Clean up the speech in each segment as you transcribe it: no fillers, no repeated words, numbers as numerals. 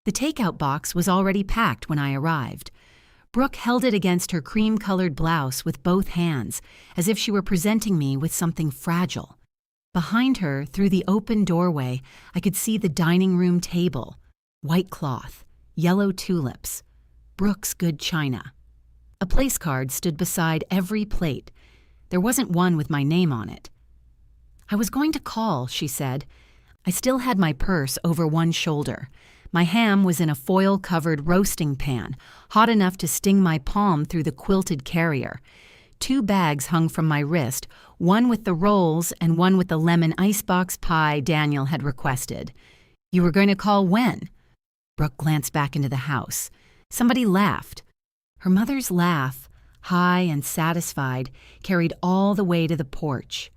The takeout box was already packed when I arrived. Brooke held it against her cream-colored blouse with both hands, as if she were presenting me with something fragile. Behind her, through the open doorway, I could see the dining room table. White cloth, yellow tulips, Brooke's good china. A place card stood beside every plate. There wasn't one with my name on it. "I was going to call," she said. I still had my purse over one shoulder. My ham was in a foil-covered roasting pan, hot enough to sting my palm through the quilted carrier. 2 bags hung from my wrist, one with the rolls and one with the lemon icebox pie Daniel had requested. "You were going to call when?" Brooke glanced back into the house. Somebody laughed. Her mother's laugh, high and satisfied, carried all the way to the porch.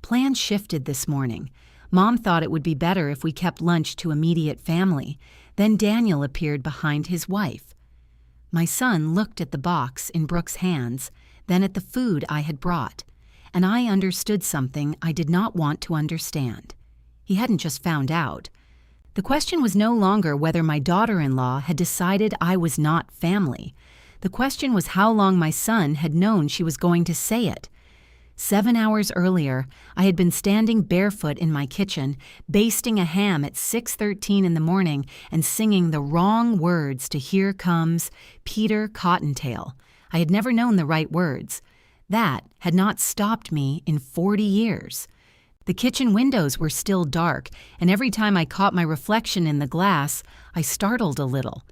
Plans shifted this morning. Mom thought it would be better if we kept lunch to immediate family. Then Daniel appeared behind his wife. My son looked at the box in Brooke's hands, then at the food I had brought, and I understood something I did not want to understand. He hadn't just found out. The question was no longer whether my daughter-in-law had decided I was not family. The question was how long my son had known she was going to say it. 7 hours earlier, I had been standing barefoot in my kitchen, basting a ham at 6:13 in the morning and singing the wrong words to "Here Comes Peter Cottontail." I had never known the right words. That had not stopped me in 40 years. The kitchen windows were still dark, and every time I caught my reflection in the glass, I startled a little.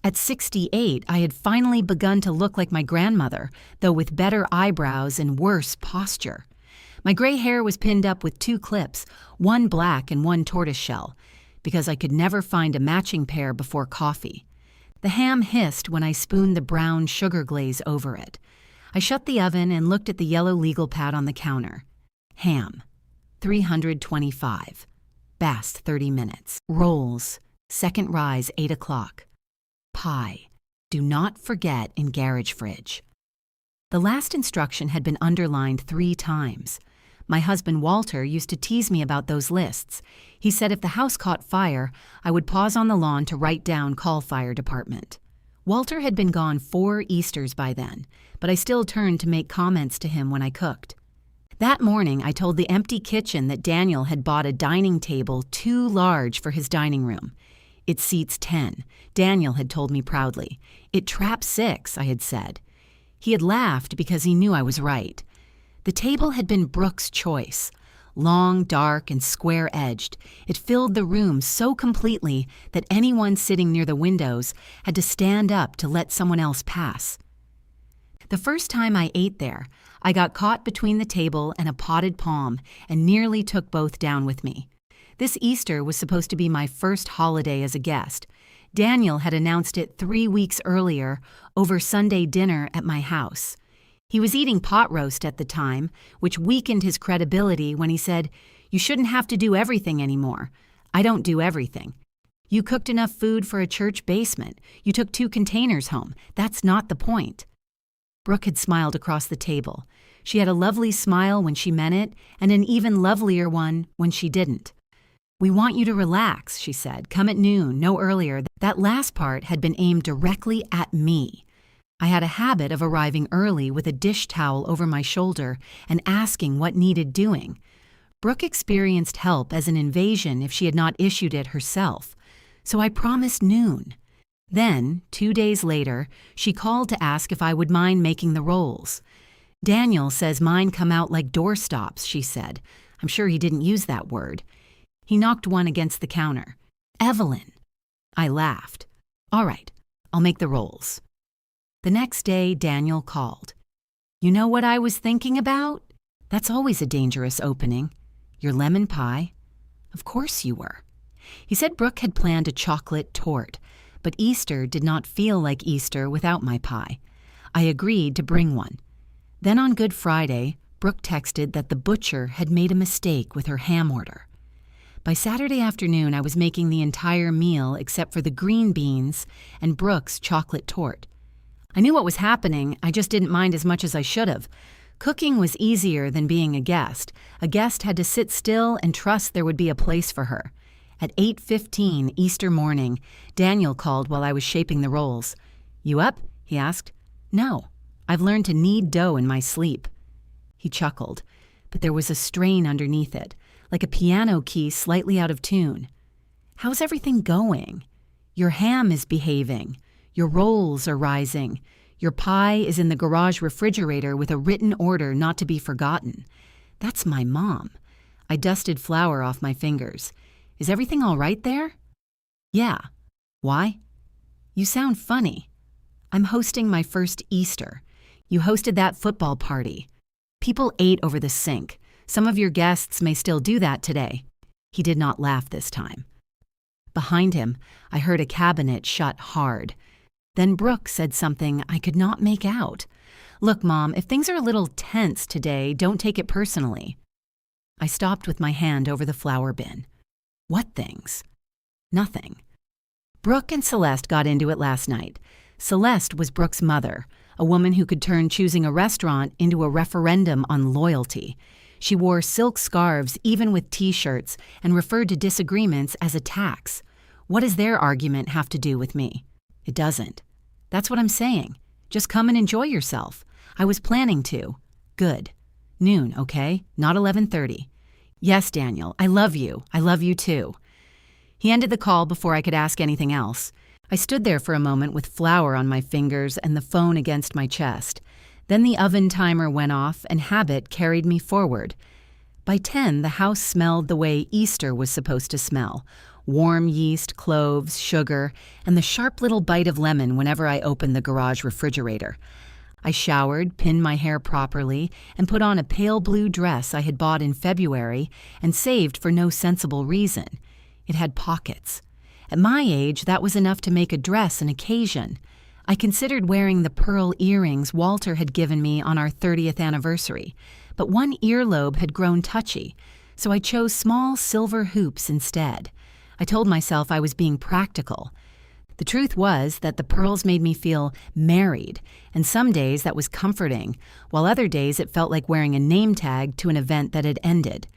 At 68, I had finally begun to look like my grandmother, though with better eyebrows and worse posture. My gray hair was pinned up with 2 clips, one black and one tortoiseshell, because I could never find a matching pair before coffee. The ham hissed when I spooned the brown sugar glaze over it. I shut the oven and looked at the yellow legal pad on the counter. Ham, 325. Bast 30 minutes. Rolls, second rise 8 o'clock. Pie, do not forget in garage fridge. The last instruction had been underlined 3 times. My husband Walter used to tease me about those lists. He said if the house caught fire, I would pause on the lawn to write down "call fire department." Walter had been gone 4 Easters by then, but I still turned to make comments to him when I cooked. That morning, I told the empty kitchen that Daniel had bought a dining table too large for his dining room. "It seats 10, Daniel had told me proudly. "It traps 6, I had said. He had laughed because he knew I was right. The table had been Brooke's choice. Long, dark, and square-edged, it filled the room so completely that anyone sitting near the windows had to stand up to let someone else pass. The first time I ate there, I got caught between the table and a potted palm and nearly took both down with me. This Easter was supposed to be my first holiday as a guest. Daniel had announced it 3 weeks earlier over Sunday dinner at my house. He was eating pot roast at the time, which weakened his credibility when he said, "You shouldn't have to do everything anymore. I don't do everything. You cooked enough food for a church basement. You took 2 containers home. That's not the point." Brooke had smiled across the table. She had a lovely smile when she meant it, and an even lovelier one when she didn't. "We want you to relax," she said. "Come at noon, no earlier." That last part had been aimed directly at me. I had a habit of arriving early with a dish towel over my shoulder and asking what needed doing. Brooke experienced help as an invasion if she had not issued it herself, so I promised noon. Then, 2 days later, she called to ask if I would mind making the rolls. "Daniel says mine come out like doorstops," she said. I'm sure he didn't use that word. He knocked one against the counter. "Evelyn." I laughed. "All right, I'll make the rolls." The next day, Daniel called. "You know what I was thinking about?" That's always a dangerous opening. "Your lemon pie?" Of course you were. He said Brooke had planned a chocolate torte, but Easter did not feel like Easter without my pie. I agreed to bring one. Then on Good Friday, Brooke texted that the butcher had made a mistake with her ham order. By Saturday afternoon, I was making the entire meal except for the green beans and Brooke's chocolate torte. I knew what was happening, I just didn't mind as much as I should have. Cooking was easier than being a guest. A guest had to sit still and trust there would be a place for her. At 8:15 Easter morning, Daniel called while I was shaping the rolls. "You up?" he asked. "No, I've learned to knead dough in my sleep." He chuckled, but there was a strain underneath it, like a piano key slightly out of tune. "How's everything going? Your ham is behaving. Your rolls are rising. Your pie is in the garage refrigerator with a written order not to be forgotten. That's my mom." I dusted flour off my fingers. "Is everything all right there?" "Yeah." "Why?" "You sound funny." "I'm hosting my first Easter. You hosted that football party. People ate over the sink. Some of your guests may still do that today." He did not laugh this time. Behind him, I heard a cabinet shut hard. Then Brooke said something I could not make out. "Look, Mom, if things are a little tense today, don't take it personally." I stopped with my hand over the flour bin. "What things?" "Nothing." Brooke and Celeste got into it last night. Celeste was Brooke's mother, a woman who could turn choosing a restaurant into a referendum on loyalty. She wore silk scarves even with T-shirts and referred to disagreements as attacks. What does their argument have to do with me? It doesn't. That's what I'm saying. Just come and enjoy yourself. I was planning to. Good. Noon, okay? Not 11:30. "Yes, Daniel, I love you. I love you too." He ended the call before I could ask anything else. I stood there for a moment with flour on my fingers and the phone against my chest. Then the oven timer went off and habit carried me forward. By 10, the house smelled the way Easter was supposed to smell. Warm yeast, cloves, sugar, and the sharp little bite of lemon whenever I opened the garage refrigerator. I showered, pinned my hair properly, and put on a pale blue dress I had bought in February and saved for no sensible reason. It had pockets. At my age, that was enough to make a dress an occasion. I considered wearing the pearl earrings Walter had given me on our 30th anniversary, but one earlobe had grown touchy, so I chose small silver hoops instead. I told myself I was being practical. The truth was that the pearls made me feel married, and some days that was comforting, while other days it felt like wearing a name tag to an event that had ended.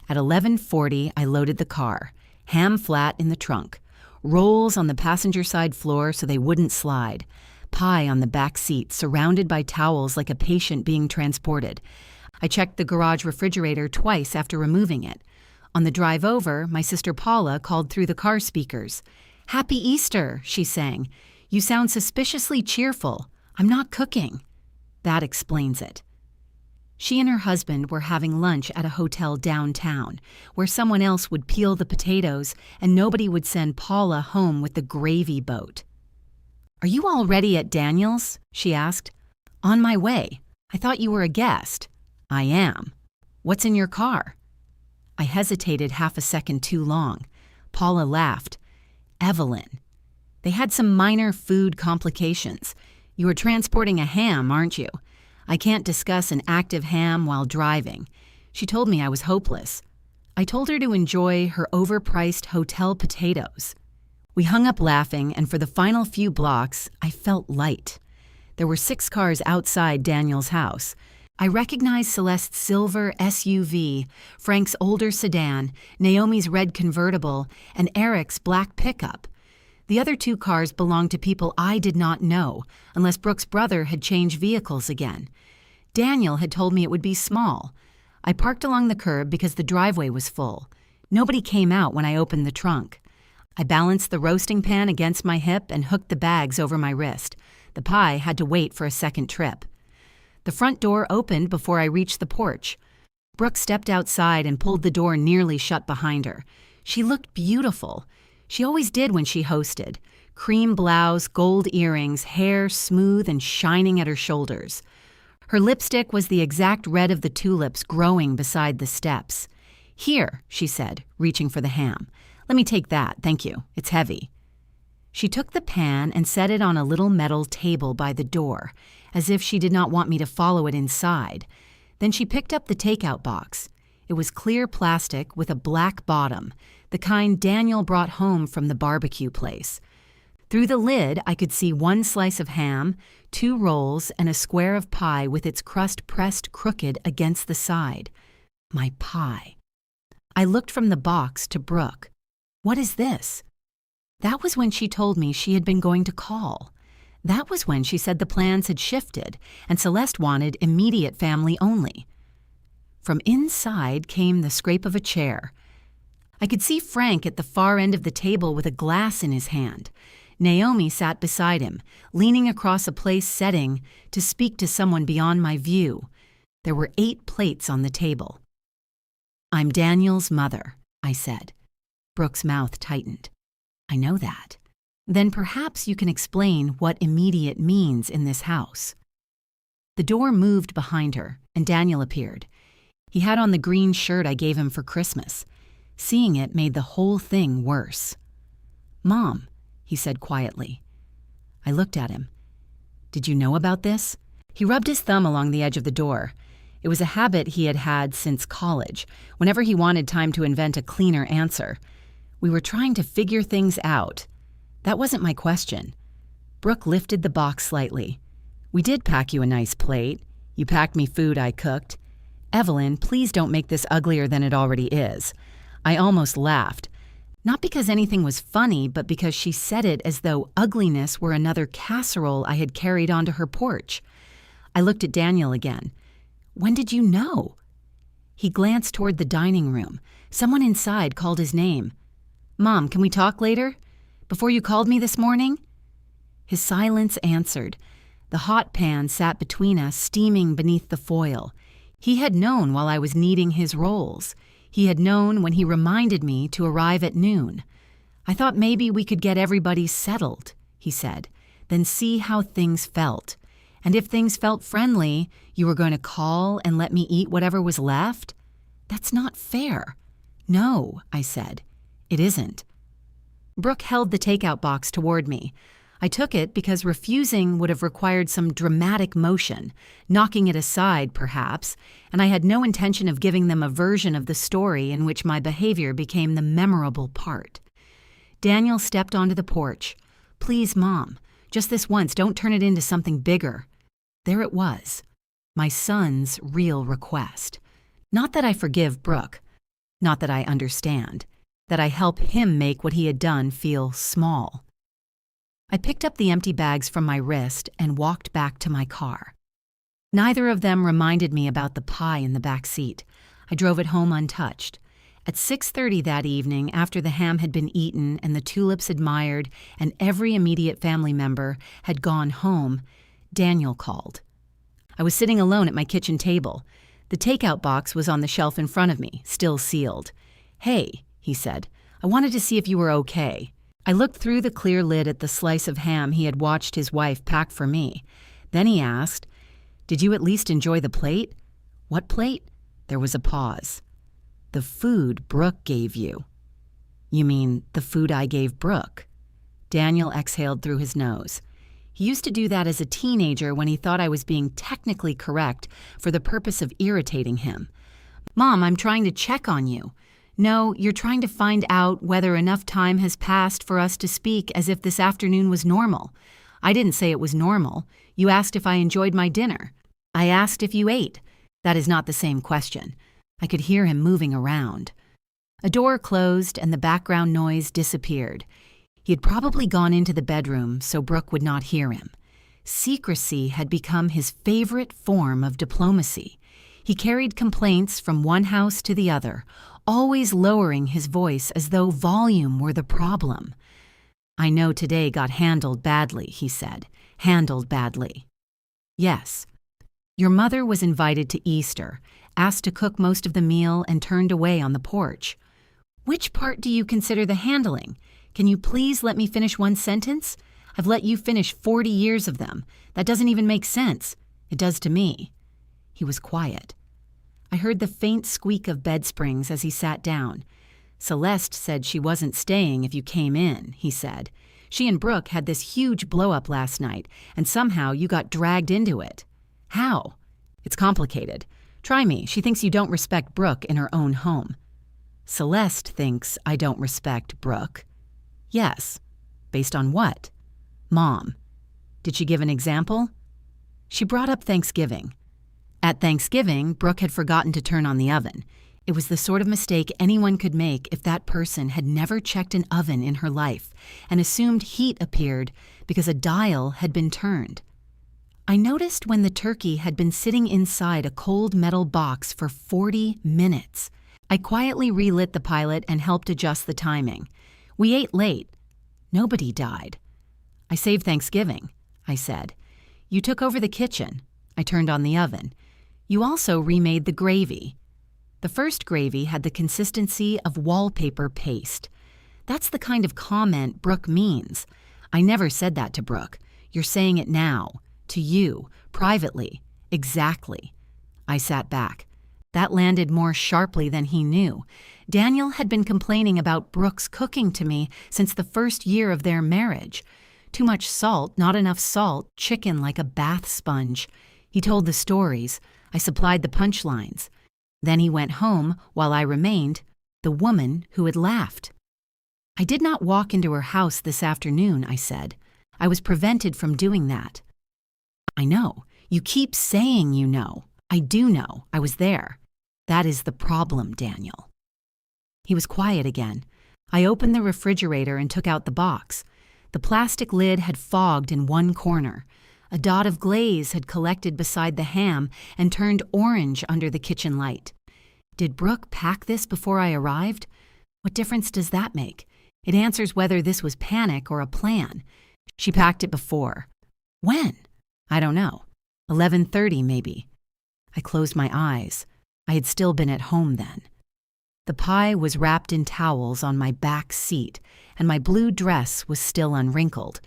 At 11:40, I loaded the car, ham flat in the trunk, rolls on the passenger side floor so they wouldn't slide, pie on the back seat surrounded by towels like a patient being transported. I checked the garage refrigerator twice after removing it. On the drive over, my sister Paula called through the car speakers. "Happy Easter," she sang. "You sound suspiciously cheerful. I'm not cooking." That explains it. She and her husband were having lunch at a hotel downtown, where someone else would peel the potatoes and nobody would send Paula home with the gravy boat. "Are you already at Daniel's?" she asked. "On my way. I thought you were a guest." "I am." "What's in your car?" I hesitated half a second too long. Paula laughed. "Evelyn. They had some minor food complications. You are transporting a ham, aren't you? I can't discuss an active ham while driving." She told me I was hopeless. I told her to enjoy her overpriced hotel potatoes. We hung up laughing, and for the final few blocks, I felt light. There were 6 cars outside Daniel's house. I recognized Celeste's silver SUV, Frank's older sedan, Naomi's red convertible, and Eric's black pickup. The other 2 cars belonged to people I did not know, unless Brooke's brother had changed vehicles again. Daniel had told me it would be small. I parked along the curb because the driveway was full. Nobody came out when I opened the trunk. I balanced the roasting pan against my hip and hooked the bags over my wrist. The pie had to wait for a second trip. The front door opened before I reached the porch. Brooke stepped outside and pulled the door nearly shut behind her. She looked beautiful. She always did when she hosted. Cream blouse, gold earrings, hair smooth and shining at her shoulders. Her lipstick was the exact red of the tulips growing beside the steps. "Here," she said, reaching for the ham. "Let me take that, thank you. It's heavy." She took the pan and set it on a little metal table by the door, as if she did not want me to follow it inside. Then she picked up the takeout box. It was clear plastic with a black bottom, the kind Daniel brought home from the barbecue place. Through the lid, I could see 1 slice of ham, 2 rolls, and a square of pie with its crust pressed crooked against the side. My pie. I looked from the box to Brooke. What is this? That was when she told me she had been going to call. That was when she said the plans had shifted and Celeste wanted immediate family only. From inside came the scrape of a chair. I could see Frank at the far end of the table with a glass in his hand. Naomi sat beside him, leaning across a place setting to speak to someone beyond my view. There were 8 plates on the table. "I'm Daniel's mother," I said. Brooke's mouth tightened. "I know that. Then perhaps you can explain what immediate means in this house." The door moved behind her, and Daniel appeared. He had on the green shirt I gave him for Christmas. Seeing it made the whole thing worse. "Mom," he said quietly. I looked at him. "Did you know about this?" He rubbed his thumb along the edge of the door. It was a habit he had had since college, whenever he wanted time to invent a cleaner answer. We were trying to figure things out. That wasn't my question. Brooke lifted the box slightly. "We did pack you a nice plate. You packed me food I cooked. Evelyn, please don't make this uglier than it already is." I almost laughed. Not because anything was funny, but because she said it as though ugliness were another casserole I had carried onto her porch. I looked at Daniel again. "When did you know?" He glanced toward the dining room. Someone inside called his name. "Mom, can we talk later? Before you called me this morning?" His silence answered. The hot pan sat between us, steaming beneath the foil. He had known while I was kneading his rolls. He had known when he reminded me to arrive at noon. "I thought maybe we could get everybody settled," he said, "then see how things felt. And if things felt friendly, you were going to call and let me eat whatever was left? That's not fair." "No," I said, "it isn't." Brooke held the takeout box toward me. I took it because refusing would have required some dramatic motion, knocking it aside, perhaps, and I had no intention of giving them a version of the story in which my behavior became the memorable part. Daniel stepped onto the porch. "Please, Mom, just this once, don't turn it into something bigger." There it was, my son's real request. Not that I forgive Brooke, not that I understand, that I help him make what he had done feel small. I picked up the empty bags from my wrist and walked back to my car. Neither of them reminded me about the pie in the back seat. I drove it home untouched. At 6:30 that evening, after the ham had been eaten and the tulips admired and every immediate family member had gone home, Daniel called. I was sitting alone at my kitchen table. The takeout box was on the shelf in front of me, still sealed. "Hey," he said, "I wanted to see if you were okay." I looked through the clear lid at the slice of ham he had watched his wife pack for me. Then he asked, "Did you at least enjoy the plate?" "What plate?" There was a pause. "The food Brooke gave you." "You mean the food I gave Brooke?" Daniel exhaled through his nose. He used to do that as a teenager when he thought I was being technically correct for the purpose of irritating him. "Mom, I'm trying to check on you." "No, you're trying to find out whether enough time has passed for us to speak as if this afternoon was normal." "I didn't say it was normal. You asked if I enjoyed my dinner." "I asked if you ate." "That is not the same question." I could hear him moving around. A door closed and the background noise disappeared. He had probably gone into the bedroom so Brooke would not hear him. Secrecy had become his favorite form of diplomacy. He carried complaints from one house to the other, always lowering his voice as though volume were the problem. "I know today got handled badly," he said. "Handled badly." "Yes. Your mother was invited to Easter, asked to cook most of the meal, and turned away on the porch. Which part do you consider the handling? Can you please let me finish one sentence? I've let you finish 40 years of them. That doesn't even make sense. It does to me." He was quiet. I heard the faint squeak of bed springs as he sat down. "Celeste said she wasn't staying if you came in," he said. "She and Brooke had this huge blow-up last night, and somehow you got dragged into it." "How?" "It's complicated. Try me. She thinks you don't respect Brooke in her own home." "Celeste thinks I don't respect Brooke." "Yes. Based on what?" "Mom." "Did she give an example?" "She brought up Thanksgiving." At Thanksgiving, Brooke had forgotten to turn on the oven. It was the sort of mistake anyone could make if that person had never checked an oven in her life and assumed heat appeared because a dial had been turned. I noticed when the turkey had been sitting inside a cold metal box for 40 minutes. I quietly relit the pilot and helped adjust the timing. We ate late. Nobody died. I saved Thanksgiving, I said. You took over the kitchen. I turned on the oven. You also remade the gravy. The first gravy had the consistency of wallpaper paste. That's the kind of comment Brooke means. I never said that to Brooke. You're saying it now. To you, privately. Exactly. I sat back. That landed more sharply than he knew. Daniel had been complaining about Brooke's cooking to me since the first year of their marriage. Too much salt, not enough salt, chicken like a bath sponge. He told the stories. I supplied the punchlines. Then he went home, while I remained, the woman who had laughed. I did not walk into her house this afternoon, I said. I was prevented from doing that. I know. You keep saying you know. I do know. I was there. That is the problem, Daniel. He was quiet again. I opened the refrigerator and took out the box. The plastic lid had fogged in one corner. A dot of glaze had collected beside the ham and turned orange under the kitchen light. Did Brooke pack this before I arrived? What difference does that make? It answers whether this was panic or a plan. She packed it before. When? I don't know. 11:30 maybe. I closed my eyes. I had still been at home then. The pie was wrapped in towels on my back seat, and my blue dress was still unwrinkled.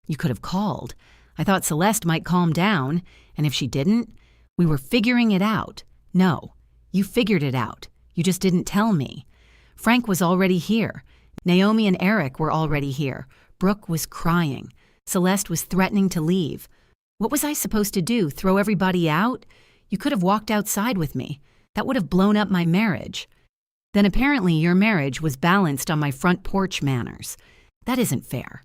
You could have called. I thought Celeste might calm down, and if she didn't, we were figuring it out. No, you figured it out. You just didn't tell me. Frank was already here. Naomi and Eric were already here. Brooke was crying. Celeste was threatening to leave. What was I supposed to do, throw everybody out? You could have walked outside with me. That would have blown up my marriage. Then apparently your marriage was balanced on my front porch manners. That isn't fair.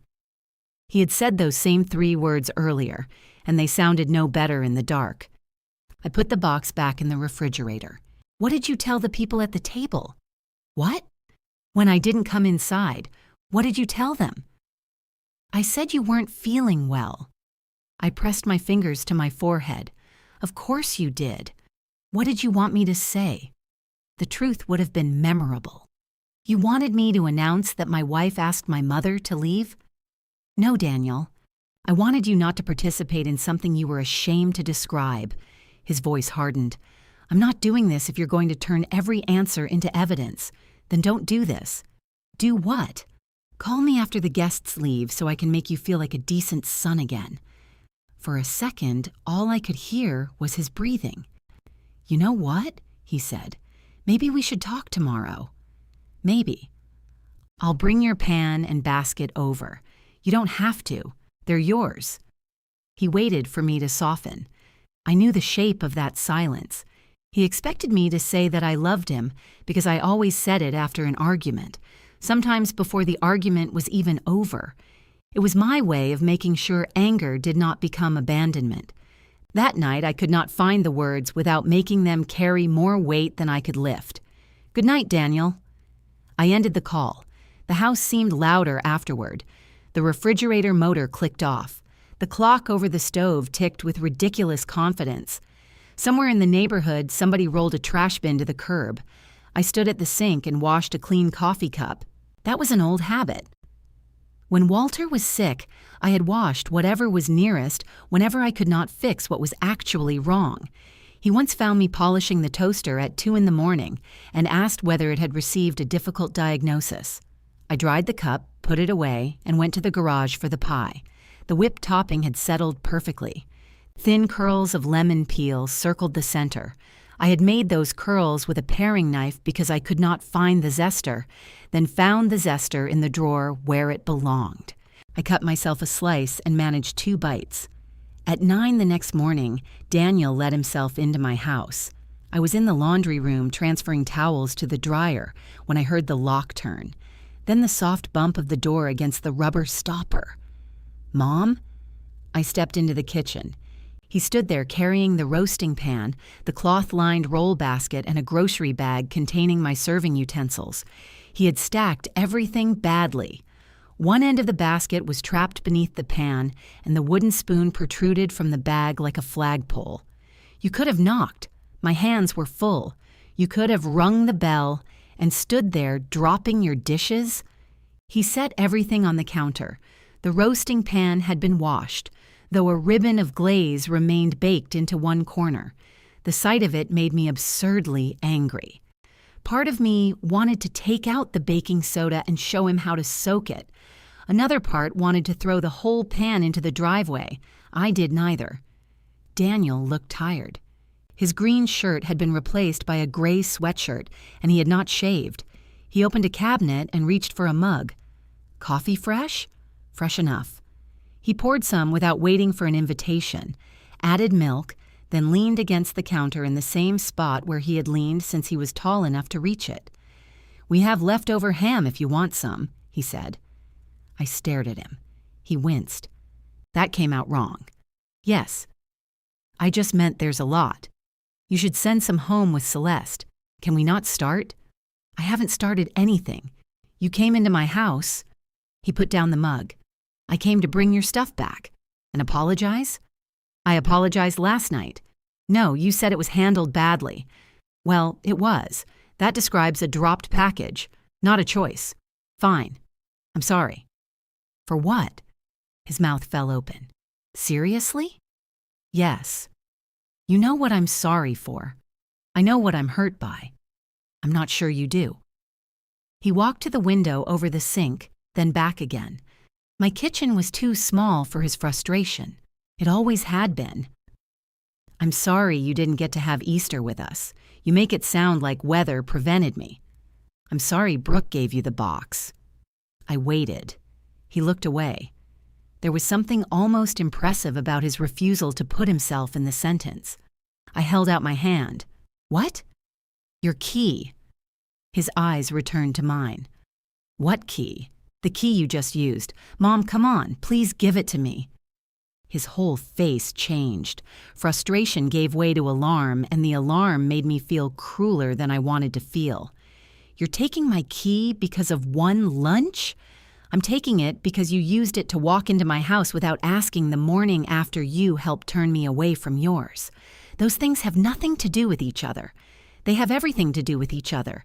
He had said those same 3 words earlier, and they sounded no better in the dark. I put the box back in the refrigerator. What did you tell the people at the table? What? When I didn't come inside, what did you tell them? I said you weren't feeling well. I pressed my fingers to my forehead. Of course you did. What did you want me to say? The truth would have been memorable. You wanted me to announce that my wife asked my mother to leave? No, Daniel. I wanted you not to participate in something you were ashamed to describe. His voice hardened. I'm not doing this if you're going to turn every answer into evidence. Then don't do this. Do what? Call me after the guests leave so I can make you feel like a decent son again. For a second, all I could hear was his breathing. You know what? He said. Maybe we should talk tomorrow. Maybe. I'll bring your pan and basket over. You don't have to. They're yours. He waited for me to soften. I knew the shape of that silence. He expected me to say that I loved him because I always said it after an argument, sometimes before the argument was even over. It was my way of making sure anger did not become abandonment. That night I could not find the words without making them carry more weight than I could lift. Good night, Daniel. I ended the call. The house seemed louder afterward. The refrigerator motor clicked off. The clock over the stove ticked with ridiculous confidence. Somewhere in the neighborhood, somebody rolled a trash bin to the curb. I stood at the sink and washed a clean coffee cup. That was an old habit. When Walter was sick, I had washed whatever was nearest whenever I could not fix what was actually wrong. He once found me polishing the toaster at 2 a.m. and asked whether it had received a difficult diagnosis. I dried the cup, put it away, and went to the garage for the pie. The whipped topping had settled perfectly. Thin curls of lemon peel circled the center. I had made those curls with a paring knife because I could not find the zester, then found the zester in the drawer where it belonged. I cut myself a slice and managed 2 bites. At 9 the next morning, Daniel let himself into my house. I was in the laundry room transferring towels to the dryer when I heard the lock turn, then the soft bump of the door against the rubber stopper. Mom? I stepped into the kitchen. He stood there carrying the roasting pan, the cloth-lined roll basket, and a grocery bag containing my serving utensils. He had stacked everything badly. One end of the basket was trapped beneath the pan, and the wooden spoon protruded from the bag like a flagpole. You could have knocked. My hands were full. You could have rung the bell and stood there dropping your dishes. He set everything on the counter. The roasting pan had been washed, though a ribbon of glaze remained baked into one corner. The sight of it made me absurdly angry. Part of me wanted to take out the baking soda and show him how to soak it. Another part wanted to throw the whole pan into the driveway. I did neither. Daniel looked tired. His green shirt had been replaced by a gray sweatshirt, and he had not shaved. He opened a cabinet and reached for a mug. Coffee fresh? Fresh enough. He poured some without waiting for an invitation, added milk, then leaned against the counter in the same spot where he had leaned since he was tall enough to reach it. "We have leftover ham if you want some," he said. I stared at him. He winced. "That came out wrong." "Yes. I just meant there's a lot. You should send some home with Celeste. Can we not start?" "I haven't started anything. You came into my house." He put down the mug. "I came to bring your stuff back." "And apologize?" "I apologized last night." "No, you said it was handled badly." "Well, it was. That describes a dropped package, not a choice." "Fine. I'm sorry." "For what?" His mouth fell open. "Seriously?" "Yes. You know what I'm sorry for. I know what I'm hurt by. I'm not sure you do." He walked to the window over the sink, then back again. My kitchen was too small for his frustration. It always had been. "I'm sorry you didn't get to have Easter with us. You make it sound like weather prevented me." "I'm sorry Brooke gave you the box." I waited. He looked away. There was something almost impressive about his refusal to put himself in the sentence. I held out my hand. "What?" "Your key." His eyes returned to mine. "What key?" "The key you just used. Mom, come on, please give it to me." His whole face changed. Frustration gave way to alarm, and the alarm made me feel crueler than I wanted to feel. "You're taking my key because of one lunch?" "I'm taking it because you used it to walk into my house without asking the morning after you helped turn me away from yours. Those things have nothing to do with each other. They have everything to do with each other.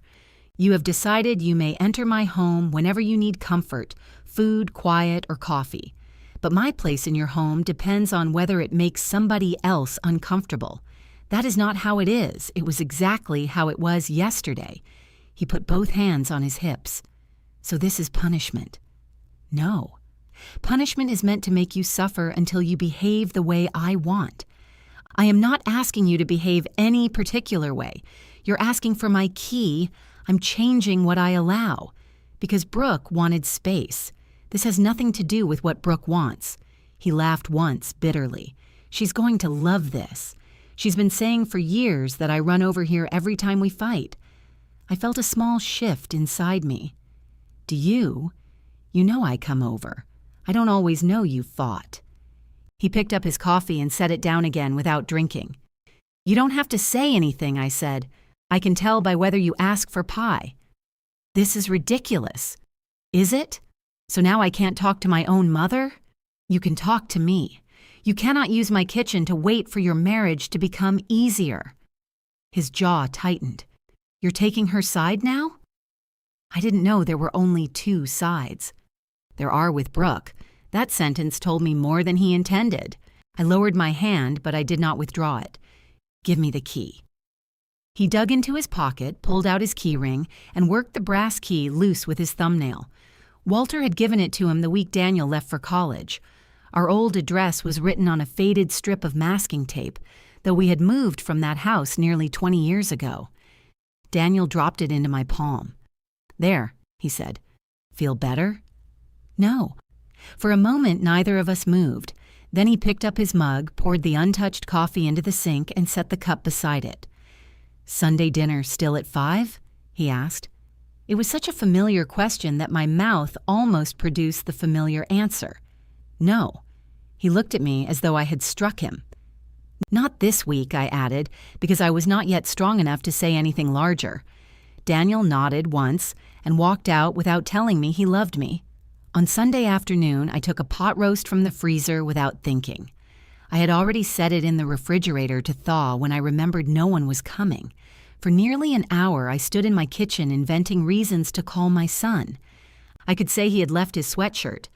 You have decided you may enter my home whenever you need comfort, food, quiet, or coffee. But my place in your home depends on whether it makes somebody else uncomfortable. That is not how it is. It was exactly how it was yesterday." He put both hands on his hips. "So this is punishment." "No. Punishment is meant to make you suffer until you behave the way I want. I am not asking you to behave any particular way. You're asking for my key. I'm changing what I allow. Because Brooke wanted space. This has nothing to do with what Brooke wants." He laughed once bitterly. "She's going to love this. She's been saying for years that I run over here every time we fight." I felt a small shift inside me. "Do you? You know I come over. I don't always know you fought." He picked up his coffee and set it down again without drinking. "You don't have to say anything," I said. "I can tell by whether you ask for pie." "This is ridiculous." "Is it? So now I can't talk to my own mother?" "You can talk to me. You cannot use my kitchen to wait for your marriage to become easier." His jaw tightened. "You're taking her side now?" I didn't know there were only two sides. "There are with Brooke." That sentence told me more than he intended. I lowered my hand, but I did not withdraw it. "Give me the key." He dug into his pocket, pulled out his key ring, and worked the brass key loose with his thumbnail. Walter had given it to him the week Daniel left for college. Our old address was written on a faded strip of masking tape, though we had moved from that house nearly 20 years ago. Daniel dropped it into my palm. "There," he said. "Feel better?" "No." For a moment, neither of us moved. Then he picked up his mug, poured the untouched coffee into the sink, and set the cup beside it. "Sunday dinner still at 5?" he asked. It was such a familiar question that my mouth almost produced the familiar answer. "No." He looked at me as though I had struck him. Not this week, I added, because I was not yet strong enough to say anything larger. Daniel nodded once and walked out without telling me he loved me. On Sunday afternoon, I took a pot roast from the freezer without thinking. I had already set it in the refrigerator to thaw when I remembered no one was coming. For nearly an hour, I stood in my kitchen inventing reasons to call my son. I could say he had left his sweatshirt.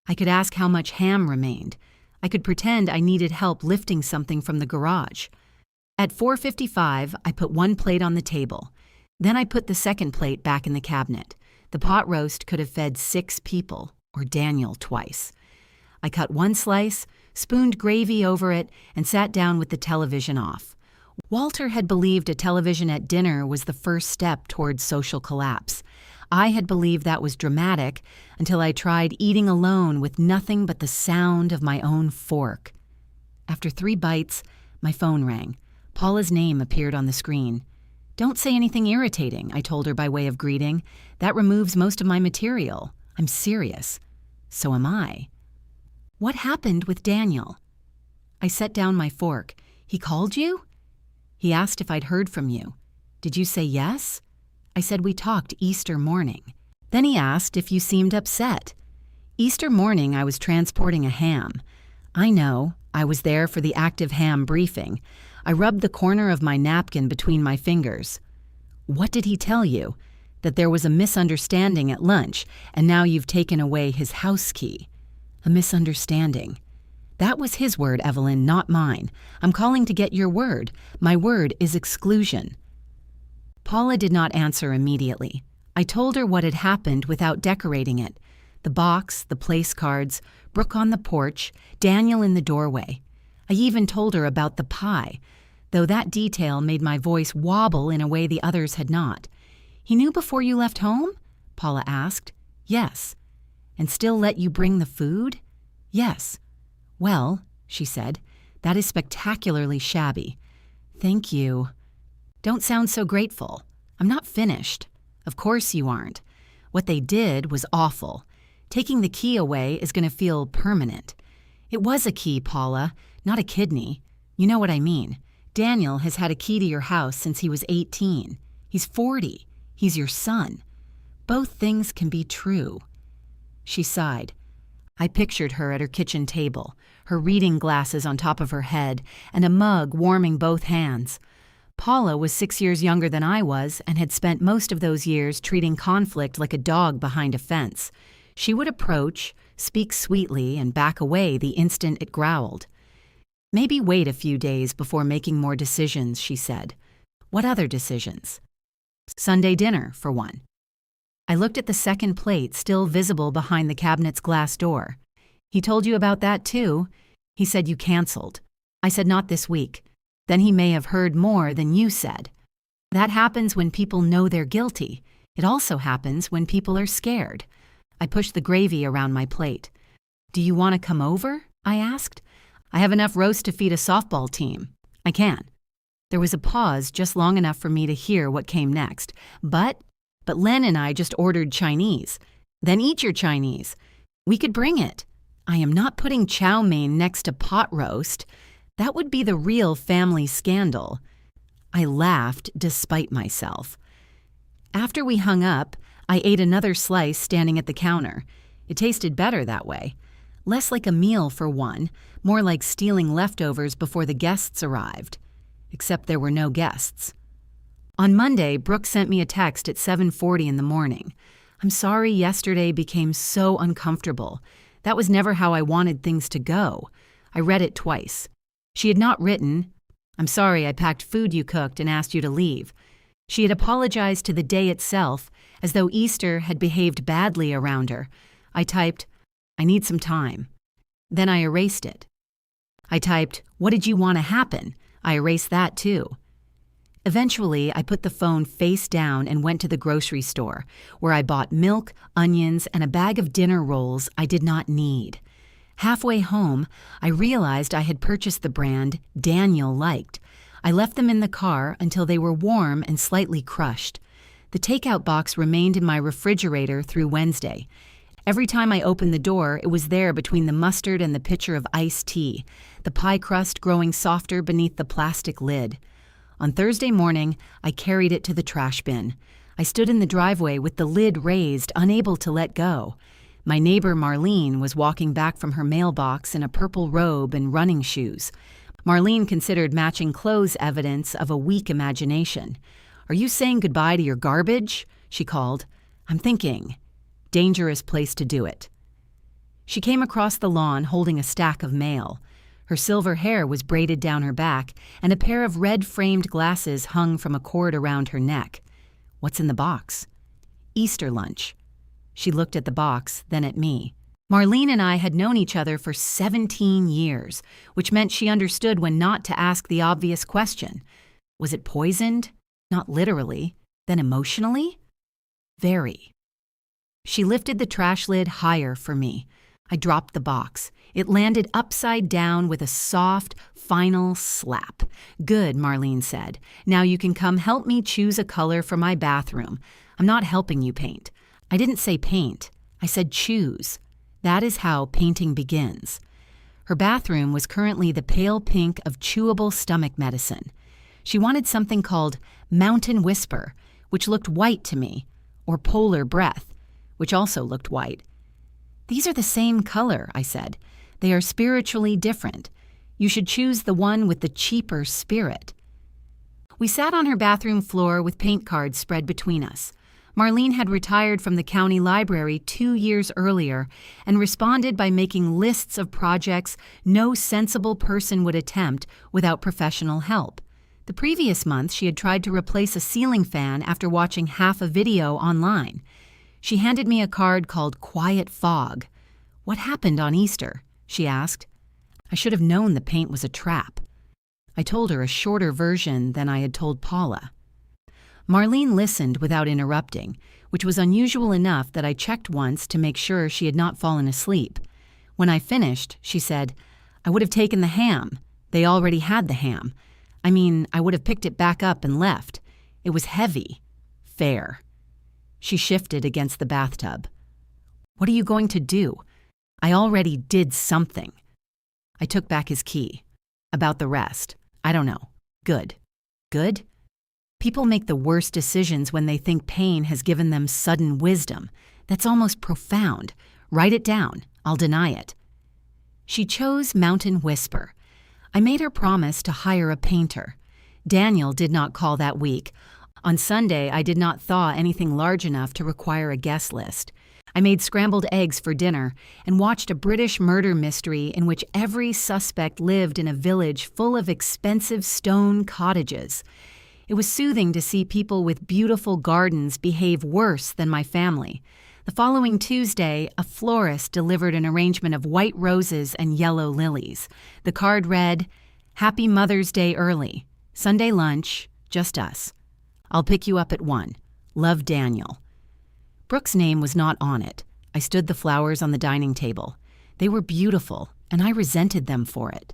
I could ask how much ham remained. I could pretend I needed help lifting something from the garage. At 4:55, I put one plate on the table. Then I put the second plate back in the cabinet. The pot roast could have fed 6 people, or Daniel twice. I cut one slice, spooned gravy over it, and sat down with the television off. Walter had believed a television at dinner was the first step towards social collapse. I had believed that was dramatic until I tried eating alone with nothing but the sound of my own fork. After 3 bites, my phone rang. Paula's name appeared on the screen. "Don't say anything irritating," I told her by way of greeting. "That removes most of my material. I'm serious." "So am I." "What happened with Daniel?" I set down my fork. "He called you?" "He asked if I'd heard from you." "Did you say yes?" I said we talked Easter morning. Then he asked if you seemed upset. Easter morning I was transporting a ham. I know, I was there for the active ham briefing. I rubbed the corner of my napkin between my fingers. "What did he tell you? That there was a misunderstanding at lunch, and now you've taken away his house key." "A misunderstanding." "That was his word, Evelyn, not mine. I'm calling to get your word. My word is exclusion." Paula did not answer immediately. I told her what had happened without decorating it. The box, the place cards, Brooke on the porch, Daniel in the doorway. I even told her about the pie, though that detail made my voice wobble in a way the others had not. "He knew before you left home?" Paula asked. "Yes." "And still let you bring the food?" "Yes." "Well," she said, "that is spectacularly shabby." "Thank you." "Don't sound so grateful. I'm not finished." "Of course you aren't. What they did was awful. Taking the key away is going to feel permanent." "It was a key, Paula, not a kidney. You know what I mean. Daniel has had a key to your house since he was 18. He's 40. He's your son. Both things can be true." She sighed. I pictured her at her kitchen table, her reading glasses on top of her head, and a mug warming both hands. Paula was 6 years younger than I was and had spent most of those years treating conflict like a dog behind a fence. She would approach, speak sweetly, and back away the instant it growled. "Maybe wait a few days before making more decisions," she said. "What other decisions?" "Sunday dinner, for one." I looked at the second plate still visible behind the cabinet's glass door. "He told you about that too?" "He said you canceled." I said not this week. "Then he may have heard more than you said." "That happens when people know they're guilty. It also happens when people are scared." I pushed the gravy around my plate. "Do you want to come over?" I asked. "I have enough roast to feed a softball team. I can." There was a pause just long enough for me to hear what came next. But Len and I just ordered Chinese." "Then eat your Chinese." "We could bring it." "I am not putting chow mein next to pot roast. That would be the real family scandal." I laughed despite myself. After we hung up, I ate another slice standing at the counter. It tasted better that way. Less like a meal for one, more like stealing leftovers before the guests arrived. Except there were no guests. On Monday, Brooke sent me a text at 7:40 in the morning. "I'm sorry yesterday became so uncomfortable. That was never how I wanted things to go." I read it twice. She had not written, "I'm sorry I packed food you cooked and asked you to leave." She had apologized to the day itself, as though Easter had behaved badly around her. I typed, "I need some time." Then I erased it. I typed, "What did you want to happen?" I erased that too. Eventually, I put the phone face down and went to the grocery store, where I bought milk, onions, and a bag of dinner rolls I did not need. Halfway home, I realized I had purchased the brand Daniel liked. I left them in the car until they were warm and slightly crushed. The takeout box remained in my refrigerator through Wednesday. Every time I opened the door, it was there between the mustard and the pitcher of iced tea, the pie crust growing softer beneath the plastic lid. On Thursday morning, I carried it to the trash bin. I stood in the driveway with the lid raised, unable to let go. My neighbor Marlene was walking back from her mailbox in a purple robe and running shoes. Marlene considered matching clothes evidence of a weak imagination. "Are you saying goodbye to your garbage?" she called. "I'm thinking." Dangerous place to do it. She came across the lawn holding a stack of mail. Her silver hair was braided down her back, and a pair of red-framed glasses hung from a cord around her neck. "What's in the box?" "Easter lunch." She looked at the box, then at me. Marlene and I had known each other for 17 years, which meant she understood when not to ask the obvious question. Was it poisoned? Not literally. Then emotionally? Very. She lifted the trash lid higher for me. I dropped the box. It landed upside down with a soft, final slap. "Good," Marlene said. "Now you can come help me choose a color for my bathroom. I'm not helping you paint." I didn't say paint. I said choose. That is how painting begins. Her bathroom was currently the pale pink of chewable stomach medicine. She wanted something called Mountain Whisper, which looked white to me, or Polar Breath, which also looked white. "These are the same color," I said. "They are spiritually different. You should choose the one with the cheaper spirit." We sat on her bathroom floor with paint cards spread between us. Marlene had retired from the county library 2 years earlier and responded by making lists of projects no sensible person would attempt without professional help. The previous month, she had tried to replace a ceiling fan after watching half a video online. She handed me a card called Quiet Fog. "What happened on Easter?" she asked. I should have known the paint was a trap. I told her a shorter version than I had told Paula. Marlene listened without interrupting, which was unusual enough that I checked once to make sure she had not fallen asleep. When I finished, she said, "I would have taken the ham. They already had the ham. I mean, I would have picked it back up and left. It was heavy. Fair." She shifted against the bathtub. "What are you going to do?" "I already did something." I took back his key. "About the rest, I don't know. Good." "Good?" People make the worst decisions when they think pain has given them sudden wisdom. That's almost profound. Write it down. I'll deny it. She chose Mountain Whisper. I made her promise to hire a painter. Daniel did not call that week. On Sunday, I did not thaw anything large enough to require a guest list. I made scrambled eggs for dinner and watched a British murder mystery in which every suspect lived in a village full of expensive stone cottages. It was soothing to see people with beautiful gardens behave worse than my family. The following Tuesday, a florist delivered an arrangement of white roses and yellow lilies. The card read, "Happy Mother's Day early. Sunday lunch, just us. I'll pick you up at 1. Love, Daniel." Brooke's name was not on it. I stood the flowers on the dining table. They were beautiful, and I resented them for it.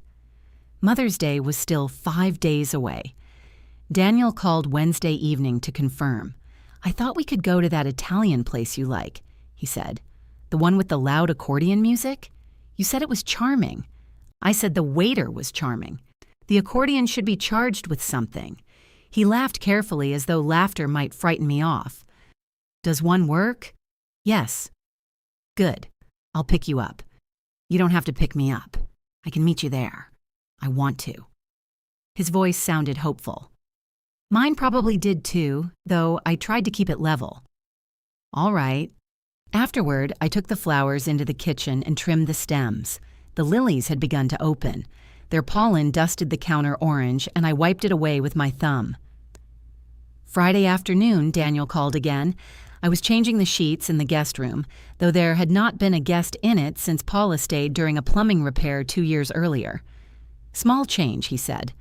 Mother's Day was still 5 days away. Daniel called Wednesday evening to confirm. "I thought we could go to that Italian place you like," he said. "The one with the loud accordion music? You said it was charming." I said the waiter was charming. The accordion should be charged with something. He laughed carefully as though laughter might frighten me off. "Does one work?" "Yes." "Good. I'll pick you up." "You don't have to pick me up. I can meet you there. I want to." His voice sounded hopeful. Mine probably did too, though I tried to keep it level. "All right." Afterward, I took the flowers into the kitchen and trimmed the stems. The lilies had begun to open. Their pollen dusted the counter orange, and I wiped it away with my thumb. Friday afternoon, Daniel called again. I was changing the sheets in the guest room, though there had not been a guest in it since Paula stayed during a plumbing repair 2 years earlier. "Small change," he said.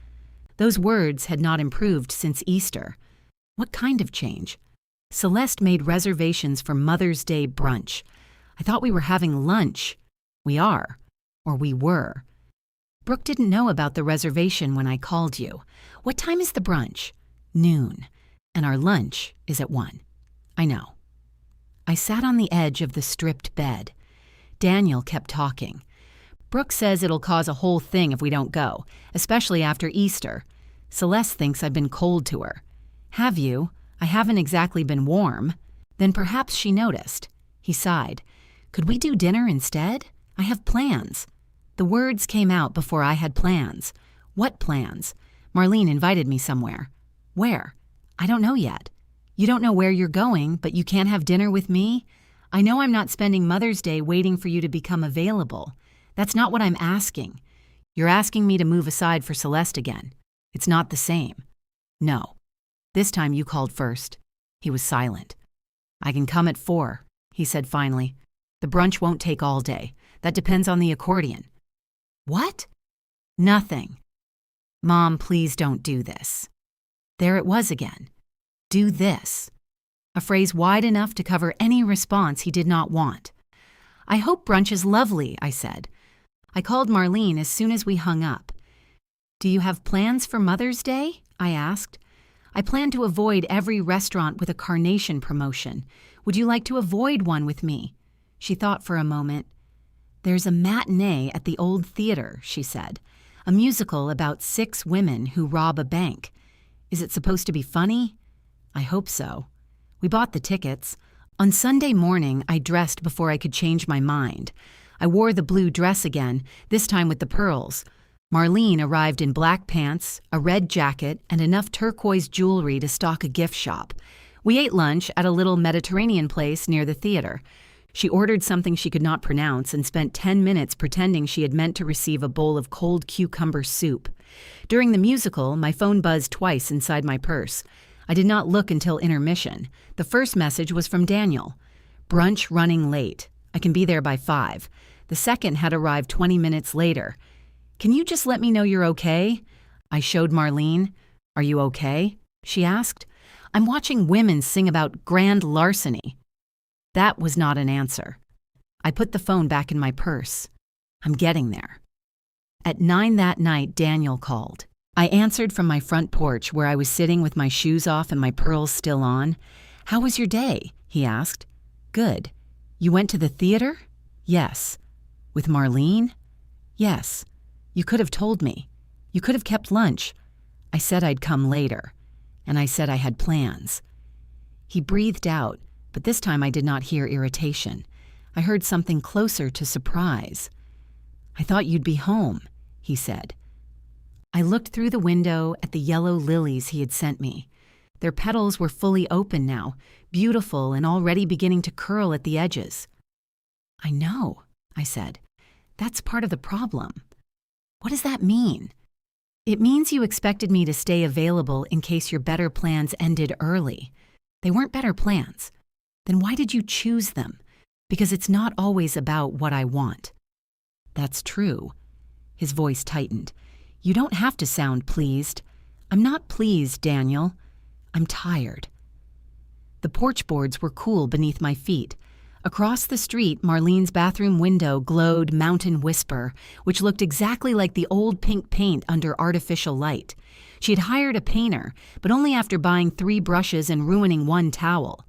Those words had not improved since Easter. What kind of change? Celeste made reservations for Mother's Day brunch. I thought we were having lunch. We are. Or we were. Brooke didn't know about the reservation when I called you. "What time is the brunch?" "Noon. And our lunch is at 1. I know." I sat on the edge of the stripped bed. Daniel kept talking. Brooke says it'll cause a whole thing if we don't go, especially after Easter. Celeste thinks I've been cold to her. Have you? I haven't exactly been warm. Then perhaps she noticed. He sighed. Could we do dinner instead? I have plans. The words came out before I had plans. What plans? Marlene invited me somewhere. Where? I don't know yet. You don't know where you're going, but you can't have dinner with me? I know I'm not spending Mother's Day waiting for you to become available. That's not what I'm asking. You're asking me to move aside for Celeste again. It's not the same. No. This time you called first. He was silent. I can come at 4, he said finally. The brunch won't take all day. That depends on the accordion. What? Nothing. Mom, please don't do this. There it was again. Do this. A phrase wide enough to cover any response he did not want. I hope brunch is lovely, I said. I called Marlene as soon as we hung up. Do you have plans for Mother's Day? I asked. I plan to avoid every restaurant with a carnation promotion. Would you like to avoid one with me? She thought for a moment. There's a matinee at the old theater, she said. A musical about 6 women who rob a bank. Is it supposed to be funny? I hope so. We bought the tickets. On Sunday morning, I dressed before I could change my mind. I wore the blue dress again, this time with the pearls. Marlene arrived in black pants, a red jacket, and enough turquoise jewelry to stock a gift shop. We ate lunch at a little Mediterranean place near the theater. She ordered something she could not pronounce and spent 10 minutes pretending she had meant to receive a bowl of cold cucumber soup. During the musical, my phone buzzed twice inside my purse. I did not look until intermission. The first message was from Daniel. Brunch running late. I can be there by 5. The second had arrived 20 minutes later. Can you just let me know you're okay? I showed Marlene. Are you okay? She asked. I'm watching women sing about grand larceny. That was not an answer. I put the phone back in my purse. I'm getting there. At 9 that night, Daniel called. I answered from my front porch where I was sitting with my shoes off and my pearls still on. How was your day? He asked. Good. You went to the theater? Yes. With Marlene? Yes. You could have told me. You could have kept lunch. I said I'd come later. And I said I had plans. He breathed out, but this time I did not hear irritation. I heard something closer to surprise. I thought you'd be home, he said. I looked through the window at the yellow lilies he had sent me. Their petals were fully open now, beautiful and already beginning to curl at the edges. I know, I said. That's part of the problem. What does that mean? It means you expected me to stay available in case your better plans ended early. They weren't better plans. Then why did you choose them? Because it's not always about what I want. That's true. His voice tightened. You don't have to sound pleased. I'm not pleased, Daniel. I'm tired. The porch boards were cool beneath my feet. Across the street, Marlene's bathroom window glowed Mountain Whisper, which looked exactly like the old pink paint under artificial light. She had hired a painter, but only after buying 3 brushes and ruining 1 towel.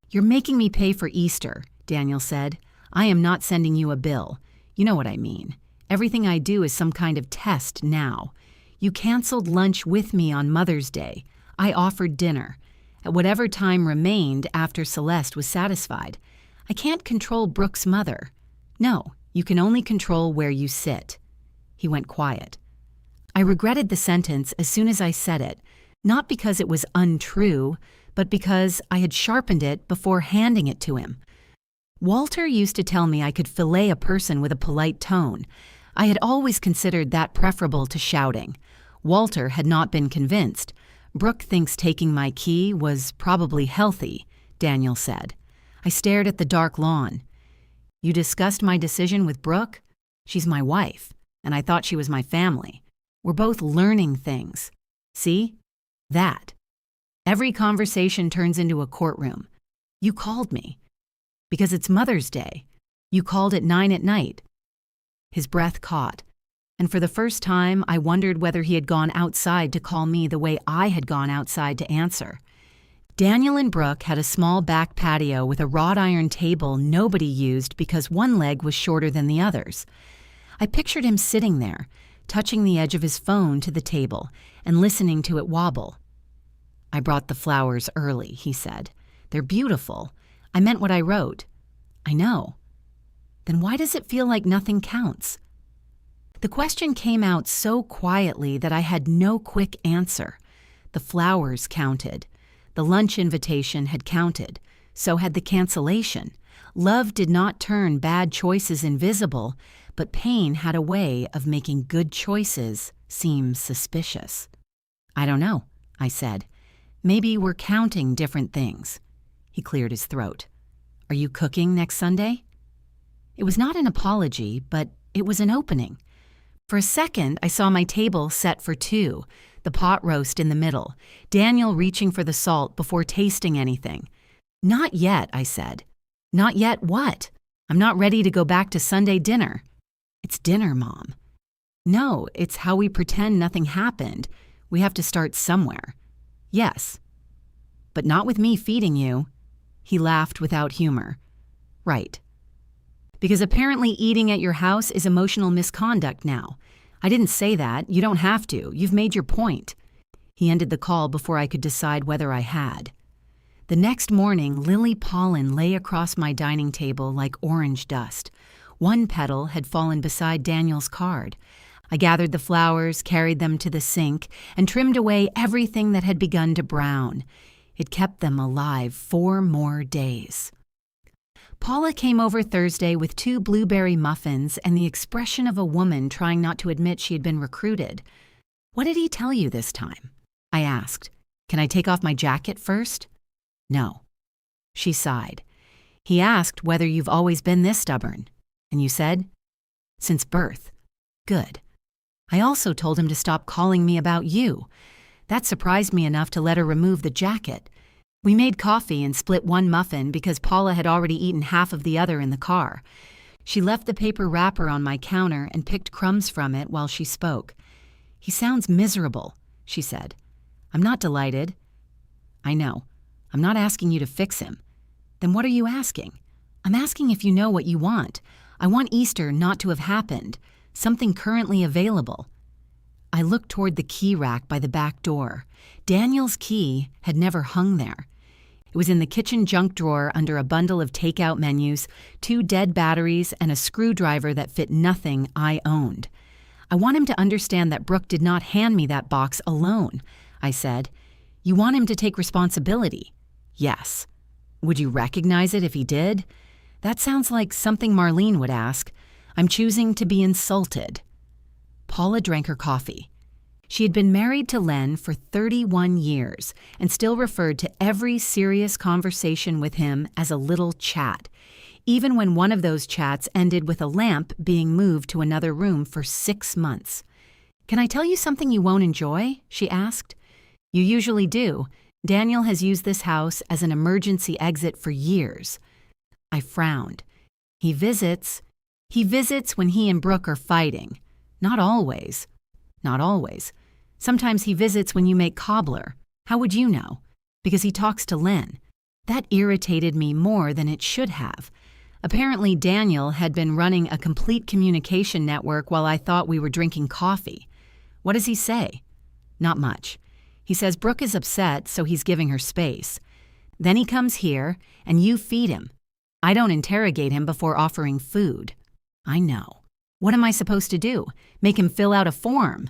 You're making me pay for Easter, Daniel said. I am not sending you a bill. You know what I mean. Everything I do is some kind of test now. You canceled lunch with me on Mother's Day. I offered dinner. At whatever time remained after Celeste was satisfied. I can't control Brooke's mother. No, you can only control where you sit. He went quiet. I regretted the sentence as soon as I said it, not because it was untrue, but because I had sharpened it before handing it to him. Walter used to tell me I could fillet a person with a polite tone. I had always considered that preferable to shouting. Walter had not been convinced. Brooke thinks taking my key was probably healthy, Daniel said. I stared at the dark lawn. You discussed my decision with Brooke? She's my wife, and I thought she was my family. We're both learning things. See? That. Every conversation turns into a courtroom. You called me. Because it's Mother's Day. You called at 9 at night. His breath caught, and for the first time I wondered whether he had gone outside to call me the way I had gone outside to answer. Daniel and Brooke had a small back patio with a wrought iron table nobody used because one leg was shorter than the others. I pictured him sitting there, touching the edge of his phone to the table and listening to it wobble. "I brought the flowers early," he said. "They're beautiful. I meant what I wrote." "I know." "Then why does it feel like nothing counts?" The question came out so quietly that I had no quick answer. The flowers counted. The lunch invitation had counted. So had the cancellation. Love did not turn bad choices invisible, but pain had a way of making good choices seem suspicious. "I don't know," I said. "Maybe we're counting different things." He cleared his throat. "Are you cooking next Sunday?" It was not an apology, but it was an opening. For a second, I saw my table set for two, the pot roast in the middle, Daniel reaching for the salt before tasting anything. "Not yet," I said. "Not yet what? I'm not ready to go back to Sunday dinner." "It's dinner, Mom." "No, it's how we pretend nothing happened. We have to start somewhere." "Yes." "But not with me feeding you." He laughed without humor. "Right. Because apparently eating at your house is emotional misconduct now. I didn't say that. You don't have to. You've made your point." He ended the call before I could decide whether I had. The next morning, lily pollen lay across my dining table like orange dust. One petal had fallen beside Daniel's card. I gathered the flowers, carried them to the sink, and trimmed away everything that had begun to brown. It kept them alive 4 more days. Paula came over Thursday with 2 blueberry muffins and the expression of a woman trying not to admit she had been recruited. "What did he tell you this time?" I asked. "Can I take off my jacket first?" "No." She sighed. "He asked whether you've always been this stubborn. And you said?" "Since birth." "Good." I also told him to stop calling me about you. That surprised me enough to let her remove the jacket. We made coffee and split one muffin because Paula had already eaten half of the other in the car. She left the paper wrapper on my counter and picked crumbs from it while she spoke. "He sounds miserable," she said. "I'm not delighted." "I know. I'm not asking you to fix him." "Then what are you asking?" "I'm asking if you know what you want. I want Easter not to have happened. Something currently available." I looked toward the key rack by the back door. Daniel's key had never hung there. It was in the kitchen junk drawer under a bundle of takeout menus, 2 dead batteries, and a screwdriver that fit nothing I owned. "I want him to understand that Brooke did not hand me that box alone," I said. "You want him to take responsibility." "Yes." "Would you recognize it if he did?" "That sounds like something Marlene would ask. I'm choosing to be insulted." Paula drank her coffee. She had been married to Len for 31 years and still referred to every serious conversation with him as a little chat, even when one of those chats ended with a lamp being moved to another room for 6 months. "Can I tell you something you won't enjoy?" she asked. "You usually do. Daniel has used this house as an emergency exit for years." I frowned. He visits when he and Brooke are fighting. Not always. Not always. Sometimes he visits when you make cobbler. How would you know? Because he talks to Len. That irritated me more than it should have. Apparently Daniel had been running a complete communication network while I thought we were drinking coffee. What does he say? Not much. He says Brooke is upset, so he's giving her space. Then he comes here, and you feed him. I don't interrogate him before offering food. I know. What am I supposed to do? Make him fill out a form?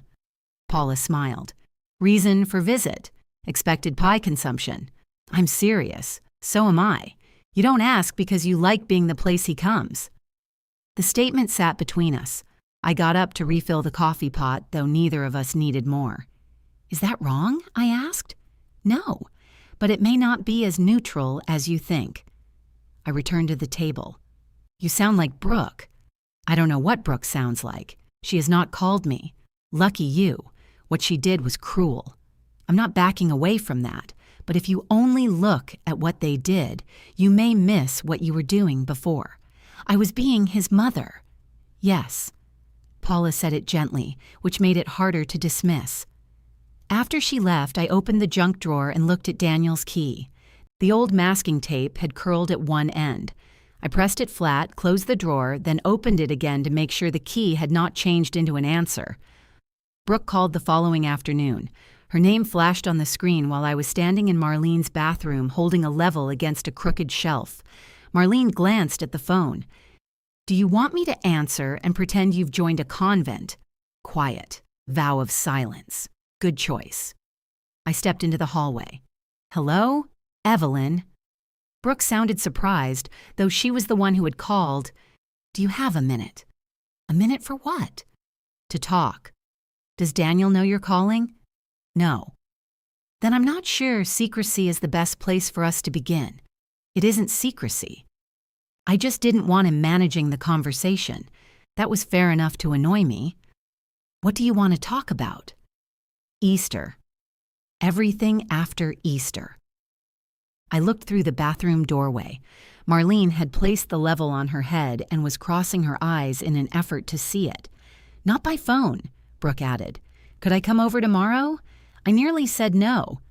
Paula smiled. Reason for visit. Expected pie consumption. I'm serious. So am I. You don't ask because you like being the place he comes. The statement sat between us. I got up to refill the coffee pot, though neither of us needed more. Is that wrong? I asked. No, but it may not be as neutral as you think. I returned to the table. You sound like Brooke. I don't know what Brooke sounds like. She has not called me. Lucky you. What she did was cruel. I'm not backing away from that, but if you only look at what they did, you may miss what you were doing before. I was being his mother. Yes. Paula said it gently, which made it harder to dismiss. After she left, I opened the junk drawer and looked at Daniel's key. The old masking tape had curled at one end. I pressed it flat, closed the drawer, then opened it again to make sure the key had not changed into an answer. Brooke called the following afternoon. Her name flashed on the screen while I was standing in Marlene's bathroom holding a level against a crooked shelf. Marlene glanced at the phone. "Do you want me to answer and pretend you've joined a convent?" Quiet. Vow of silence. Good choice. I stepped into the hallway. "Hello? Evelyn?" Brooke sounded surprised, though she was the one who had called. "Do you have a minute?" "A minute for what?" "To talk." "Does Daniel know you're calling?" "No." "Then I'm not sure secrecy is the best place for us to begin. It isn't secrecy. I just didn't want him managing the conversation. That was fair enough to annoy me. What do you want to talk about?" "Easter. Everything after Easter." I looked through the bathroom doorway. Marlene had placed the level on her head and was crossing her eyes in an effort to see it. "Not by phone," Brooke added. "Could I come over tomorrow?" I nearly said no.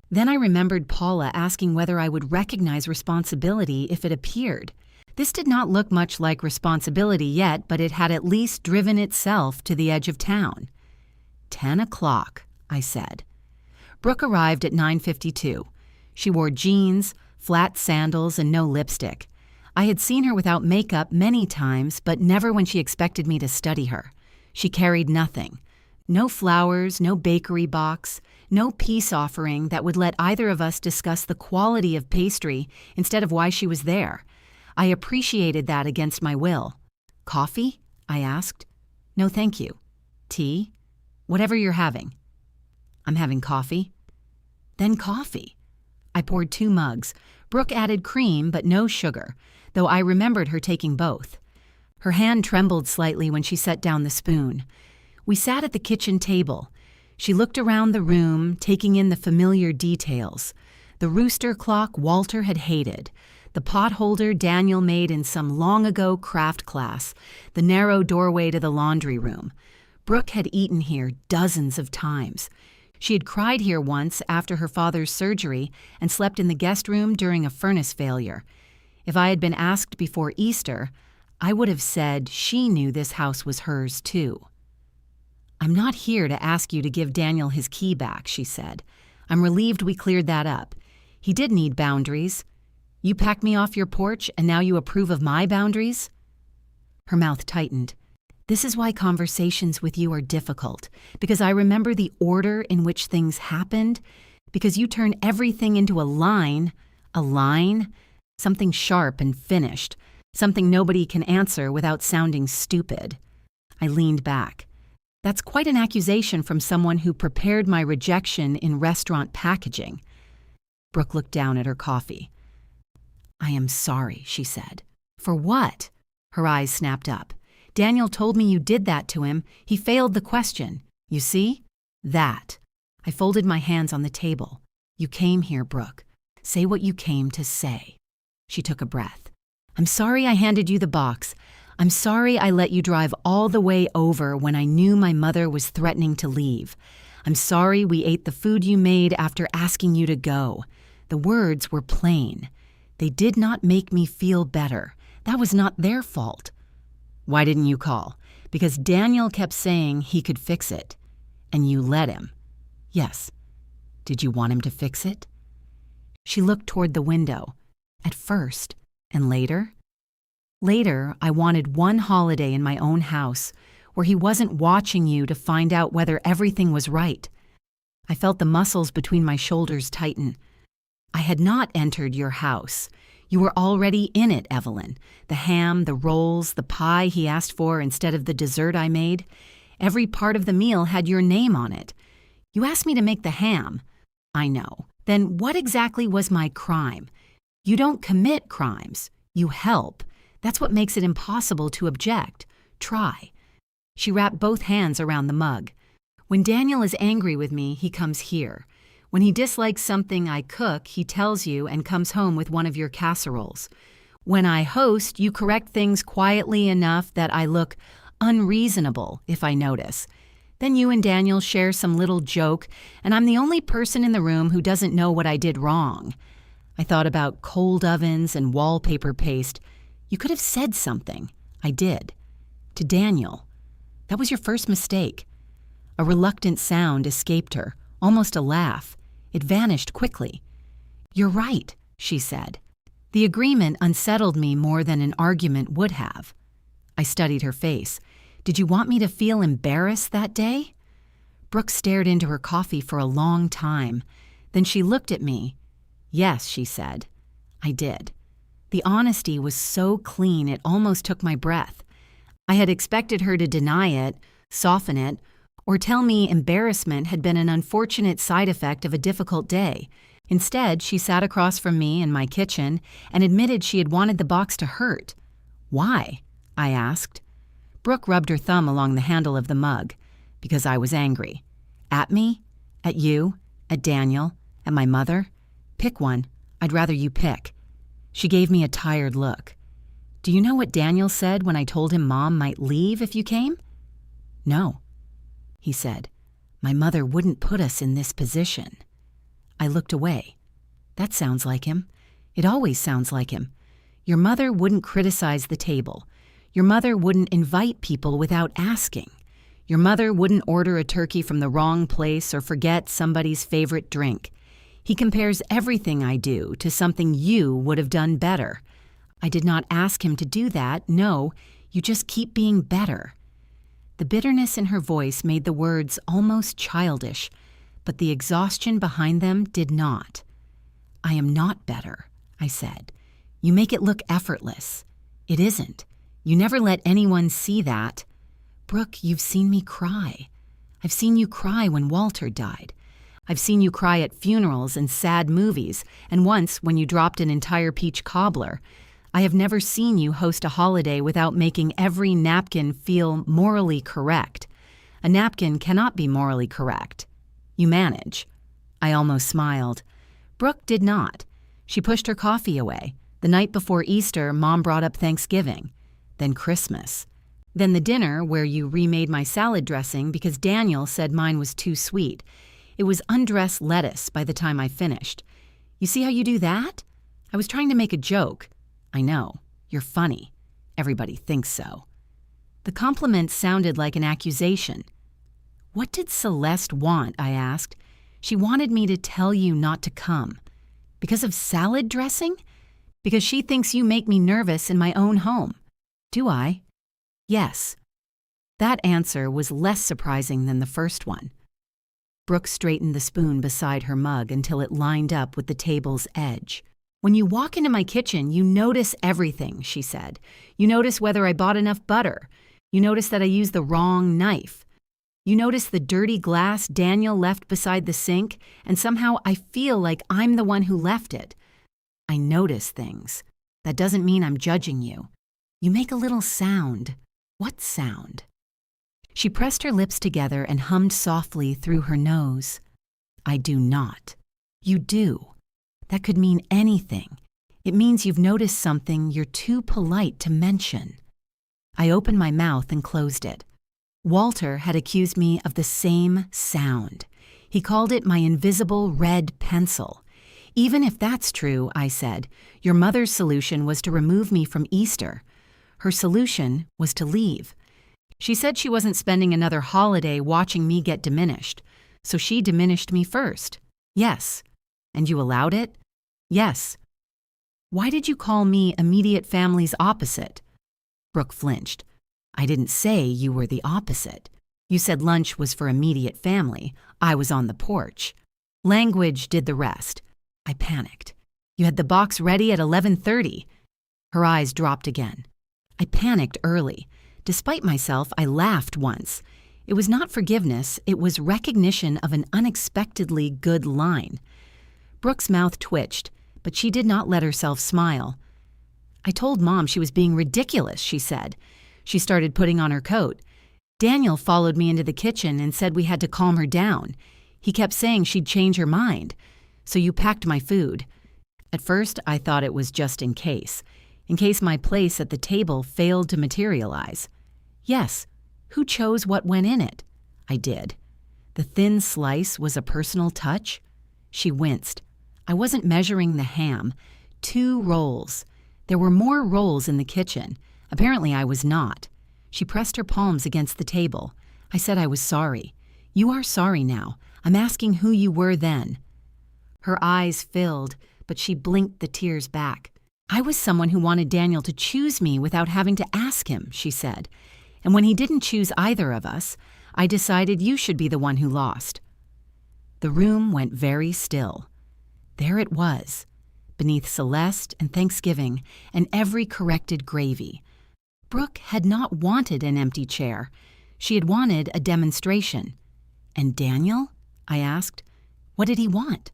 Then I remembered Paula asking whether I would recognize responsibility if it appeared. This did not look much like responsibility yet, but it had at least driven itself to the edge of town. 10 o'clock, I said. Brooke arrived at 9:52. She wore jeans, flat sandals, and no lipstick. I had seen her without makeup many times, but never when she expected me to study her. She carried nothing. No flowers, no bakery box, no peace offering that would let either of us discuss the quality of pastry instead of why she was there. I appreciated that against my will. "Coffee?" I asked. "No, thank you." "Tea?" "Whatever you're having." "I'm having coffee." "Then coffee." I poured 2 mugs. Brooke added cream, but no sugar, though I remembered her taking both. Her hand trembled slightly when she set down the spoon. We sat at the kitchen table. She looked around the room, taking in the familiar details. The rooster clock Walter had hated, the pot holder Daniel made in some long-ago craft class, the narrow doorway to the laundry room. Brooke had eaten here dozens of times. She had cried here once after her father's surgery and slept in the guest room during a furnace failure. If I had been asked before Easter, I would have said she knew this house was hers too. "I'm not here to ask you to give Daniel his key back," she said. "I'm relieved we cleared that up. He did need boundaries. You packed me off your porch and now you approve of my boundaries?" Her mouth tightened. "This is why conversations with you are difficult, because I remember the order in which things happened, because you turn everything into a line, something sharp and finished, something nobody can answer without sounding stupid." I leaned back. That's quite an accusation from someone who prepared my rejection in restaurant packaging. Brooke looked down at her coffee. "I am sorry," she said. "For what?" Her eyes snapped up. "Daniel told me you did that to him. He failed the question. You see? That." I folded my hands on the table. "You came here, Brooke. Say what you came to say." She took a breath. "I'm sorry I handed you the box. I'm sorry I let you drive all the way over when I knew my mother was threatening to leave. I'm sorry we ate the food you made after asking you to go." The words were plain. They did not make me feel better. That was not their fault. "Why didn't you call?" "Because Daniel kept saying he could fix it. And you let him." "Yes." "Did you want him to fix it?" She looked toward the window. "At first. And later?" "Later, I wanted one holiday in my own house, where he wasn't watching you to find out whether everything was right." I felt the muscles between my shoulders tighten. "I had not entered your house. You were already in it, Evelyn. The ham, the rolls, the pie he asked for instead of the dessert I made. Every part of the meal had your name on it. You asked me to make the ham." "I know. Then what exactly was my crime?" "You don't commit crimes. You help. That's what makes it impossible to object. Try." She wrapped both hands around the mug. "When Daniel is angry with me, he comes here. When he dislikes something I cook, he tells you and comes home with one of your casseroles. When I host, you correct things quietly enough that I look unreasonable if I notice. Then you and Daniel share some little joke, and I'm the only person in the room who doesn't know what I did wrong." I thought about cold ovens and wallpaper paste. You could have said something. I did. To Daniel. That was your first mistake. A reluctant sound escaped her, almost a laugh. It vanished quickly. You're right, she said. The agreement unsettled me more than an argument would have. I studied her face. Did you want me to feel embarrassed that day? Brooke stared into her coffee for a long time. Then she looked at me. Yes, she said. I did. The honesty was so clean it almost took my breath. I had expected her to deny it, soften it, or tell me embarrassment had been an unfortunate side effect of a difficult day. Instead, she sat across from me in my kitchen and admitted she had wanted the box to hurt. Why? I asked. Brooke rubbed her thumb along the handle of the mug. Because I was angry. At me? At you? At Daniel? At my mother? Pick one. I'd rather you pick. She gave me a tired look. Do you know what Daniel said when I told him Mom might leave if you came? No. He said, my mother wouldn't put us in this position. I looked away. That sounds like him. It always sounds like him. Your mother wouldn't criticize the table. Your mother wouldn't invite people without asking. Your mother wouldn't order a turkey from the wrong place or forget somebody's favorite drink. He compares everything I do to something you would have done better. I did not ask him to do that. No, you just keep being better. The bitterness in her voice made the words almost childish, but the exhaustion behind them did not. I am not better, I said. You make it look effortless. It isn't. You never let anyone see that. Brooke, you've seen me cry. I've seen you cry when Walter died. I've seen you cry at funerals and sad movies, and once when you dropped an entire peach cobbler. I have never seen you host a holiday without making every napkin feel morally correct. A napkin cannot be morally correct. You manage. I almost smiled. Brooke did not. She pushed her coffee away. The night before Easter, Mom brought up Thanksgiving. Then Christmas. Then the dinner where you remade my salad dressing because Daniel said mine was too sweet. It was undressed lettuce by the time I finished. You see how you do that? I was trying to make a joke. I know. You're funny. Everybody thinks so. The compliment sounded like an accusation. What did Celeste want? I asked. She wanted me to tell you not to come. Because of salad dressing? Because she thinks you make me nervous in my own home. Do I? Yes. That answer was less surprising than the first one. Brooke straightened the spoon beside her mug until it lined up with the table's edge. When you walk into my kitchen, you notice everything, she said. You notice whether I bought enough butter. You notice that I used the wrong knife. You notice the dirty glass Daniel left beside the sink, and somehow I feel like I'm the one who left it. I notice things. That doesn't mean I'm judging you. You make a little sound. What sound? She pressed her lips together and hummed softly through her nose. I do not. You do. That could mean anything. It means you've noticed something you're too polite to mention. I opened my mouth and closed it. Walter had accused me of the same sound. He called it my invisible red pencil. Even if that's true, I said, your mother's solution was to remove me from Easter. Her solution was to leave. She said she wasn't spending another holiday watching me get diminished, so she diminished me first. Yes. And you allowed it? Yes. Why did you call me immediate family's opposite? Brooke flinched. I didn't say you were the opposite. You said lunch was for immediate family. I was on the porch. Language did the rest. I panicked. You had the box ready at 11:30. Her eyes dropped again. I panicked early. Despite myself, I laughed once. It was not forgiveness, it was recognition of an unexpectedly good line. Brooke's mouth twitched, but she did not let herself smile. I told Mom she was being ridiculous, she said. She started putting on her coat. Daniel followed me into the kitchen and said we had to calm her down. He kept saying she'd change her mind. So you packed my food. At first, I thought it was just in case my place at the table failed to materialize. Yes, who chose what went in it? I did. The thin slice was a personal touch. She winced. I wasn't measuring the ham. 2 rolls. There were more rolls in the kitchen. Apparently I was not. She pressed her palms against the table. I said I was sorry. You are sorry now. I'm asking who you were then. Her eyes filled, but she blinked the tears back. I was someone who wanted Daniel to choose me without having to ask him, she said. And when he didn't choose either of us, I decided you should be the one who lost. The room went very still. There it was, beneath Celeste and Thanksgiving and every corrected gravy. Brooke had not wanted an empty chair. She had wanted a demonstration. And Daniel? I asked. What did he want?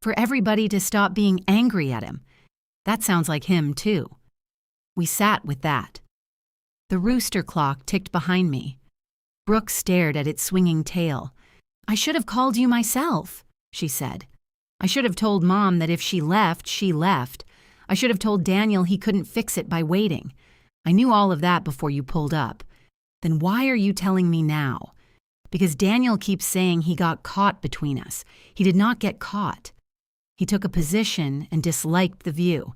For everybody to stop being angry at him. That sounds like him, too. We sat with that. The rooster clock ticked behind me. Brooke stared at its swinging tail. I should have called you myself, she said. I should have told Mom that if she left, she left. I should have told Daniel he couldn't fix it by waiting. I knew all of that before you pulled up. Then why are you telling me now? Because Daniel keeps saying he got caught between us. He did not get caught. He took a position and disliked the view.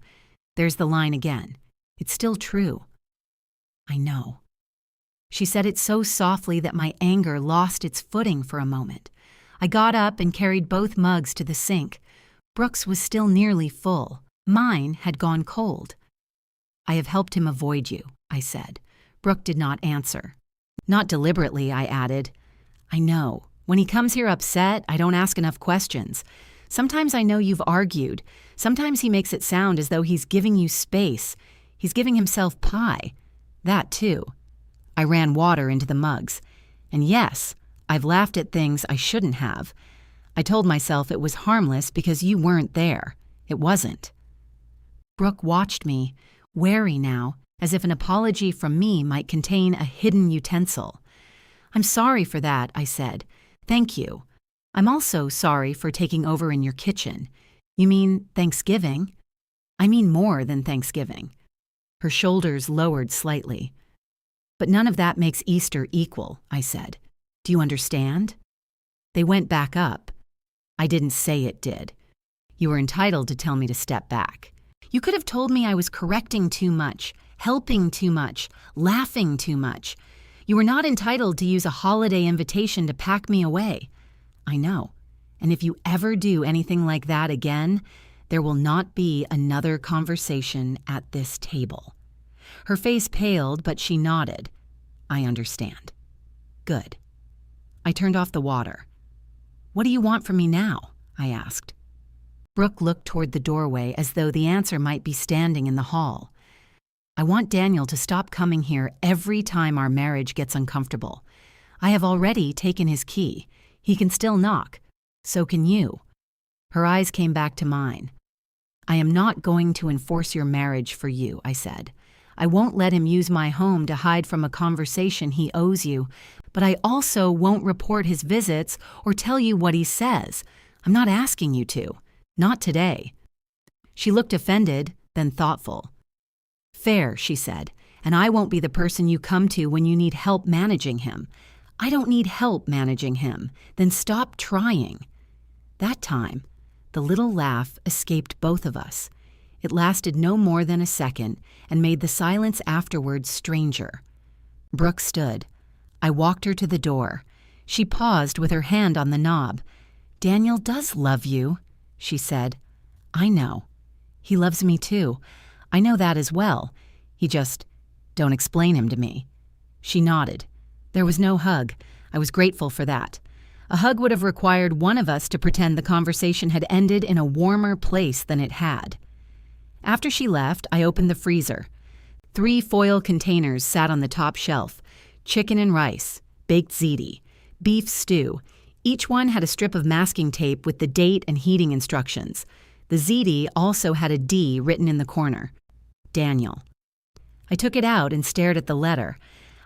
There's the line again. It's still true. I know. She said it so softly that my anger lost its footing for a moment. I got up and carried both mugs to the sink. Brooke's was still nearly full. Mine had gone cold. I have helped him avoid you, I said. Brooke did not answer. Not deliberately, I added. I know. When he comes here upset, I don't ask enough questions. Sometimes I know you've argued. Sometimes he makes it sound as though he's giving you space. He's giving himself pie. That too. I ran water into the mugs. And yes, I've laughed at things I shouldn't have. I told myself it was harmless because you weren't there. It wasn't. Brooke watched me, wary now, as if an apology from me might contain a hidden utensil. I'm sorry for that, I said. Thank you. I'm also sorry for taking over in your kitchen. You mean Thanksgiving? I mean more than Thanksgiving. Her shoulders lowered slightly. But none of that makes Easter equal, I said. Do you understand? They went back up. I didn't say it did. You were entitled to tell me to step back. You could have told me I was correcting too much, helping too much, laughing too much. You were not entitled to use a holiday invitation to pack me away. I know. And if you ever do anything like that again, there will not be another conversation at this table. Her face paled, but she nodded. I understand. Good. I turned off the water. What do you want from me now? I asked. Brooke looked toward the doorway as though the answer might be standing in the hall. I want Daniel to stop coming here every time our marriage gets uncomfortable. I have already taken his key. He can still knock. So can you. Her eyes came back to mine. I am not going to enforce your marriage for you, I said. I won't let him use my home to hide from a conversation he owes you, but I also won't report his visits or tell you what he says. I'm not asking you to. Not today. She looked offended, then thoughtful. Fair, she said, and I won't be the person you come to when you need help managing him. I don't need help managing him. Then stop trying. That time, the little laugh escaped both of us. It lasted no more than a second and made the silence afterwards stranger. Brooke stood. I walked her to the door. She paused with her hand on the knob. Daniel does love you, she said. I know. He loves me too. I know that as well. He just, don't explain him to me. She nodded. There was no hug. I was grateful for that. A hug would have required one of us to pretend the conversation had ended in a warmer place than it had. After she left, I opened the freezer. 3 foil containers sat on the top shelf. Chicken and rice, baked ziti, beef stew. Each one had a strip of masking tape with the date and heating instructions. The ziti also had a D written in the corner. Daniel. I took it out and stared at the letter.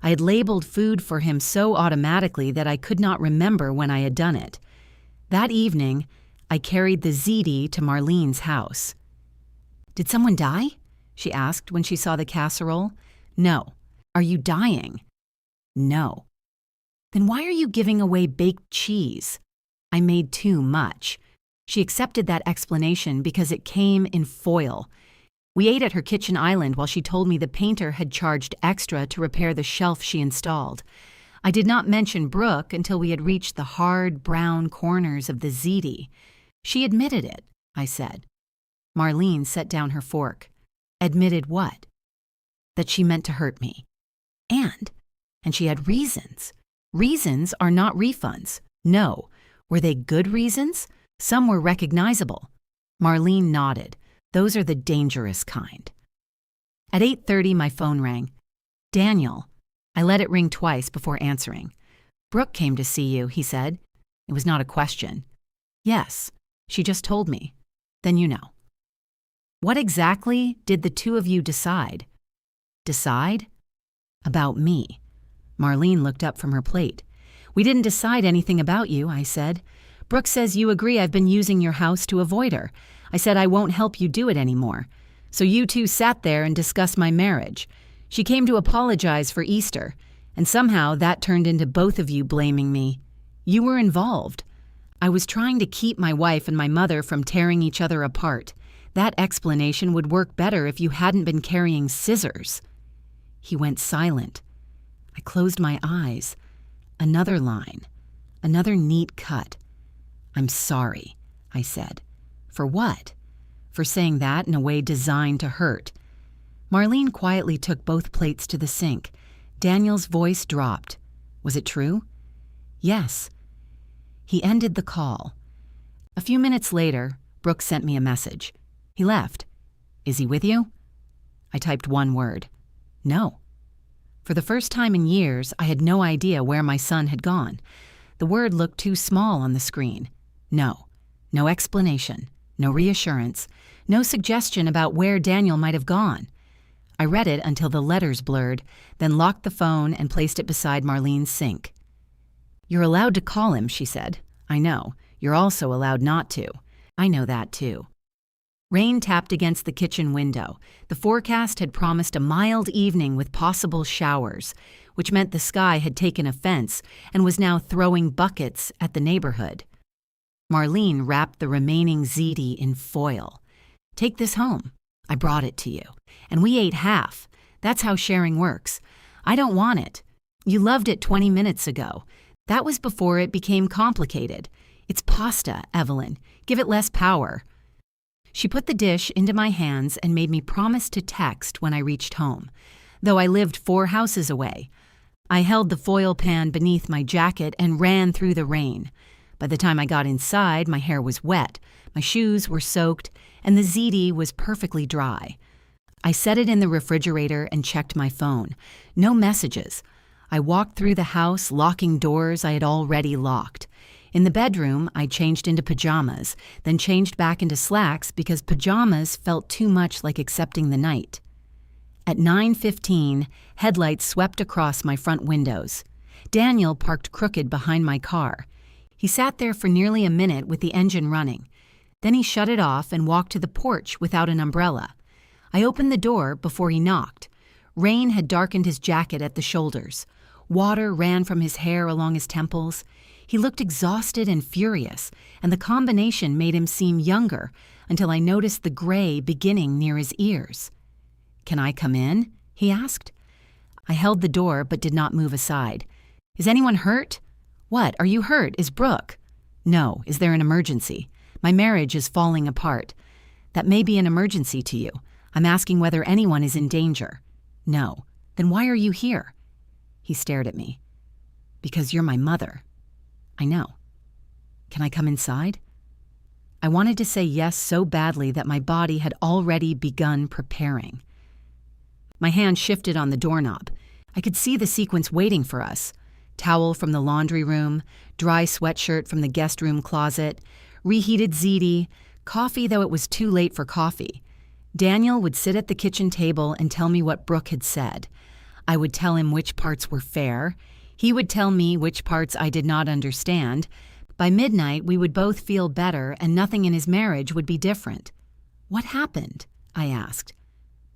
I had labeled food for him so automatically that I could not remember when I had done it. That evening, I carried the ziti to Marlene's house. Did someone die? She asked when she saw the casserole. No. Are you dying? No. Then why are you giving away baked cheese? I made too much. She accepted that explanation because it came in foil. We ate at her kitchen island while she told me the painter had charged extra to repair the shelf she installed. I did not mention Brooke until we had reached the hard, brown corners of the ziti. She admitted it, I said. Marlene set down her fork. Admitted what? That she meant to hurt me. And she had reasons. Reasons are not refunds. No. Were they good reasons? Some were recognizable. Marlene nodded. Those are the dangerous kind. At 8:30, my phone rang. Daniel. I let it ring twice before answering. Brooke came to see you, he said. It was not a question. Yes, she just told me. Then you know. What exactly did the two of you decide? Decide? About me. Marlene looked up from her plate. We didn't decide anything about you, I said. Brooke says you agree I've been using your house to avoid her. I said I won't help you do it anymore. So you two sat there and discussed my marriage. She came to apologize for Easter, and somehow that turned into both of you blaming me. You were involved. I was trying to keep my wife and my mother from tearing each other apart. That explanation would work better if you hadn't been carrying scissors. He went silent. I closed my eyes. Another line. Another neat cut. I'm sorry, I said. For what? For saying that in a way designed to hurt. Marlene quietly took both plates to the sink. Daniel's voice dropped. Was it true? Yes. He ended the call. A few minutes later, Brooke sent me a message. He left. Is he with you? I typed one word. No. For the first time in years, I had no idea where my son had gone. The word looked too small on the screen. No. No explanation. No reassurance. No suggestion about where Daniel might have gone. I read it until the letters blurred, then locked the phone and placed it beside Marlene's sink. You're allowed to call him, she said. I know. You're also allowed not to. I know that too. Rain tapped against the kitchen window. The forecast had promised a mild evening with possible showers, which meant the sky had taken offense and was now throwing buckets at the neighborhood. Marlene wrapped the remaining ziti in foil. Take this home. I brought it to you. And we ate half. That's how sharing works. I don't want it. You loved it 20 minutes ago. That was before it became complicated. It's pasta, Evelyn. Give it less power. She put the dish into my hands and made me promise to text when I reached home, though I lived 4 houses away. I held the foil pan beneath my jacket and ran through the rain. By the time I got inside, my hair was wet, my shoes were soaked, and the ziti was perfectly dry. I set it in the refrigerator and checked my phone. No messages. I walked through the house, locking doors I had already locked. In the bedroom, I changed into pajamas, then changed back into slacks because pajamas felt too much like accepting the night. At 9:15, headlights swept across my front windows. Daniel parked crooked behind my car. He sat there for nearly a minute with the engine running. Then he shut it off and walked to the porch without an umbrella. I opened the door before he knocked. Rain had darkened his jacket at the shoulders. Water ran from his hair along his temples. He looked exhausted and furious, and the combination made him seem younger until I noticed the gray beginning near his ears. Can I come in? He asked. I held the door but did not move aside. Is anyone hurt? What, are you hurt? Is Brooke? No. Is there an emergency? My marriage is falling apart. That may be an emergency to you. I'm asking whether anyone is in danger. No. Then why are you here? He stared at me. Because you're my mother. I know. Can I come inside? I wanted to say yes so badly that my body had already begun preparing. My hand shifted on the doorknob. I could see the sequence waiting for us. Towel from the laundry room, dry sweatshirt from the guest room closet, reheated ziti, coffee though it was too late for coffee. Daniel would sit at the kitchen table and tell me what Brooke had said. I would tell him which parts were fair. He would tell me which parts I did not understand. By midnight, we would both feel better and nothing in his marriage would be different. What happened? I asked.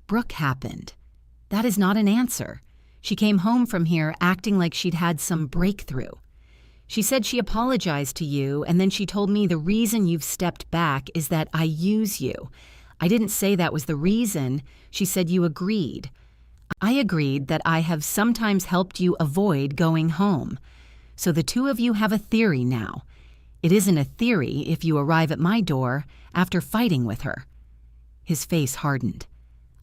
Brooke happened. That is not an answer. She came home from here acting like she'd had some breakthrough. She said she apologized to you, and then she told me the reason you've stepped back is that I use you. I didn't say that was the reason. She said you agreed. I agreed that I have sometimes helped you avoid going home. So the two of you have a theory now. It isn't a theory if you arrive at my door after fighting with her." His face hardened.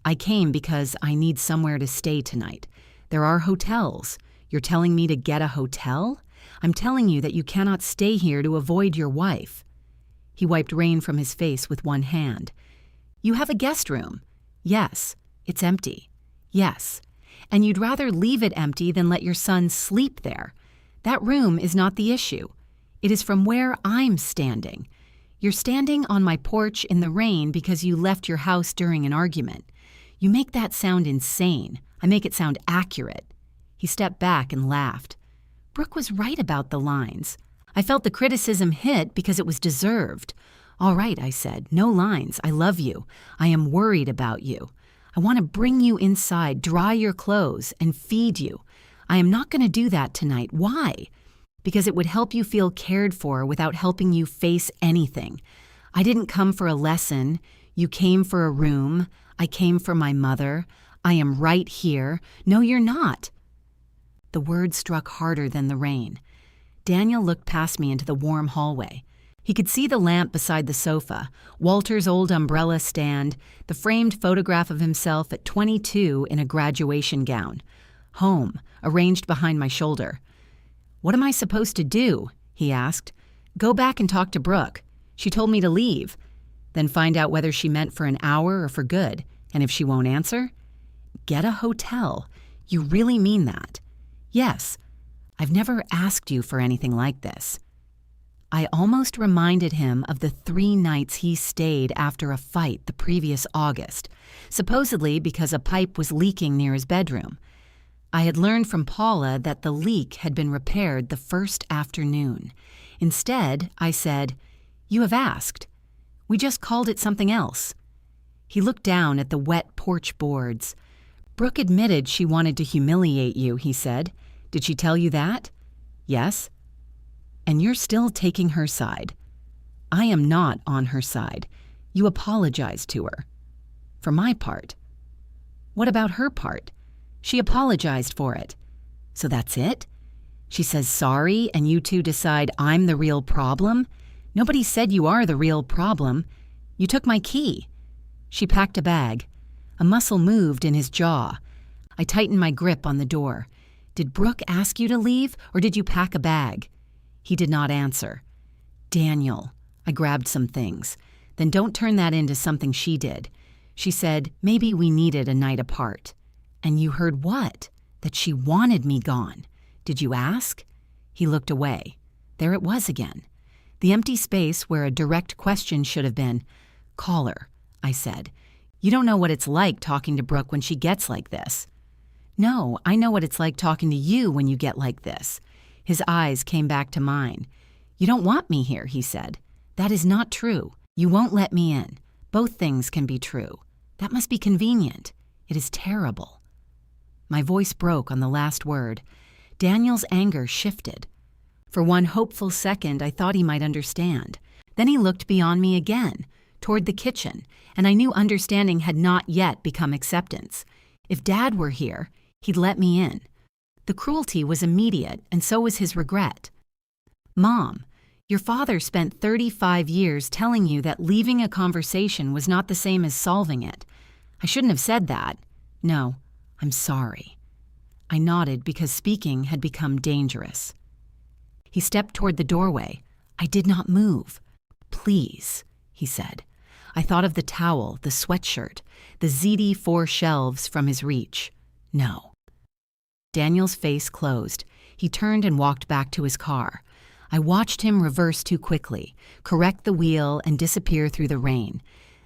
"I came because I need somewhere to stay tonight. There are hotels. You're telling me to get a hotel? I'm telling you that you cannot stay here to avoid your wife." He wiped rain from his face with one hand. "You have a guest room." "Yes." "It's empty." "Yes." "And you'd rather leave it empty than let your son sleep there. That room is not the issue. It is from where I'm standing. You're standing on my porch in the rain because you left your house during an argument. You make that sound insane. I make it sound accurate." He stepped back and laughed. Brooke was right about the lines. I felt the criticism hit because it was deserved. "All right," I said. "No lines. I love you. I am worried about you. I want to bring you inside, dry your clothes, and feed you. I am not going to do that tonight. Why? Because it would help you feel cared for without helping you face anything. I didn't come for a lesson. You came for a room. I came for my mother. I am right here. No, you're not." The words struck harder than the rain. Daniel looked past me into the warm hallway. He could see the lamp beside the sofa, Walter's old umbrella stand, the framed photograph of himself at 22 in a graduation gown. Home, arranged behind my shoulder. "What am I supposed to do?" he asked. "Go back and talk to Brooke. She told me to leave. Then find out whether she meant for an hour or for good, and if she won't answer, get a hotel. You really mean that?" "Yes. I've never asked you for anything like this." I almost reminded him of the 3 nights he stayed after a fight the previous August, supposedly because a pipe was leaking near his bedroom. I had learned from Paula that the leak had been repaired the first afternoon. Instead, I said, "You have asked. We just called it something else." He looked down at the wet porch boards. "Brooke admitted she wanted to humiliate you," he said. "Did she tell you that?" "Yes." "And you're still taking her side." "I am not on her side. You apologized to her." "For my part." "What about her part?" "She apologized for it." "So that's it? She says sorry and you two decide I'm the real problem? Nobody said you are the real problem. You took my key." She packed a bag. A muscle moved in his jaw. I tightened my grip on the door. "Did Brooke ask you to leave, or did you pack a bag?" He did not answer. "Daniel." I grabbed some things. "Then don't turn that into something she did. She said maybe we needed a night apart." "And you heard what?" "That she wanted me gone. Did you ask?" He looked away. There it was again. The empty space where a direct question should have been. "Call her," I said. "You don't know what it's like talking to Brooke when she gets like this." "No, I know what it's like talking to you when you get like this." His eyes came back to mine. "You don't want me here," he said. "That is not true. You won't let me in. Both things can be true. That must be convenient. It is terrible." My voice broke on the last word. Daniel's anger shifted. For one hopeful second, I thought he might understand. Then he looked beyond me again, toward the kitchen, and I knew understanding had not yet become acceptance. If Dad were here, he'd let me in. The cruelty was immediate, and so was his regret. "Mom, your father spent 35 years telling you that leaving a conversation was not the same as solving it. I shouldn't have said that. No, I'm sorry." I nodded because speaking had become dangerous. He stepped toward the doorway. I did not move. "Please," he said. I thought of the towel, the sweatshirt, the ZD 4 shelves from his reach. No. Daniel's face closed. He turned and walked back to his car. I watched him reverse too quickly, correct the wheel, and disappear through the rain.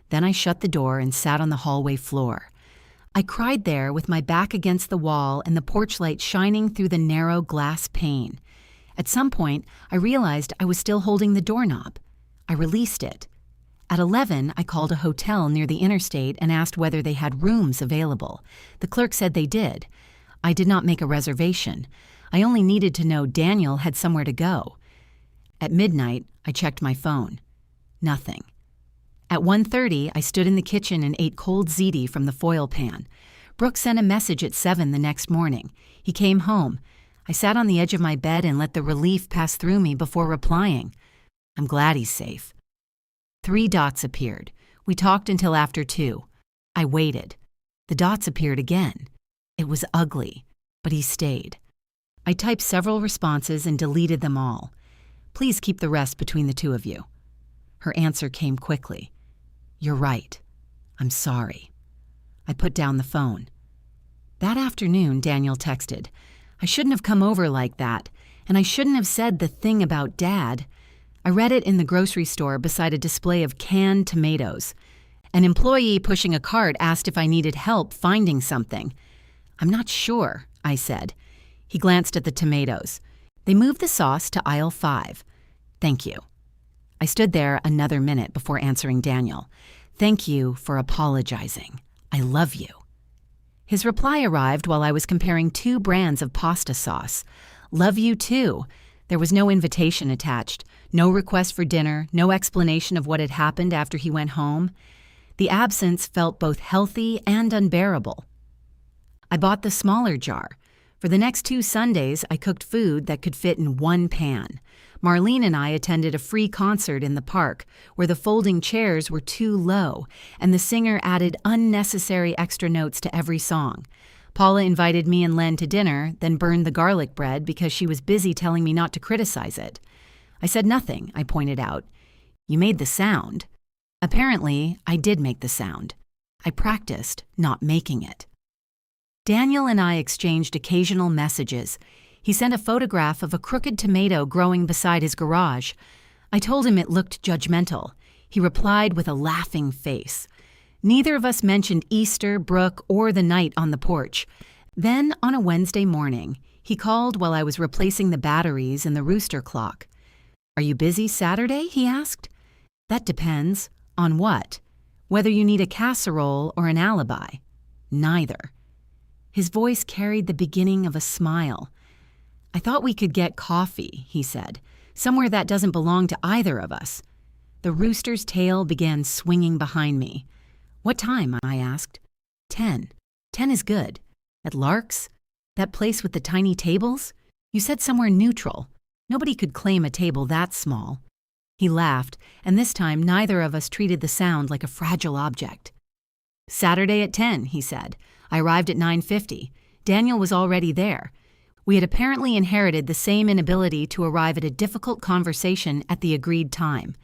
Then I shut the door and sat on the hallway floor. I cried there with my back against the wall and the porch light shining through the narrow glass pane. At some point, I realized I was still holding the doorknob. I released it. At 11, I called a hotel near the interstate and asked whether they had rooms available. The clerk said they did. I did not make a reservation. I only needed to know Daniel had somewhere to go. At midnight, I checked my phone. Nothing. At 1:30, I stood in the kitchen and ate cold ziti from the foil pan. Brooke sent a message at 7 the next morning. He came home. I sat on the edge of my bed and let the relief pass through me before replying. I'm glad he's safe. 3 dots appeared. We talked until after 2. I waited. The dots appeared again. It was ugly, but he stayed. I typed several responses and deleted them all. Please keep the rest between the two of you. Her answer came quickly. You're right. I'm sorry. I put down the phone. That afternoon, Daniel texted, I shouldn't have come over like that, and I shouldn't have said the thing about Dad. I read it in the grocery store beside a display of canned tomatoes. An employee pushing a cart asked if I needed help finding something. I'm not sure, I said. He glanced at the tomatoes. They moved the sauce to aisle 5. Thank you. I stood there another minute before answering Daniel. Thank you for apologizing. I love you. His reply arrived while I was comparing 2 brands of pasta sauce. Love you too. There was no invitation attached, no request for dinner, no explanation of what had happened after he went home. The absence felt both healthy and unbearable. I bought the smaller jar. For the next 2 Sundays, I cooked food that could fit in 1 pan. Marlene and I attended a free concert in the park where the folding chairs were too low and the singer added unnecessary extra notes to every song. Paula invited me and Len to dinner, then burned the garlic bread because she was busy telling me not to criticize it. I said nothing, I pointed out. You made the sound. Apparently, I did make the sound. I practiced not making it. Daniel and I exchanged occasional messages. He sent a photograph of a crooked tomato growing beside his garage. I told him it looked judgmental. He replied with a laughing face. Neither of us mentioned Easter, Brooke, or the night on the porch. Then, on a Wednesday morning, he called while I was replacing the batteries in the rooster clock. Are you busy Saturday? He asked. That depends. On what? Whether you need a casserole or an alibi. Neither. His voice carried the beginning of a smile. I thought we could get coffee, he said, somewhere that doesn't belong to either of us. The rooster's tail began swinging behind me. What time? I asked. 10. 10 is good. At Lark's? That place with the tiny tables? You said somewhere neutral. Nobody could claim a table that small. He laughed, and this time neither of us treated the sound like a fragile object. Saturday at 10, he said. I arrived at 9:50. Daniel was already there. We had apparently inherited the same inability to arrive at a difficult conversation at the agreed time.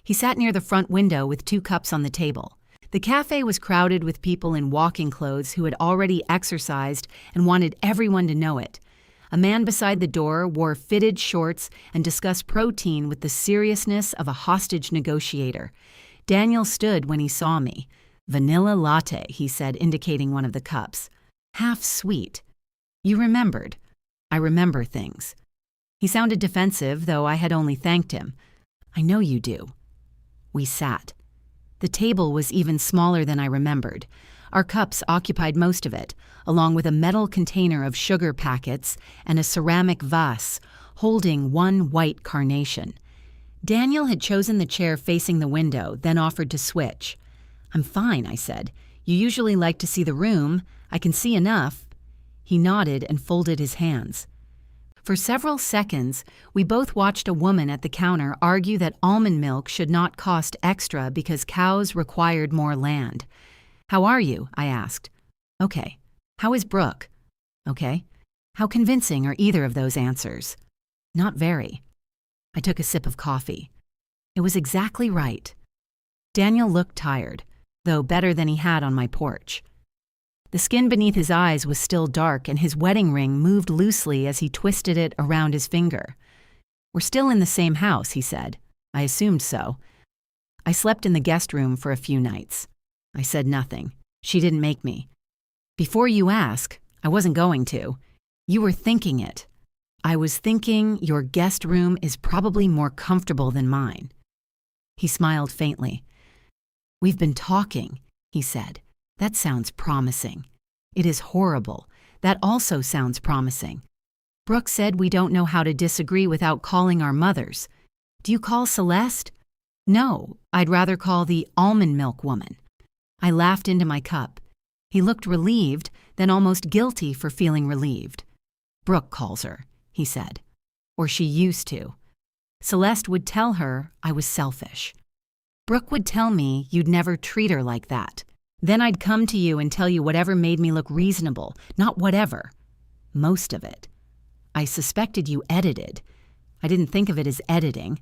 He sat near the front window with 2 cups on the table. The cafe was crowded with people in walking clothes who had already exercised and wanted everyone to know it. A man beside the door wore fitted shorts and discussed protein with the seriousness of a hostage negotiator. Daniel stood when he saw me. Vanilla latte, he said, indicating one of the cups. Half sweet. You remembered. I remember things. He sounded defensive, though I had only thanked him. I know you do. We sat. The table was even smaller than I remembered. Our cups occupied most of it, along with a metal container of sugar packets and a ceramic vase holding 1 white carnation. Daniel had chosen the chair facing the window, then offered to switch. I'm fine, I said. You usually like to see the room. I can see enough. He nodded and folded his hands. For several seconds, we both watched a woman at the counter argue that almond milk should not cost extra because cows required more land. How are you? I asked. Okay. How is Brooke? Okay. How convincing are either of those answers? Not very. I took a sip of coffee. It was exactly right. Daniel looked tired, though better than he had on my porch. The skin beneath his eyes was still dark, and his wedding ring moved loosely as he twisted it around his finger. We're still in the same house, he said. I assumed so. I slept in the guest room for a few nights. I said nothing. She didn't make me. Before you ask, I wasn't going to. You were thinking it. I was thinking your guest room is probably more comfortable than mine. He smiled faintly. We've been talking, he said. That sounds promising. It is horrible. That also sounds promising. Brooke said we don't know how to disagree without calling our mothers. Do you call Celeste? No, I'd rather call the almond milk woman. I laughed into my cup. He looked relieved, then almost guilty for feeling relieved. Brooke calls her, he said. Or she used to. Celeste would tell her I was selfish. Brooke would tell me you'd never treat her like that. Then I'd come to you and tell you whatever made me look reasonable, not whatever. Most of it. I suspected you edited. I didn't think of it as editing.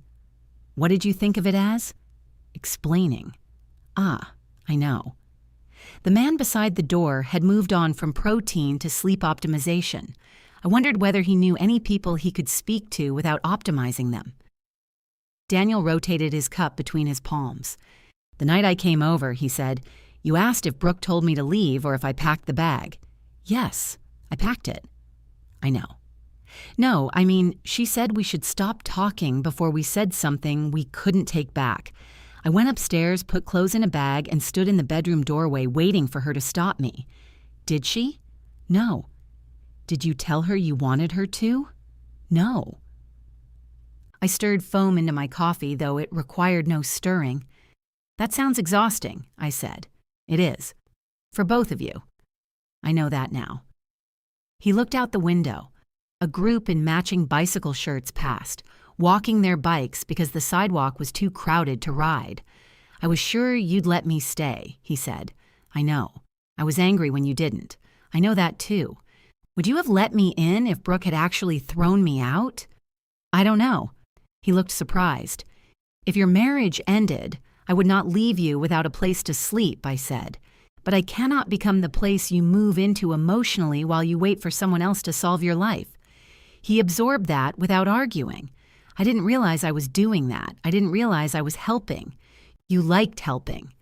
What did you think of it as? Explaining. Ah, I know. The man beside the door had moved on from protein to sleep optimization. I wondered whether he knew any people he could speak to without optimizing them. Daniel rotated his cup between his palms. The night I came over, he said, you asked if Brooke told me to leave or if I packed the bag. Yes, I packed it. I know. No, I mean, she said we should stop talking before we said something we couldn't take back. I went upstairs, put clothes in a bag, and stood in the bedroom doorway waiting for her to stop me. Did she? No. Did you tell her you wanted her to? No. I stirred foam into my coffee, though it required no stirring. That sounds exhausting, I said. It is. For both of you. I know that now. He looked out the window. A group in matching bicycle shirts passed, walking their bikes because the sidewalk was too crowded to ride. I was sure you'd let me stay, he said. I know. I was angry when you didn't. I know that too. Would you have let me in if Brooke had actually thrown me out? I don't know. He looked surprised. If your marriage ended, I would not leave you without a place to sleep, I said. But I cannot become the place you move into emotionally while you wait for someone else to solve your life. He absorbed that without arguing. I didn't realize I was doing that. I didn't realize I was helping. You liked helping.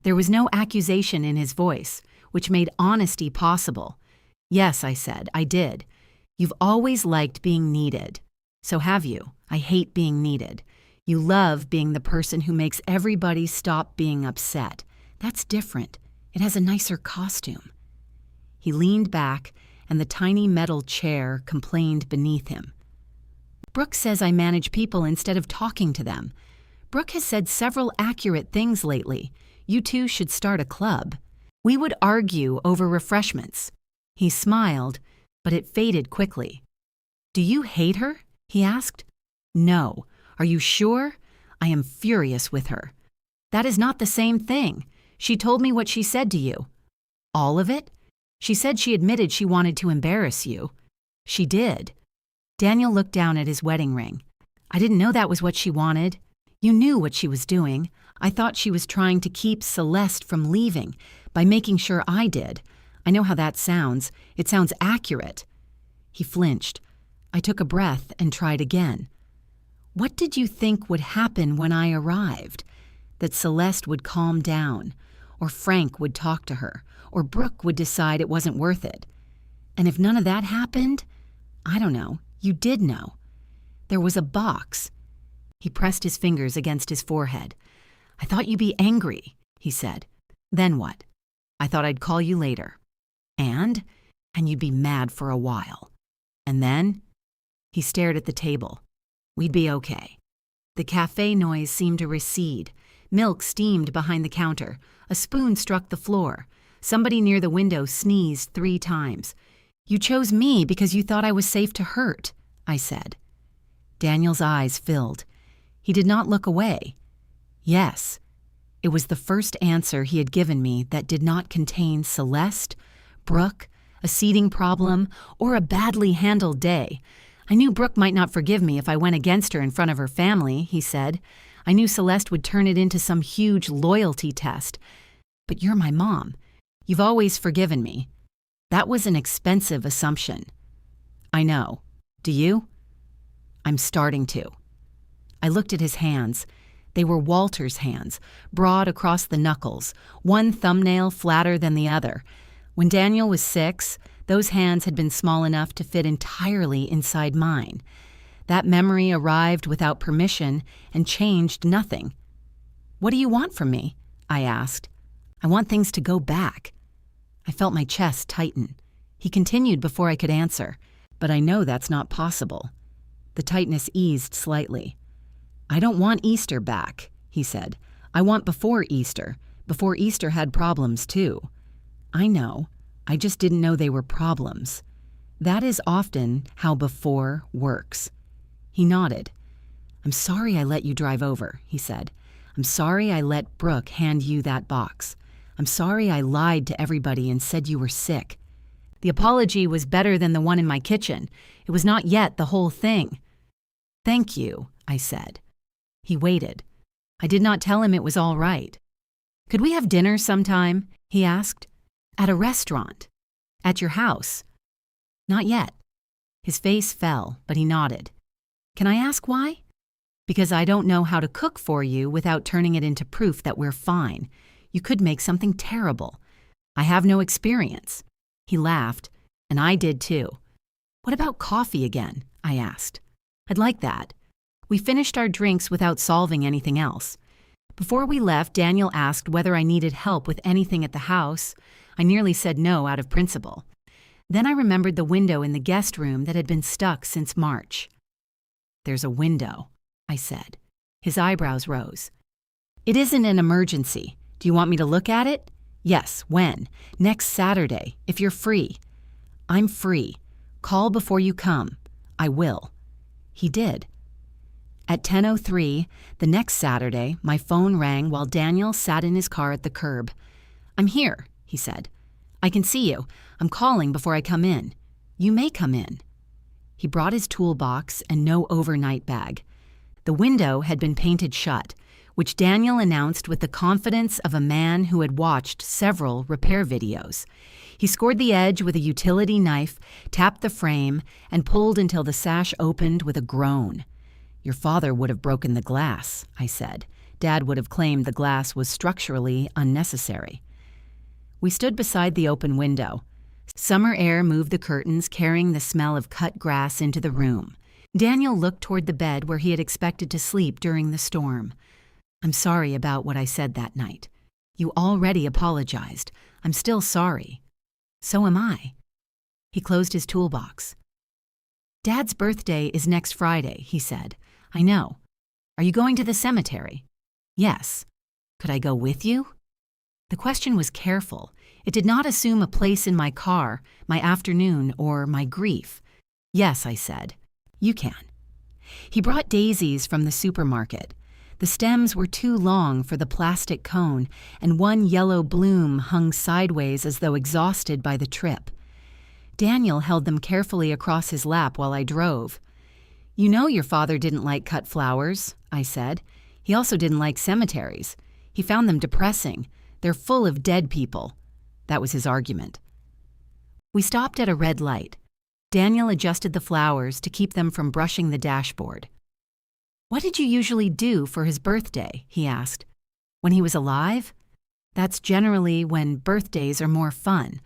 There was no accusation in his voice, which made honesty possible. Yes, I said, I did. You've always liked being needed. So have you. I hate being needed. You love being the person who makes everybody stop being upset. That's different. It has a nicer costume. He leaned back, and the tiny metal chair complained beneath him. Brooke says I manage people instead of talking to them. Brooke has said several accurate things lately. You two should start a club. We would argue over refreshments. He smiled, but it faded quickly. Do you hate her? He asked. No. Are you sure? I am furious with her. That is not the same thing. She told me what she said to you. All of it? She said she admitted she wanted to embarrass you. She did. Daniel looked down at his wedding ring. I didn't know that was what she wanted. You knew what she was doing. I thought she was trying to keep Celeste from leaving by making sure I did. I know how that sounds. It sounds accurate. He flinched. I took a breath and tried again. What did you think would happen when I arrived? That Celeste would calm down, or Frank would talk to her, or Brooke would decide it wasn't worth it. And if none of that happened, I don't know, you did know. There was a box. He pressed his fingers against his forehead. I thought you'd be angry, he said. Then what? I thought I'd call you later. And you'd be mad for a while. And then? He stared at the table. We'd be okay. The cafe noise seemed to recede. Milk steamed behind the counter. A spoon struck the floor. Somebody near the window sneezed 3 times. You chose me because you thought I was safe to hurt, I said. Daniel's eyes filled. He did not look away. Yes. It was the first answer he had given me that did not contain Celeste, Brooke, a seating problem, or a badly handled day. I knew Brooke might not forgive me if I went against her in front of her family, he said. I knew Celeste would turn it into some huge loyalty test. But you're my mom. You've always forgiven me. That was an expensive assumption. I know. Do you? I'm starting to. I looked at his hands. They were Walter's hands, broad across the knuckles, one thumbnail flatter than the other. When Daniel was 6, those hands had been small enough to fit entirely inside mine. That memory arrived without permission and changed nothing. What do you want from me? I asked. I want things to go back. I felt my chest tighten. He continued before I could answer, but I know that's not possible. The tightness eased slightly. "I don't want Easter back," he said. "I want before Easter had problems too." "I know. I just didn't know they were problems." That is often how before works. He nodded. "I'm sorry I let you drive over," he said. "I'm sorry I let Brooke hand you that box. I'm sorry I lied to everybody and said you were sick. The apology was better than the one in my kitchen. It was not yet the whole thing." "Thank you," I said. He waited. I did not tell him it was all right. "Could we have dinner sometime?" he asked. "At a restaurant. At your house." "Not yet." His face fell, but he nodded. "Can I ask why?" "Because I don't know how to cook for you without turning it into proof that we're fine. You could make something terrible. I have no experience." He laughed, and I did too. "What about coffee again?" I asked. "I'd like that." We finished our drinks without solving anything else. Before we left, Daniel asked whether I needed help with anything at the house. I nearly said no out of principle. Then I remembered the window in the guest room that had been stuck since March. "There's a window," I said. His eyebrows rose. "It isn't an emergency. Do you want me to look at it?" "Yes, when?" "Next Saturday, if you're free." "I'm free. Call before you come." "I will." He did. At 10:03, the next Saturday, my phone rang while Daniel sat in his car at the curb. "I'm here," he said. "I can see you. I'm calling before I come in." "You may come in." He brought his toolbox and no overnight bag. The window had been painted shut, which Daniel announced with the confidence of a man who had watched several repair videos. He scored the edge with a utility knife, tapped the frame, and pulled until the sash opened with a groan. "Your father would have broken the glass," I said. "Dad would have claimed the glass was structurally unnecessary." We stood beside the open window. Summer air moved the curtains, carrying the smell of cut grass into the room. Daniel looked toward the bed where he had expected to sleep during the storm. "I'm sorry about what I said that night." "You already apologized. I'm still sorry." "So am I." He closed his toolbox. "Dad's birthday is next Friday," he said. "I know. Are you going to the cemetery?" "Yes." "Could I go with you?" The question was careful. It did not assume a place in my car, my afternoon, or my grief. "Yes," I said. "You can." He brought daisies from the supermarket. The stems were too long for the plastic cone, and one yellow bloom hung sideways as though exhausted by the trip. Daniel held them carefully across his lap while I drove. "You know your father didn't like cut flowers," I said. "He also didn't like cemeteries. He found them depressing. They're full of dead people." That was his argument. We stopped at a red light. Daniel adjusted the flowers to keep them from brushing the dashboard. "What did you usually do for his birthday?" he asked. "When he was alive?" "That's generally when birthdays are more fun.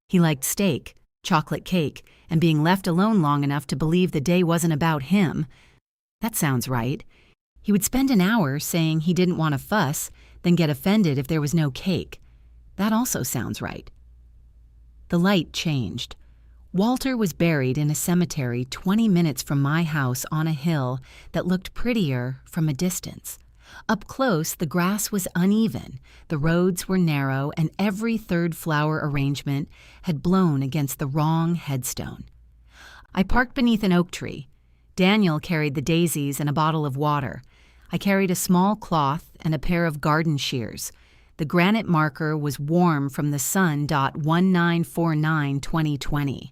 He liked steak, chocolate cake, and being left alone long enough to believe the day wasn't about him." "That sounds right." He would spend an hour saying he didn't want to fuss, then get offended if there was no cake. "That also sounds right." The light changed. Walter was buried in a cemetery 20 minutes from my house on a hill that looked prettier from a distance. Up close, the grass was uneven, the roads were narrow, and every third flower arrangement had blown against the wrong headstone. I parked beneath an oak tree. Daniel carried the daisies and a bottle of water. I carried a small cloth and a pair of garden shears. The granite marker was warm from the sun. 1949-2020.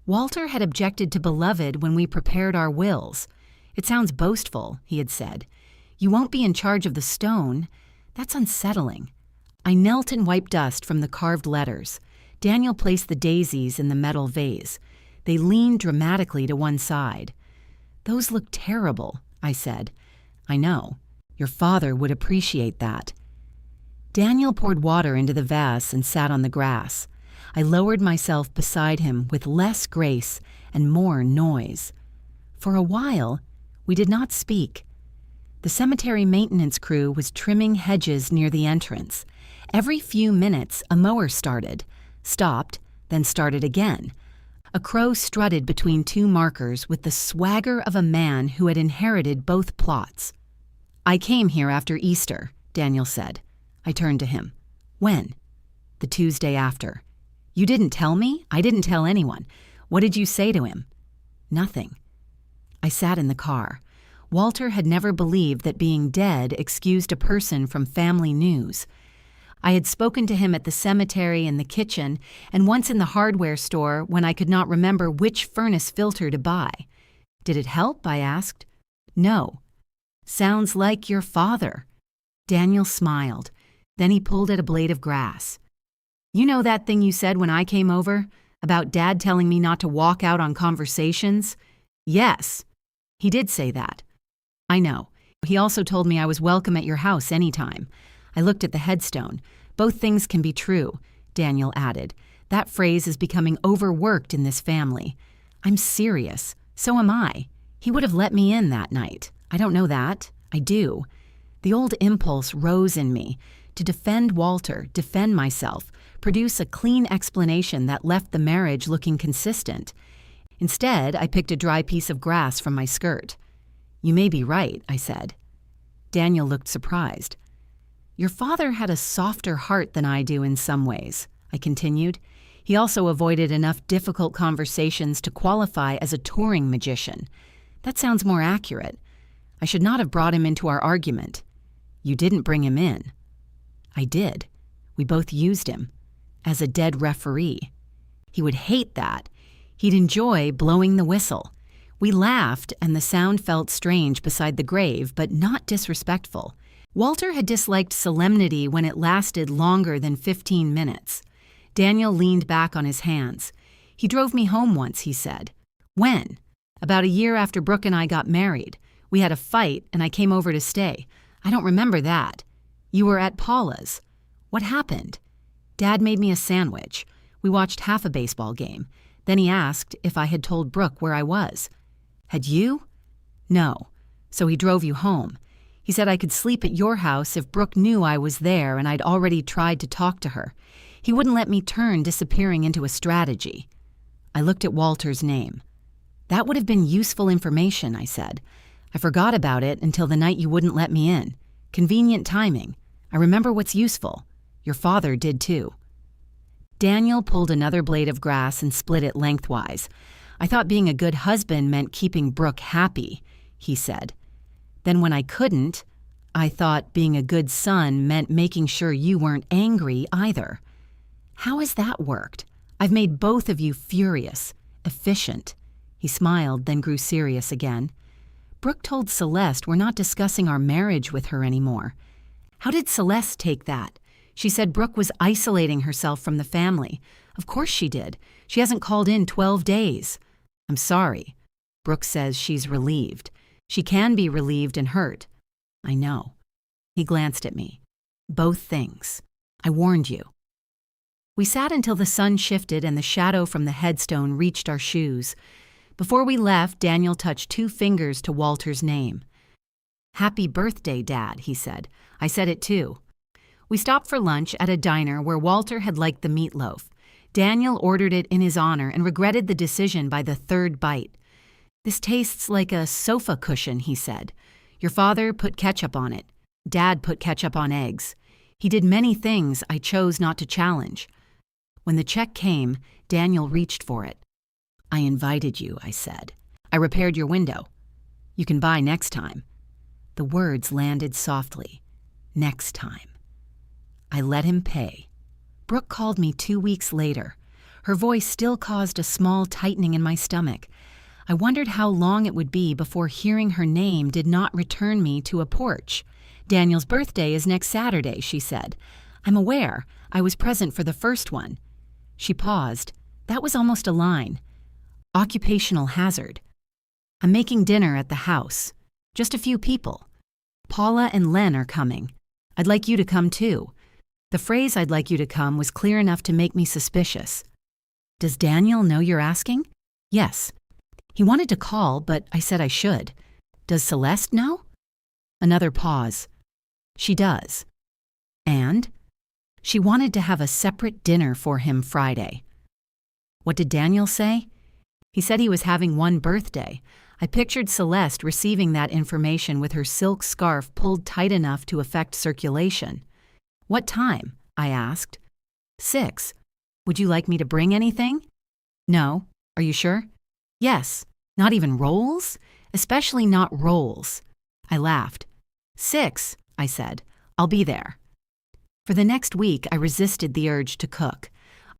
Walter had objected to Beloved when we prepared our wills. "It sounds boastful," he had said. "You won't be in charge of the stone. That's unsettling." I knelt and wiped dust from the carved letters. Daniel placed the daisies in the metal vase. They leaned dramatically to one side. "Those look terrible," I said. "I know. Your father would appreciate that." Daniel poured water into the vase and sat on the grass. I lowered myself beside him with less grace and more noise. For a while, we did not speak. The cemetery maintenance crew was trimming hedges near the entrance. Every few minutes, a mower started, stopped, then started again. A crow strutted between two markers with the swagger of a man who had inherited both plots. I came here after Easter, Daniel said. I turned to him. When? The Tuesday after. You didn't tell me? I didn't tell anyone. What did you say to him? Nothing. I sat in the car. Walter had never believed that being dead excused a person from family news. I had spoken to him at the cemetery, in the kitchen, and once in the hardware store when I could not remember which furnace filter to buy. Did it help? I asked. No. Sounds like your father. Daniel smiled. Then he pulled at a blade of grass. You know that thing you said when I came over? About Dad telling me not to walk out on conversations? Yes. He did say that. I know. He also told me I was welcome at your house anytime. I looked at the headstone. Both things can be true, Daniel added. That phrase is becoming overworked in this family. I'm serious. So am I. He would have let me in that night. I don't know that. I do. The old impulse rose in me to defend Walter, defend myself, produce a clean explanation that left the marriage looking consistent. Instead, I picked a dry piece of grass from my skirt. You may be right, I said. Daniel looked surprised. Your father had a softer heart than I do in some ways, I continued. He also avoided enough difficult conversations to qualify as a touring magician. That sounds more accurate. I should not have brought him into our argument. You didn't bring him in. I did. We both used him. As a dead referee. He would hate that. He'd enjoy blowing the whistle. We laughed, and the sound felt strange beside the grave, but not disrespectful. Walter had disliked solemnity when it lasted longer than 15 minutes. Daniel leaned back on his hands. He drove me home once, he said. When? About a year after Brooke and I got married. We had a fight, and I came over to stay. I don't remember that. You were at Paula's. What happened? Dad made me a sandwich. We watched half a baseball game. Then he asked if I had told Brooke where I was. Had you? No. So he drove you home. He said I could sleep at your house if Brooke knew I was there and I'd already tried to talk to her. He wouldn't let me turn disappearing into a strategy. I looked at Walter's name. That would have been useful information, I said. I forgot about it until the night you wouldn't let me in. Convenient timing. I remember what's useful. Your father did too. Daniel pulled another blade of grass and split it lengthwise. I thought being a good husband meant keeping Brooke happy, he said. Then when I couldn't, I thought being a good son meant making sure you weren't angry either. How has that worked? I've made both of you furious, efficient. He smiled, then grew serious again. Brooke told Celeste we're not discussing our marriage with her anymore. How did Celeste take that? She said Brooke was isolating herself from the family. Of course she did. She hasn't called in 12 days. I'm sorry. Brooke says she's relieved. She can be relieved and hurt. I know. He glanced at me. Both things. I warned you. We sat until the sun shifted and the shadow from the headstone reached our shoes. Before we left, Daniel touched 2 fingers to Walter's name. Happy birthday, Dad, he said. I said it too. We stopped for lunch at a diner where Walter had liked the meatloaf. Daniel ordered it in his honor and regretted the decision by the 3rd bite. This tastes like a sofa cushion, he said. Your father put ketchup on it. Dad put ketchup on eggs. He did many things I chose not to challenge. When the check came, Daniel reached for it. I invited you, I said. I repaired your window. You can buy next time. The words landed softly. Next time. I let him pay. Brooke called me 2 weeks later. Her voice still caused a small tightening in my stomach. I wondered how long it would be before hearing her name did not return me to a porch. Daniel's birthday is next Saturday, she said. I'm aware. I was present for the first one. She paused. That was almost a line. Occupational hazard. I'm making dinner at the house. Just a few people. Paula and Len are coming. I'd like you to come too. The phrase "I'd like you to come" was clear enough to make me suspicious. Does Daniel know you're asking? Yes. He wanted to call, but I said I should. Does Celeste know? Another pause. She does. And? She wanted to have a separate dinner for him Friday. What did Daniel say? He said he was having one birthday. I pictured Celeste receiving that information with her silk scarf pulled tight enough to affect circulation. "What time?" I asked. "6. Would you like me to bring anything?" "No. Are you sure?" "Yes. Not even rolls? Especially not rolls." I laughed. "6, I said. "I'll be there." For the next week, I resisted the urge to cook.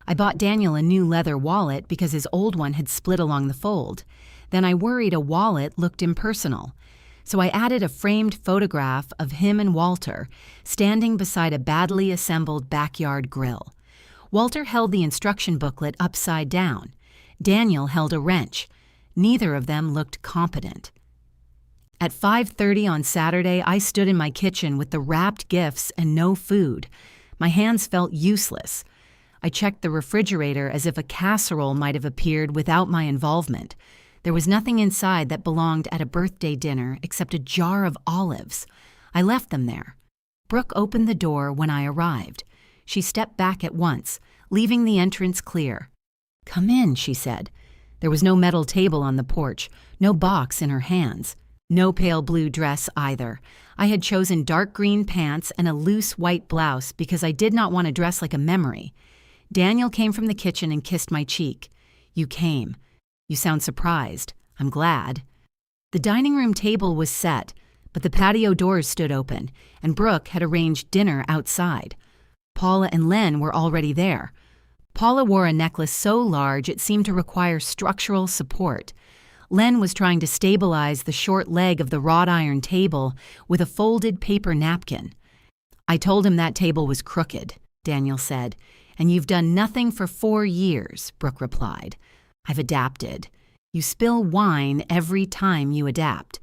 I bought Daniel a new leather wallet because his old one had split along the fold. Then I worried a wallet looked impersonal. So I added a framed photograph of him and Walter standing beside a badly assembled backyard grill. Walter held the instruction booklet upside down. Daniel held a wrench. Neither of them looked competent. At 5:30 on Saturday, I stood in my kitchen with the wrapped gifts and no food. My hands felt useless. I checked the refrigerator as if a casserole might have appeared without my involvement. There was nothing inside that belonged at a birthday dinner except a jar of olives. I left them there. Brooke opened the door when I arrived. She stepped back at once, leaving the entrance clear. "Come in," she said. There was no metal table on the porch, no box in her hands. No pale blue dress either. I had chosen dark green pants and a loose white blouse because I did not want to dress like a memory. Daniel came from the kitchen and kissed my cheek. "You came. You sound surprised. I'm glad." The dining room table was set, but the patio doors stood open, and Brooke had arranged dinner outside. Paula and Len were already there. Paula wore a necklace so large it seemed to require structural support. Len was trying to stabilize the short leg of the wrought iron table with a folded paper napkin. "I told him that table was crooked," Daniel said. "And you've done nothing for 4 years," Brooke replied. "I've adapted. You spill wine every time you adapt."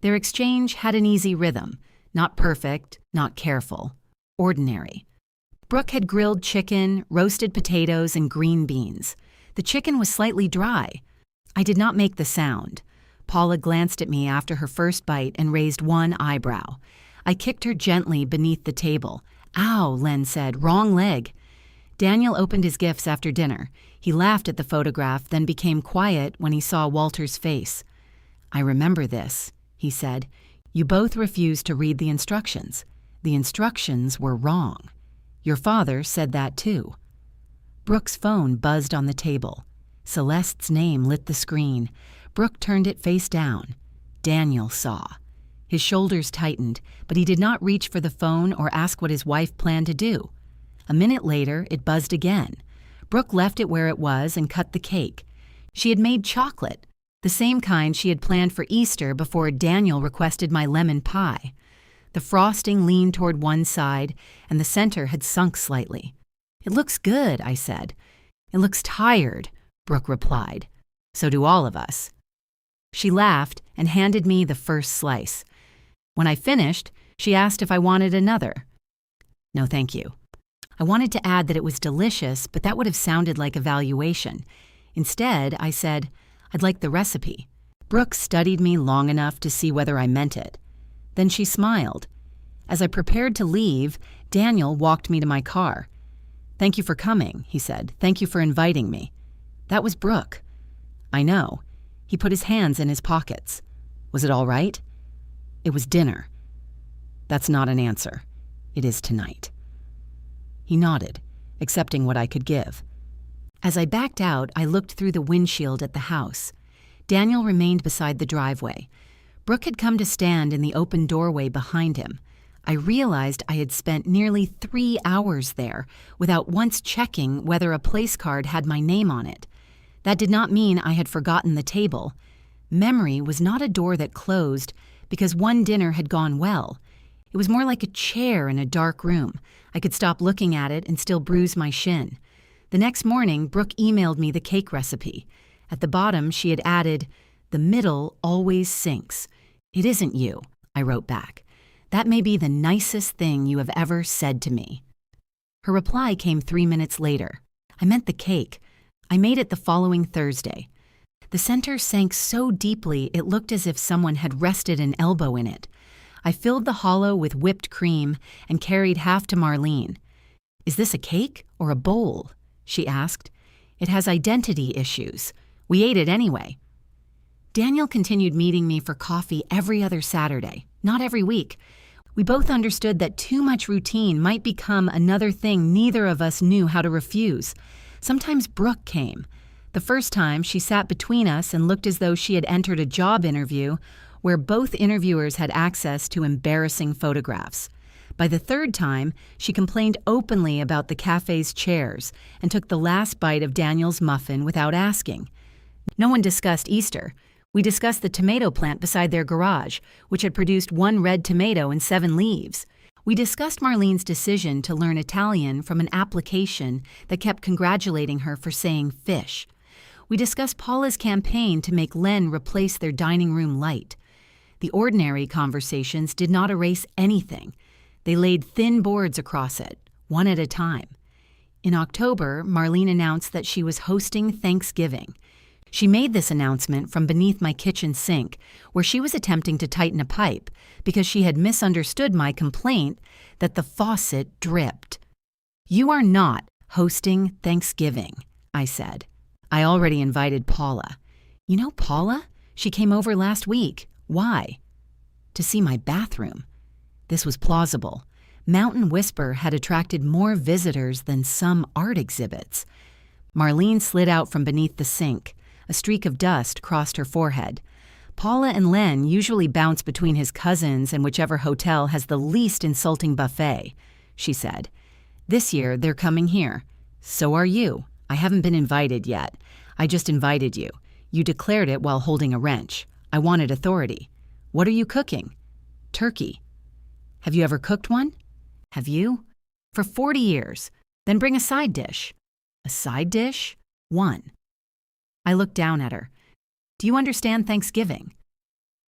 Their exchange had an easy rhythm, not perfect, not careful, ordinary. Brooke had grilled chicken, roasted potatoes, and green beans. The chicken was slightly dry. I did not make the sound. Paula glanced at me after her first bite and raised one eyebrow. I kicked her gently beneath the table. "Ow," Len said, "wrong leg." Daniel opened his gifts after dinner. He laughed at the photograph, then became quiet when he saw Walter's face. "I remember this," he said. "You both refused to read the instructions. The instructions were wrong. Your father said that too." Brooke's phone buzzed on the table. Celeste's name lit the screen. Brooke turned it face down. Daniel saw. His shoulders tightened, but he did not reach for the phone or ask what his wife planned to do. A minute later, it buzzed again. Brooke left it where it was and cut the cake. She had made chocolate, the same kind she had planned for Easter before Daniel requested my lemon pie. The frosting leaned toward one side, and the center had sunk slightly. "It looks good," I said. "It looks tired," Brooke replied. "So do all of us." She laughed and handed me the first slice. When I finished, she asked if I wanted another. "No, thank you." I wanted to add that it was delicious, but that would have sounded like evaluation. Instead, I said, "I'd like the recipe." Brooke studied me long enough to see whether I meant it. Then she smiled. As I prepared to leave, Daniel walked me to my car. "Thank you for coming," he said. "Thank you for inviting me." That was Brooke. "I know." He put his hands in his pockets. "Was it all right?" "It was dinner." "That's not an answer. It is tonight." He nodded, accepting what I could give. As I backed out, I looked through the windshield at the house. Daniel remained beside the driveway. Brooke had come to stand in the open doorway behind him. I realized I had spent nearly 3 hours there without once checking whether a place card had my name on it. That did not mean I had forgotten the table. Memory was not a door that closed because one dinner had gone well. It was more like a chair in a dark room. I could stop looking at it and still bruise my shin. The next morning, Brooke emailed me the cake recipe. At the bottom, she had added, "The middle always sinks." "It isn't you," I wrote back. "That may be the nicest thing you have ever said to me." Her reply came 3 minutes later. I meant the cake. I made it the following Thursday. The center sank so deeply it looked as if someone had rested an elbow in it. I filled the hollow with whipped cream and carried half to Marlene. "Is this a cake or a bowl?" she asked. "It has identity issues. We ate it anyway." Daniel continued meeting me for coffee every other Saturday, not every week. We both understood that too much routine might become another thing neither of us knew how to refuse. Sometimes Brooke came. The first time, she sat between us and looked as though she had entered a job interview where both interviewers had access to embarrassing photographs. By the third time, she complained openly about the cafe's chairs and took the last bite of Daniel's muffin without asking. No one discussed Easter. We discussed the tomato plant beside their garage, which had produced 1 red tomato and 7 leaves. We discussed Marlene's decision to learn Italian from an application that kept congratulating her for saying fish. We discussed Paula's campaign to make Len replace their dining room light. The ordinary conversations did not erase anything. They laid thin boards across it, one at a time. In October, Marlene announced that she was hosting Thanksgiving. She made this announcement from beneath my kitchen sink, where she was attempting to tighten a pipe because she had misunderstood my complaint that the faucet dripped. "You are not hosting Thanksgiving," I said. "I already invited Paula." "You know Paula? She came over last week. Why?" "To see my bathroom." This was plausible. Mountain Whisper had attracted more visitors than some art exhibits. Marlene slid out from beneath the sink. A streak of dust crossed her forehead. "Paula and Len usually bounce between his cousins and whichever hotel has the least insulting buffet," she said. "This year, they're coming here. So are you. I haven't been invited yet. I just invited you. You declared it while holding a wrench. I wanted authority. What are you cooking?" "Turkey." "Have you ever cooked one?" "Have you?" "For 40 years. Then bring a side dish." "A side dish?" "One." I looked down at her. "Do you understand Thanksgiving?"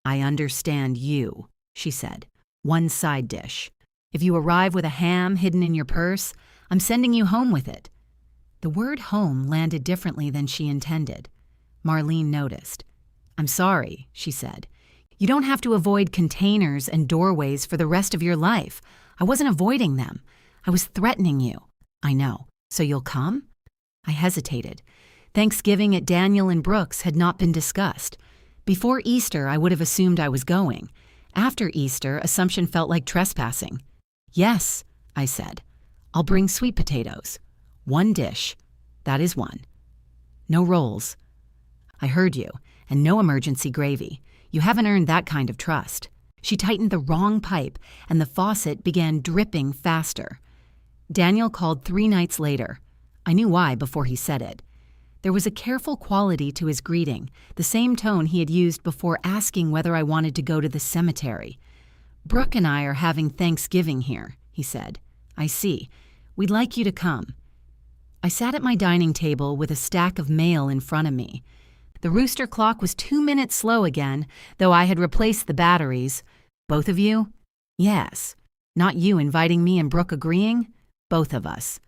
"I understand you," she said. "One side dish. If you arrive with a ham hidden in your purse, I'm sending you home with it." The word home landed differently than she intended. Marlene noticed. "I'm sorry," she said. "You don't have to avoid containers and doorways for the rest of your life. I wasn't avoiding them. I was threatening you." "I know. So you'll come?" I hesitated. Thanksgiving at Daniel and Brooks had not been discussed. Before Easter, I would have assumed I was going. After Easter, assumption felt like trespassing. "Yes," I said. "I'll bring sweet potatoes. 1 dish. That is 1. No rolls." "I heard you, and no emergency gravy. You haven't earned that kind of trust." She tightened the wrong pipe, and the faucet began dripping faster. Daniel called 3 nights later. I knew why before he said it. There was a careful quality to his greeting, the same tone he had used before asking whether I wanted to go to the cemetery. "Brooke and I are having Thanksgiving here," he said. "I see. We'd like you to come." I sat at my dining table with a stack of mail in front of me. The rooster clock was 2 minutes slow again, though I had replaced the batteries. "Both of you?" "Yes." "Not you inviting me and Brooke agreeing?" "Both of us."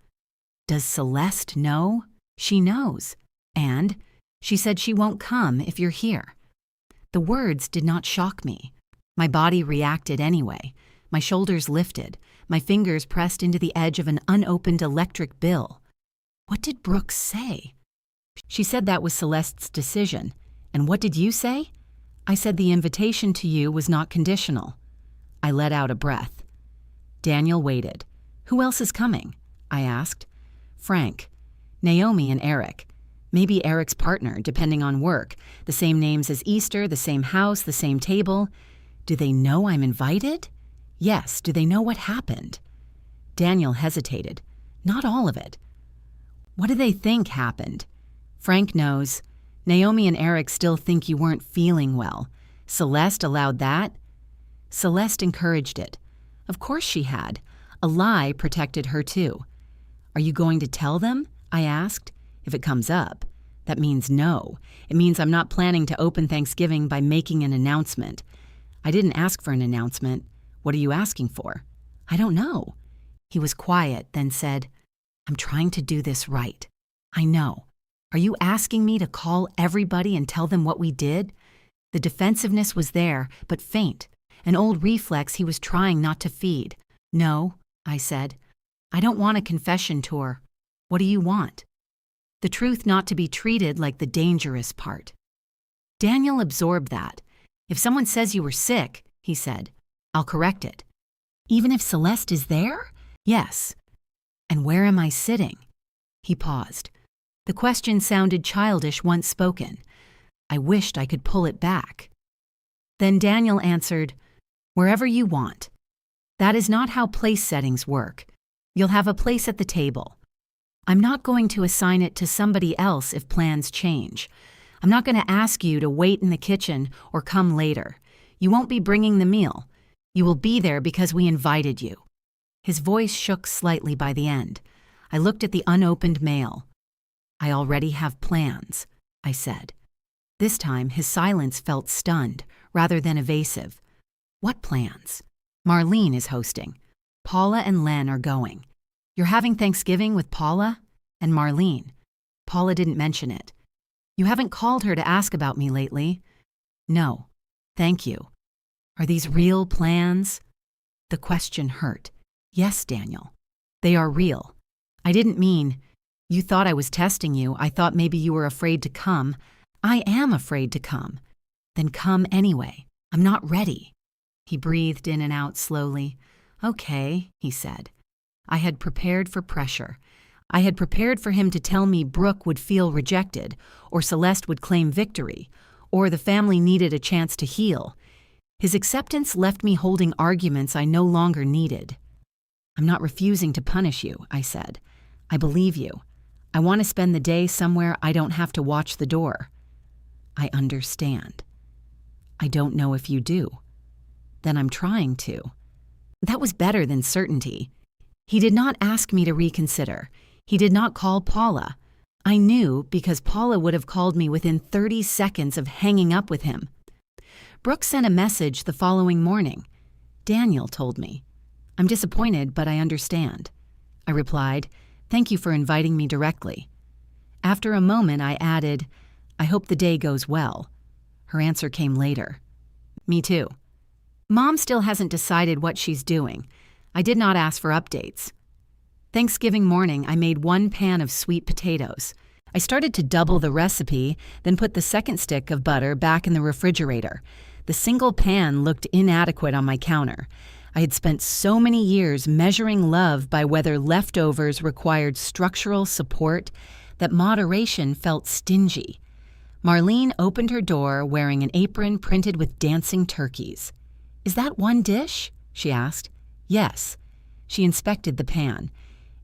"Does Celeste know?" "She knows. And she said she won't come if you're here." The words did not shock me. My body reacted anyway. My shoulders lifted. My fingers pressed into the edge of an unopened electric bill. What did Brooke say? She said that was Celeste's decision. And what did you say? I said the invitation to you was not conditional. I let out a breath. Daniel waited. "Who else is coming?" I asked. "Frank, Naomi and Eric. Maybe Eric's partner, depending on work. The same names as Easter, the same house, the same table. Do they know I'm invited? Yes, do they know what happened?" Daniel hesitated. "Not all of it." "What do they think happened?" "Frank knows. Naomi and Eric still think you weren't feeling well. Celeste allowed that?" "Celeste encouraged it. Of course she had. A lie protected her too." "Are you going to tell them?" I asked. "If it comes up." "That means no. It means I'm not planning to open Thanksgiving by making an announcement." "I didn't ask for an announcement. What are you asking for?" "I don't know." He was quiet, then said, "I'm trying to do this right." "I know. Are you asking me to call everybody and tell them what we did?" The defensiveness was there, but faint, an old reflex he was trying not to feed. "No," I said. "I don't want a confession tour. What do you want?" The truth not to be treated like the dangerous part. Daniel absorbed that. If someone says you were sick, he said, I'll correct it. Even if Celeste is there? Yes. And where am I sitting? He paused. The question sounded childish once spoken. I wished I could pull it back. Then Daniel answered, wherever you want. That is not how place settings work. You'll have a place at the table. I'm not going to assign it to somebody else if plans change. I'm not going to ask you to wait in the kitchen or come later. You won't be bringing the meal. You will be there because we invited you. His voice shook slightly by the end. I looked at the unopened mail. I already have plans, I said. This time, his silence felt stunned rather than evasive. What plans? Marlene is hosting. Paula and Len are going. You're having Thanksgiving with Paula and Marlene. Paula didn't mention it. You haven't called her to ask about me lately. No, thank you. Are these real plans? The question hurt. Yes, Daniel. They are real. I didn't mean, you thought I was testing you. I thought maybe you were afraid to come. I am afraid to come. Then come anyway. I'm not ready. He breathed in and out slowly. Okay, he said. I had prepared for pressure. I had prepared for him to tell me Brooke would feel rejected, or Celeste would claim victory, or the family needed a chance to heal. His acceptance left me holding arguments I no longer needed. I'm not refusing to punish you, I said. I believe you. I want to spend the day somewhere I don't have to watch the door. I understand. I don't know if you do. Then I'm trying to. That was better than certainty. He did not ask me to reconsider. He did not call Paula. I knew because Paula would have called me within 30 seconds of hanging up with him. Brooke sent a message the following morning. Daniel told me. I'm disappointed, but I understand. I replied, thank you for inviting me directly. After a moment, I added, I hope the day goes well. Her answer came later. Me too. Mom still hasn't decided what she's doing. I did not ask for updates. Thanksgiving morning, I made 1 pan of sweet potatoes. I started to double the recipe, then put the second stick of butter back in the refrigerator. The single pan looked inadequate on my counter. I had spent so many years measuring love by whether leftovers required structural support that moderation felt stingy. Marlene opened her door wearing an apron printed with dancing turkeys. Is that one dish? She asked. Yes. She inspected the pan.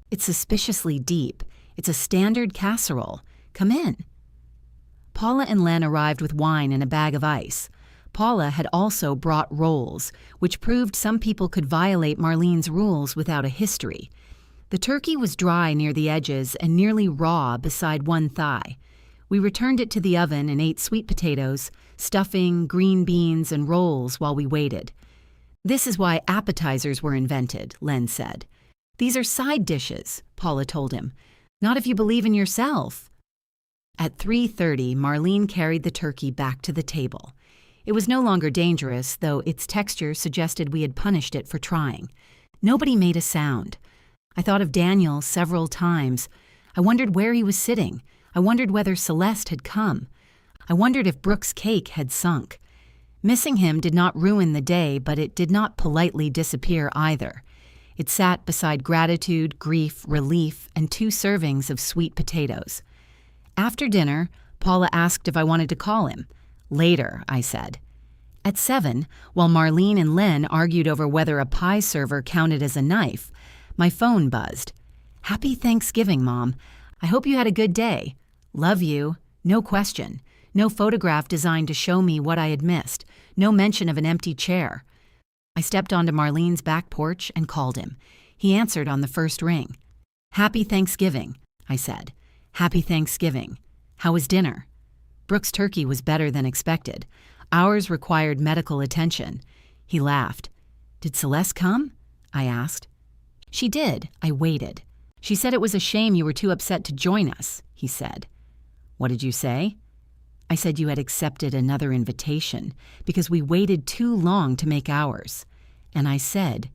It's suspiciously deep. It's a standard casserole. Come in. Paula and Len arrived with wine and a bag of ice. Paula had also brought rolls, which proved some people could violate Marlene's rules without a history. The turkey was dry near the edges and nearly raw beside one thigh. We returned it to the oven and ate sweet potatoes, stuffing, green beans, and rolls while we waited. This is why appetizers were invented, Len said. These are side dishes, Paula told him. Not if you believe in yourself. At 3:30, Marlene carried the turkey back to the table. It was no longer dangerous, though its texture suggested we had punished it for trying. Nobody made a sound. I thought of Daniel several times. I wondered where he was sitting. I wondered whether Celeste had come. I wondered if Brooke's cake had sunk. Missing him did not ruin the day, but it did not politely disappear either. It sat beside gratitude, grief, relief, and 2 servings of sweet potatoes. After dinner, Paula asked if I wanted to call him. Later, I said. At 7, while Marlene and Len argued over whether a pie server counted as a knife, my phone buzzed. Happy Thanksgiving, Mom. I hope you had a good day. Love you. No question. No photograph designed to show me what I had missed. No mention of an empty chair. I stepped onto Marlene's back porch and called him. He answered on the first ring. Happy Thanksgiving, I said. Happy Thanksgiving. How was dinner? Brooke's turkey was better than expected. Ours required medical attention. He laughed. Did Celeste come? I asked. She did. I waited. She said it was a shame you were too upset to join us, he said. What did you say? I said you had accepted another invitation because we waited too long to make ours. And I said,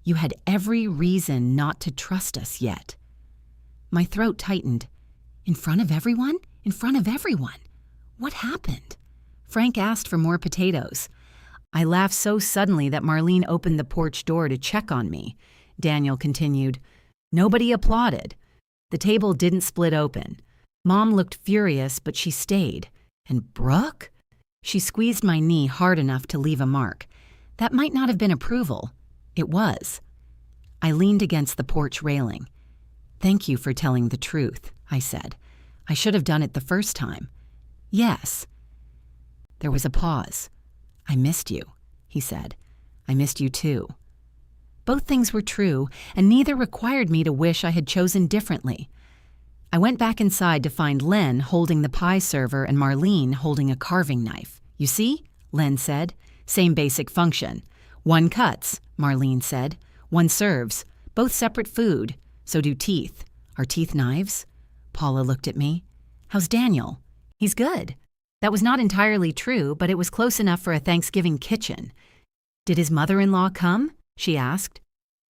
you had every reason not to trust us yet. My throat tightened. In front of everyone? In front of everyone. What happened? Frank asked for more potatoes. I laughed so suddenly that Marlene opened the porch door to check on me. Daniel continued. Nobody applauded. The table didn't split open. Mom looked furious, but she stayed. And Brooke? She squeezed my knee hard enough to leave a mark. That might not have been approval. It was. I leaned against the porch railing. Thank you for telling the truth, I said. I should have done it the first time. Yes. There was a pause. I missed you, he said. I missed you too. Both things were true, and neither required me to wish I had chosen differently. I went back inside to find Len holding the pie server and Marlene holding a carving knife. You see, Len said. Same basic function. One cuts, Marlene said. One serves. Both separate food. So do teeth. Are teeth knives? Paula looked at me. How's Daniel? He's good. That was not entirely true, but it was close enough for a Thanksgiving kitchen. Did his mother-in-law come? She asked.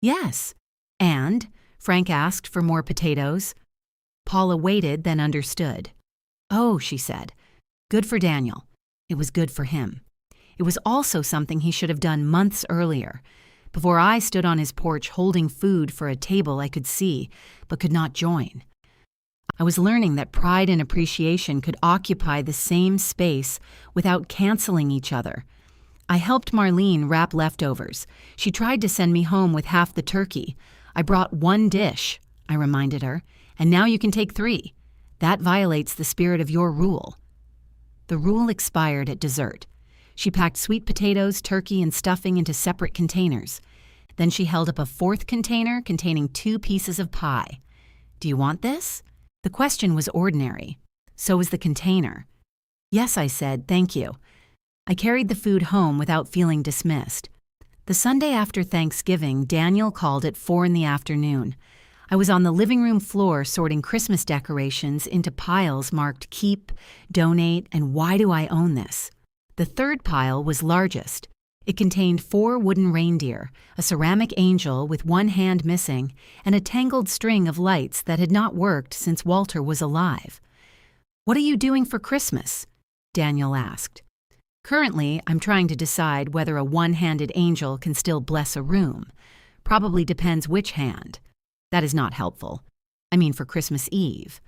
Yes. And? Frank asked for more potatoes. Paula waited, then understood. Oh, she said. Good for Daniel. It was good for him. It was also something he should have done months earlier, before I stood on his porch holding food for a table I could see, but could not join. I was learning that pride and appreciation could occupy the same space without canceling each other. I helped Marlene wrap leftovers. She tried to send me home with half the turkey. I brought one dish, I reminded her, and now you can take 3. That violates the spirit of your rule. The rule expired at dessert. She packed sweet potatoes, turkey, and stuffing into separate containers. Then she held up a 4th container containing 2 pieces of pie. Do you want this? The question was ordinary. So was the container. Yes, I said, thank you. I carried the food home without feeling dismissed. The Sunday after Thanksgiving, Daniel called at 4 in the afternoon. I was on the living room floor sorting Christmas decorations into piles marked Keep, Donate, and Why Do I Own This? The 3rd pile was largest. It contained 4 wooden reindeer, a ceramic angel with one hand missing, and a tangled string of lights that had not worked since Walter was alive. What are you doing for Christmas? Daniel asked. Currently, I'm trying to decide whether a one-handed angel can still bless a room. Probably depends which hand. That is not helpful. I mean for Christmas Eve.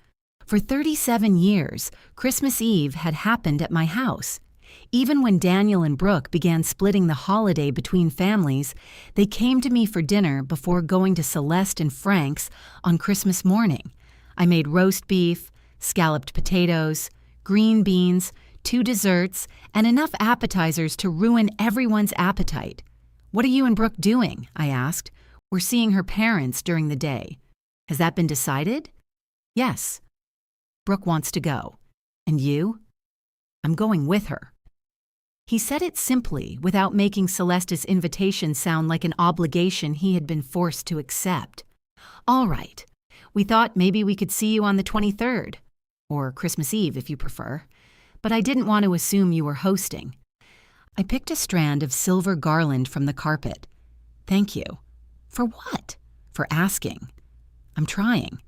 For 37 years, Christmas Eve had happened at my house. Even when Daniel and Brooke began splitting the holiday between families, they came to me for dinner before going to Celeste and Frank's on Christmas morning. I made roast beef, scalloped potatoes, green beans, 2 desserts, and enough appetizers to ruin everyone's appetite. What are you and Brooke doing? I asked. We're seeing her parents during the day. Has that been decided? Yes. Brooke wants to go. And you? I'm going with her. He said it simply, without making Celeste's invitation sound like an obligation he had been forced to accept. All right. We thought maybe we could see you on the 23rd. Or Christmas Eve, if you prefer. But I didn't want to assume you were hosting. I picked a strand of silver garland from the carpet. Thank you. For what? For asking. I'm trying.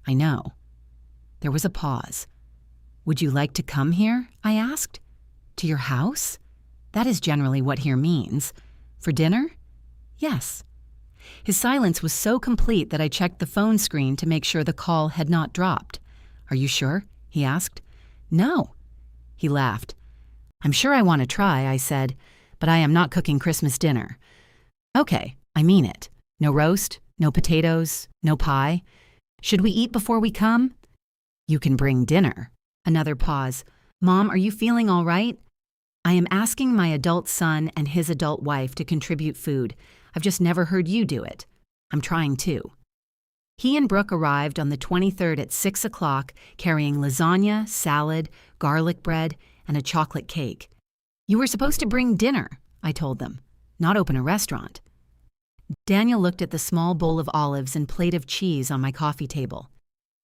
I know. There was a pause. Would you like to come here? I asked. To your house? That is generally what here means. For dinner? Yes. His silence was so complete that I checked the phone screen to make sure the call had not dropped. Are you sure? He asked. No. He laughed. I'm sure I want to try, I said, but I am not cooking Christmas dinner. Okay, I mean it. No roast, no potatoes, no pie. Should we eat before we come? You can bring dinner. Another pause. Mom, are you feeling all right? I am asking my adult son and his adult wife to contribute food. I've just never heard you do it. I'm trying too. He and Brooke arrived on the 23rd at 6 o'clock carrying lasagna, salad, garlic bread, and a chocolate cake. You were supposed to bring dinner, I told them, not open a restaurant. Daniel looked at the small bowl of olives and plate of cheese on my coffee table.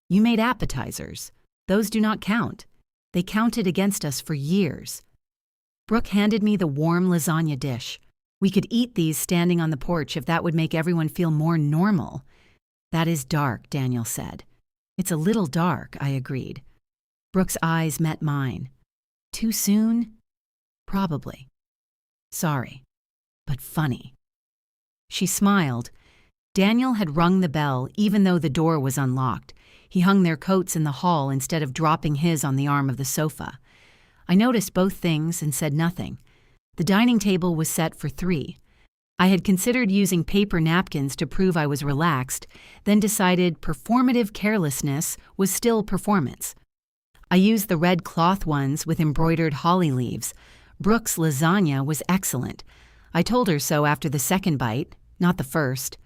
You made appetizers. Those do not count. They counted against us for years. Brooke handed me the warm lasagna dish. We could eat these standing on the porch if that would make everyone feel more normal. That is dark, Daniel said. It's a little dark, I agreed. Brooke's eyes met mine. Too soon? Probably. Sorry, but funny. She smiled. Daniel had rung the bell even though the door was unlocked. He hung their coats in the hall instead of dropping his on the arm of the sofa. I noticed both things and said nothing. The dining table was set for 3. I had considered using paper napkins to prove I was relaxed, then decided performative carelessness was still performance. I used the red cloth ones with embroidered holly leaves. Brooke's lasagna was excellent. I told her so after the second bite, not the first.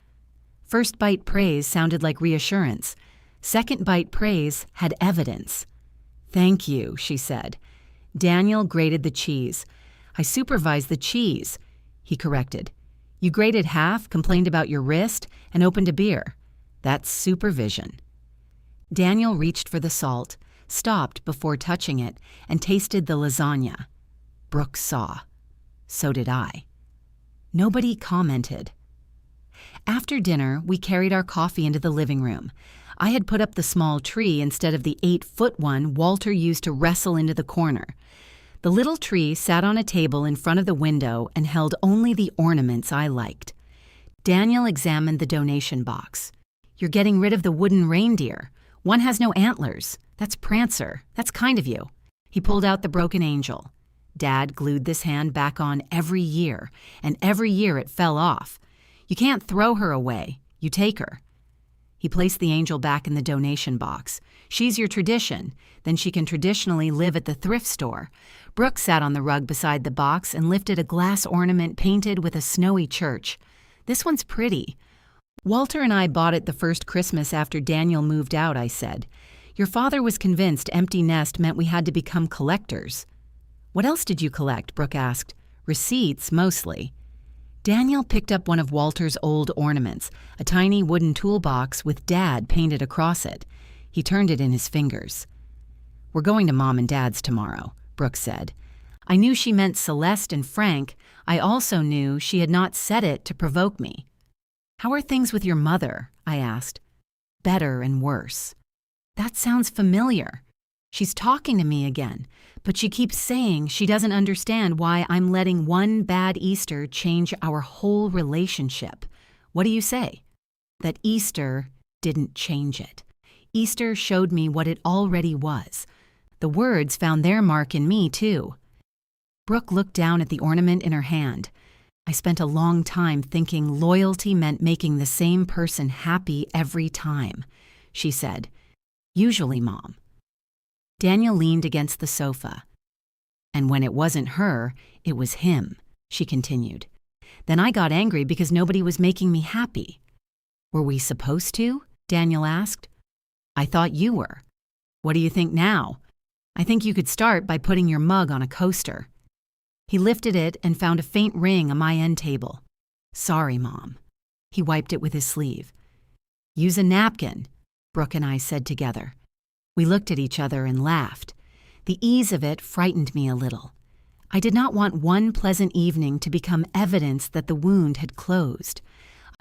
First bite praise sounded like reassurance. Second bite praise had evidence. "Thank you," she said. Daniel grated the cheese. "I supervised the cheese," he corrected. "You grated half, complained about your wrist, and opened a beer. That's supervision." Daniel reached for the salt, stopped before touching it, and tasted the lasagna. Brooke saw. So did I. Nobody commented. After dinner, we carried our coffee into the living room. I had put up the small tree instead of the 8-foot one Walter used to wrestle into the corner. The little tree sat on a table in front of the window and held only the ornaments I liked. Daniel examined the donation box. "You're getting rid of the wooden reindeer. One has no antlers. That's Prancer. That's kind of you." He pulled out the broken angel. Dad glued this hand back on every year, and every year it fell off. "You can't throw her away. You take her." He placed the angel back in the donation box. "She's your tradition. Then she can traditionally live at the thrift store." Brooke sat on the rug beside the box and lifted a glass ornament painted with a snowy church. "This one's pretty." "Walter and I bought it the first Christmas after Daniel moved out," I said. "Your father was convinced empty nest meant we had to become collectors." "What else did you collect?" Brooke asked. "Receipts, mostly." Daniel picked up one of Walter's old ornaments, a tiny wooden toolbox with Dad painted across it. He turned it in his fingers. "We're going to Mom and Dad's tomorrow," Brooke said. I knew she meant Celeste and Frank. I also knew she had not said it to provoke me. "How are things with your mother?" I asked. "Better and worse." "That sounds familiar. She's talking to me again, but she keeps saying she doesn't understand why I'm letting one bad Easter change our whole relationship." "What do you say?" "That Easter didn't change it. Easter showed me what it already was. The words found their mark in me, too." Brooke looked down at the ornament in her hand. I spent a long time thinking loyalty meant making the same person happy every time. She said, "Usually, Mom." Daniel leaned against the sofa. "And when it wasn't her, it was him," she continued. "Then I got angry because nobody was making me happy." "Were we supposed to?" Daniel asked. "I thought you were. What do you think now?" "I think you could start by putting your mug on a coaster." He lifted it and found a faint ring on my end table. "Sorry, Mom." He wiped it with his sleeve. "Use a napkin," Brooke and I said together. We looked at each other and laughed. The ease of it frightened me a little. I did not want one pleasant evening to become evidence that the wound had closed.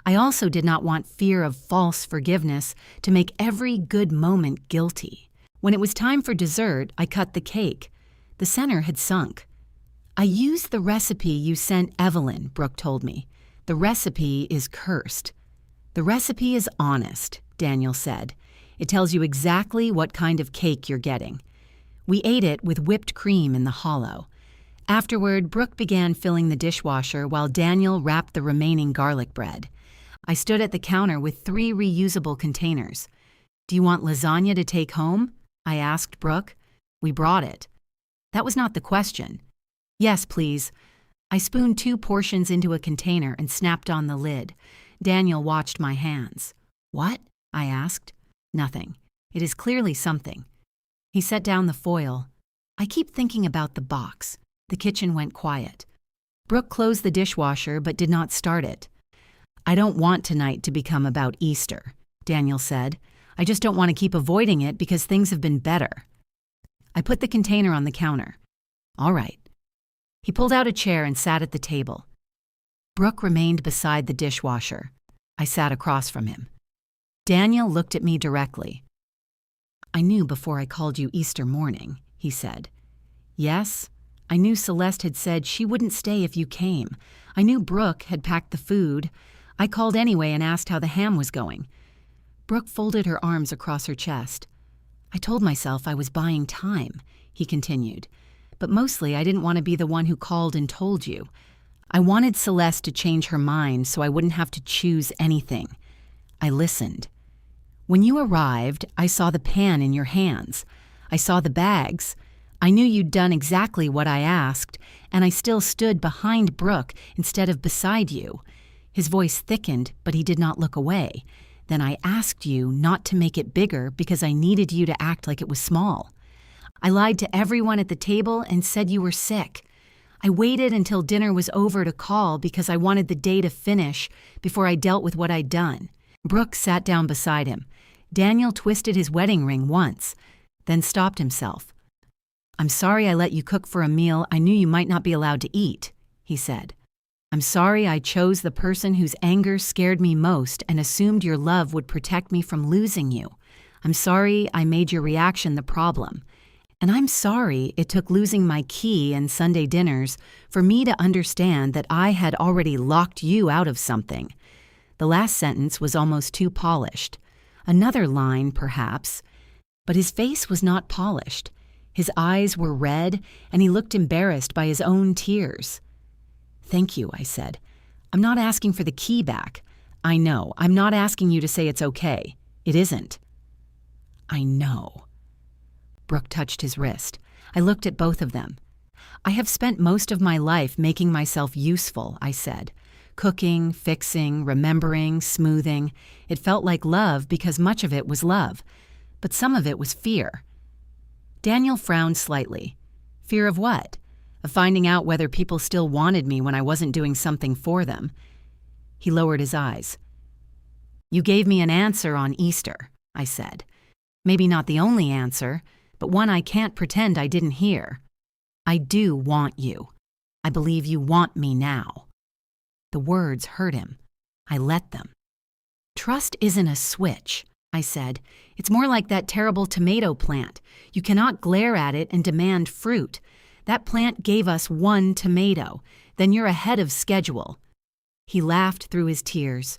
I also did not want fear of false forgiveness to make every good moment guilty. When it was time for dessert, I cut the cake. The center had sunk. "I used the recipe you sent Evelyn," Brooke told me. "The recipe is cursed." "The recipe is honest," Daniel said. "It tells you exactly what kind of cake you're getting." We ate it with whipped cream in the hollow. Afterward, Brooke began filling the dishwasher while Daniel wrapped the remaining garlic bread. I stood at the counter with 3 reusable containers. "Do you want lasagna to take home?" I asked Brooke. "We brought it." That was not the question. "Yes, please." I spooned 2 portions into a container and snapped on the lid. Daniel watched my hands. "What?" I asked. "Nothing. It is clearly something." He set down the foil. "I keep thinking about the box." The kitchen went quiet. Brooke closed the dishwasher but did not start it. "I don't want tonight to become about Easter," Daniel said. "I just don't want to keep avoiding it because things have been better." I put the container on the counter. "All right." He pulled out a chair and sat at the table. Brooke remained beside the dishwasher. I sat across from him. Daniel looked at me directly. "I knew before I called you Easter morning," he said. "Yes, I knew Celeste had said she wouldn't stay if you came. I knew Brooke had packed the food. I called anyway and asked how the ham was going. Brooke folded her arms across her chest. I told myself I was buying time, he continued. But mostly I didn't want to be the one who called and told you. I wanted Celeste to change her mind so I wouldn't have to choose anything. I listened. When you arrived, I saw the pan in your hands. I saw the bags. I knew you'd done exactly what I asked, and I still stood behind Brooke instead of beside you. His voice thickened, but he did not look away. Then I asked you not to make it bigger because I needed you to act like it was small. I lied to everyone at the table and said you were sick. I waited until dinner was over to call because I wanted the day to finish before I dealt with what I'd done. Brooke sat down beside him. Daniel twisted his wedding ring once, then stopped himself. I'm sorry I let you cook for a meal I knew you might not be allowed to eat, he said. I'm sorry I chose the person whose anger scared me most and assumed your love would protect me from losing you. I'm sorry I made your reaction the problem. And I'm sorry it took losing my key and Sunday dinners for me to understand that I had already locked you out of something. The last sentence was almost too polished. Another line, perhaps. But his face was not polished. His eyes were red, and he looked embarrassed by his own tears. Thank you, I said. I'm not asking for the key back. I know. I'm not asking you to say it's okay. It isn't. I know. Brooke touched his wrist. I looked at both of them. I have spent most of my life making myself useful, I said. Cooking, fixing, remembering, smoothing. It felt like love because much of it was love. But some of it was fear. Daniel frowned slightly. Fear of what? Of finding out whether people still wanted me when I wasn't doing something for them. He lowered his eyes. You gave me an answer on Easter, I said. Maybe not the only answer, but one I can't pretend I didn't hear. I do want you. I believe you want me now. The words hurt him. I let them. Trust isn't a switch, I said. It's more like that terrible tomato plant. You cannot glare at it and demand fruit. That plant gave us one tomato. Then you're ahead of schedule. He laughed through his tears.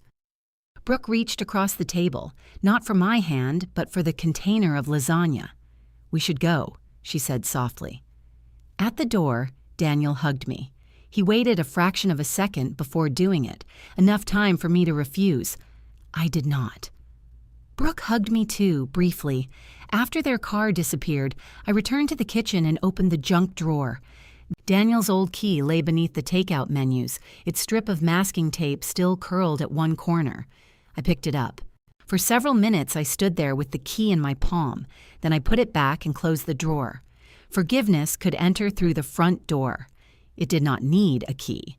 Brooke reached across the table, not for my hand, but for the container of lasagna. We should go, she said softly. At the door, Daniel hugged me. He waited a fraction of a second before doing it, enough time for me to refuse. I did not. Brooke hugged me too, briefly. After their car disappeared, I returned to the kitchen and opened the junk drawer. Daniel's old key lay beneath the takeout menus, its strip of masking tape still curled at one corner. I picked it up. For several minutes I stood there with the key in my palm. Then I put it back and closed the drawer. Forgiveness could enter through the front door. It did not need a key.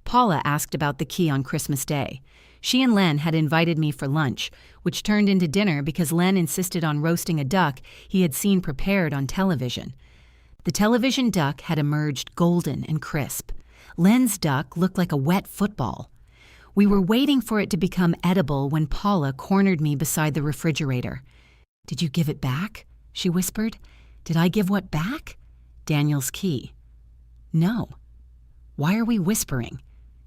Paula asked about the key on Christmas Day. She and Len had invited me for lunch, which turned into dinner because Len insisted on roasting a duck he had seen prepared on television. The television duck had emerged golden and crisp. Len's duck looked like a wet football. We were waiting for it to become edible when Paula cornered me beside the refrigerator. Did you give it back? She whispered. Did I give what back? Daniel's key. No. Why are we whispering?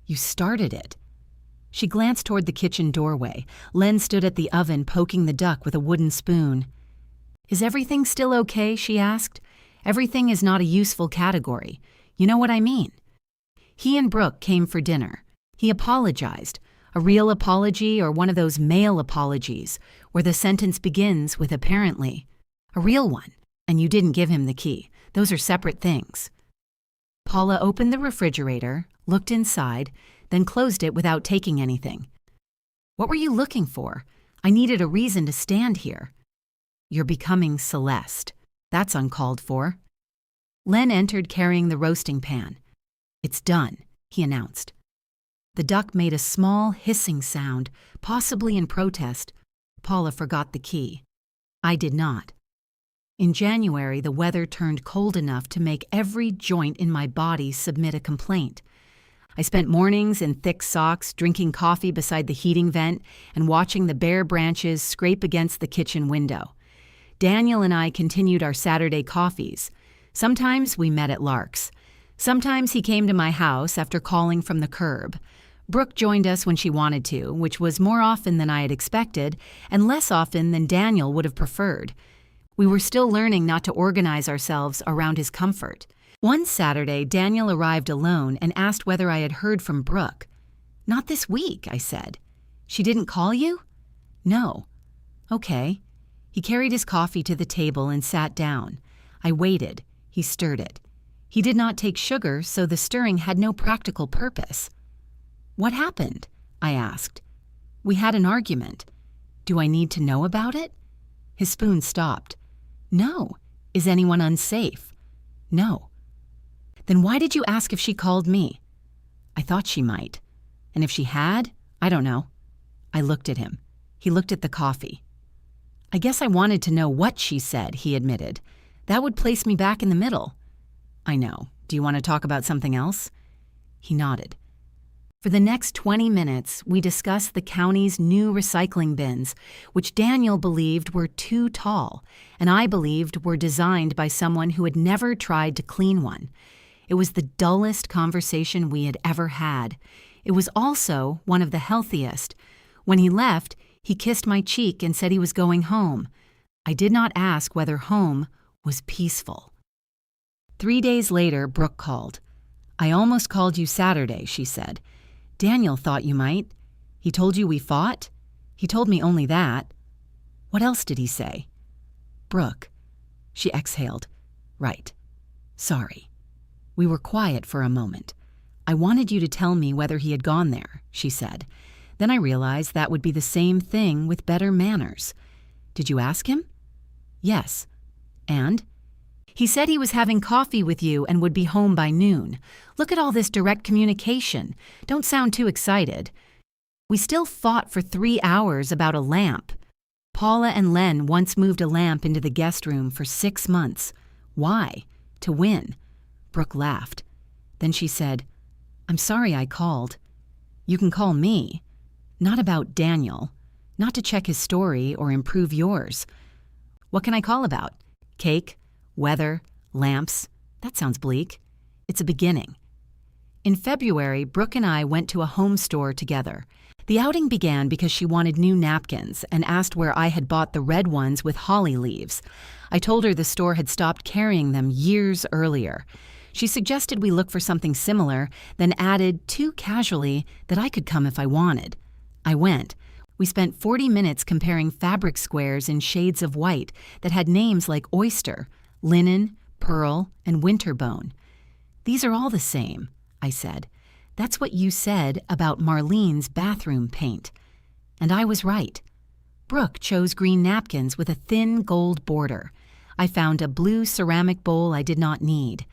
You started it. She glanced toward the kitchen doorway. Len stood at the oven poking the duck with a wooden spoon. Is everything still okay? She asked. Everything is not a useful category. You know what I mean. He and Brooke came for dinner. He apologized. A real apology or one of those male apologies where the sentence begins with apparently. A real one. And you didn't give him the key. Those are separate things. Paula opened the refrigerator, looked inside, then closed it without taking anything. What were you looking for? I needed a reason to stand here. You're becoming Celeste. That's uncalled for. Len entered carrying the roasting pan. It's done, he announced. The duck made a small hissing sound, possibly in protest. Paula forgot the key. I did not. In January, the weather turned cold enough to make every joint in my body submit a complaint. I spent mornings in thick socks, drinking coffee beside the heating vent and watching the bare branches scrape against the kitchen window. Daniel and I continued our Saturday coffees. Sometimes we met at Lark's. Sometimes he came to my house after calling from the curb. Brooke joined us when she wanted to, which was more often than I had expected and less often than Daniel would have preferred. We were still learning not to organize ourselves around his comfort. One Saturday, Daniel arrived alone and asked whether I had heard from Brooke. "Not this week," I said. "She didn't call you?" "No." "Okay." He carried his coffee to the table and sat down. I waited. He stirred it. He did not take sugar, so the stirring had no practical purpose. "What happened?" I asked. "We had an argument." "Do I need to know about it?" His spoon stopped. "No." "Is anyone unsafe?" "No." "Then why did you ask if she called me?" "I thought she might. And if she had, I don't know." I looked at him. He looked at the coffee. "I guess I wanted to know what she said," he admitted. "That would place me back in the middle." "I know. Do you want to talk about something else?" He nodded. For the next 20 minutes, we discussed the county's new recycling bins, which Daniel believed were too tall, and I believed were designed by someone who had never tried to clean one. It was the dullest conversation we had ever had. It was also one of the healthiest. When he left, he kissed my cheek and said he was going home. I did not ask whether home was peaceful. 3 days later, Brooke called. "I almost called you Saturday," she said. "Daniel thought you might. He told you we fought?" "He told me only that." "What else did he say?" "Brooke." She exhaled. "Right. Sorry." We were quiet for a moment. "I wanted you to tell me whether he had gone there," she said. Then I realized that would be the same thing with better manners. "Did you ask him?" "Yes." "And?" "He said he was having coffee with you and would be home by noon. Look at all this direct communication. Don't sound too excited." "We still fought for 3 hours about a lamp. Paula and Len once moved a lamp into the guest room for 6 months. Why? To win." Brooke laughed. Then she said, "I'm sorry I called." "You can call me. Not about Daniel. Not to check his story or improve yours." "What can I call about? Cake? Weather? Lamps? That sounds bleak." "It's a beginning." In February, Brooke and I went to a home store together. The outing began because she wanted new napkins and asked where I had bought the red ones with holly leaves. I told her the store had stopped carrying them years earlier. She suggested we look for something similar, then added, too casually, that I could come if I wanted. I went. We spent 40 minutes comparing fabric squares in shades of white that had names like oyster, linen, pearl, and winterbone. "These are all the same," I said. "That's what you said about Marlene's bathroom paint." And I was right. Brooke chose green napkins with a thin gold border. I found a blue ceramic bowl I did not need.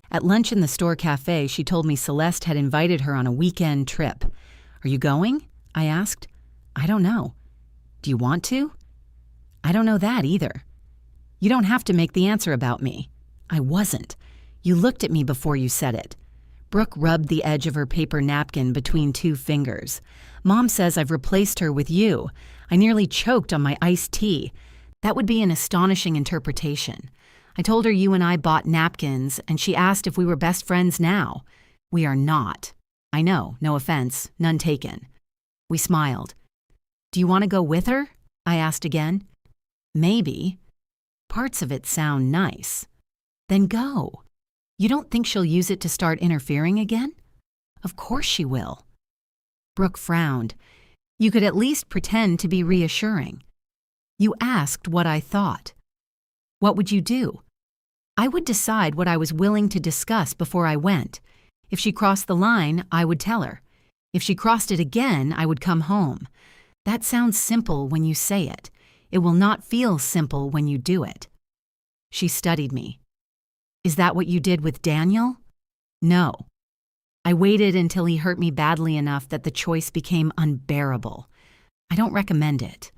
At lunch in the store cafe, she told me Celeste had invited her on a weekend trip. "Are you going?" I asked. "I don't know." "Do you want to?" "I don't know that either." "You don't have to make the answer about me." I wasn't. "You looked at me before you said it." Brooke rubbed the edge of her paper napkin between 2 fingers. "Mom says I've replaced her with you. I nearly choked on my iced tea. That would be an astonishing interpretation. I told her you and I bought napkins, and she asked if we were best friends now. We are not. I know, no offense, none taken." We smiled. "Do you want to go with her?" I asked again. "Maybe. Parts of it sound nice." "Then go. You don't think she'll use it to start interfering again?" "Of course she will." Brooke frowned. "You could at least pretend to be reassuring." "You asked what I thought." "What would you do?" "I would decide what I was willing to discuss before I went. If she crossed the line, I would tell her. If she crossed it again, I would come home. That sounds simple when you say it. It will not feel simple when you do it." She studied me. "Is that what you did with Daniel?" "No." I waited until he hurt me badly enough that the choice became unbearable. "I don't recommend it."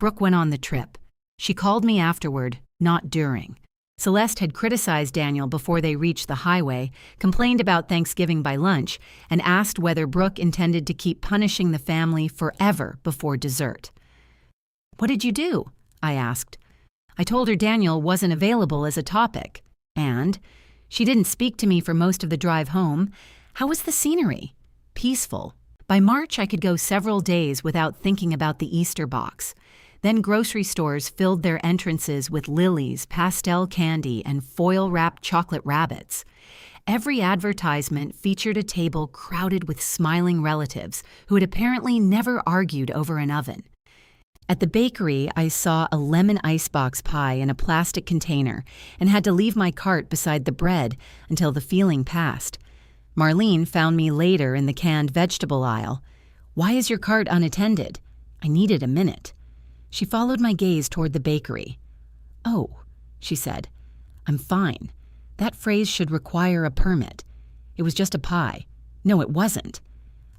Brooke went on the trip. She called me afterward, not during. Celeste had criticized Daniel before they reached the highway, complained about Thanksgiving by lunch, and asked whether Brooke intended to keep punishing the family forever before dessert. "What did you do?" I asked. I told her Daniel wasn't available as a topic. And she didn't speak to me for most of the drive home. How was the scenery? Peaceful. By March, I could go several days without thinking about the Easter box. Then grocery stores filled their entrances with lilies, pastel candy, and foil-wrapped chocolate rabbits. Every advertisement featured a table crowded with smiling relatives who had apparently never argued over an oven. At the bakery, I saw a lemon icebox pie in a plastic container and had to leave my cart beside the bread until the feeling passed. Marlene found me later in the canned vegetable aisle. "Why is your cart unattended?" I needed a minute. She followed my gaze toward the bakery. "Oh," she said, "I'm fine. That phrase should require a permit. It was just a pie." No, it wasn't.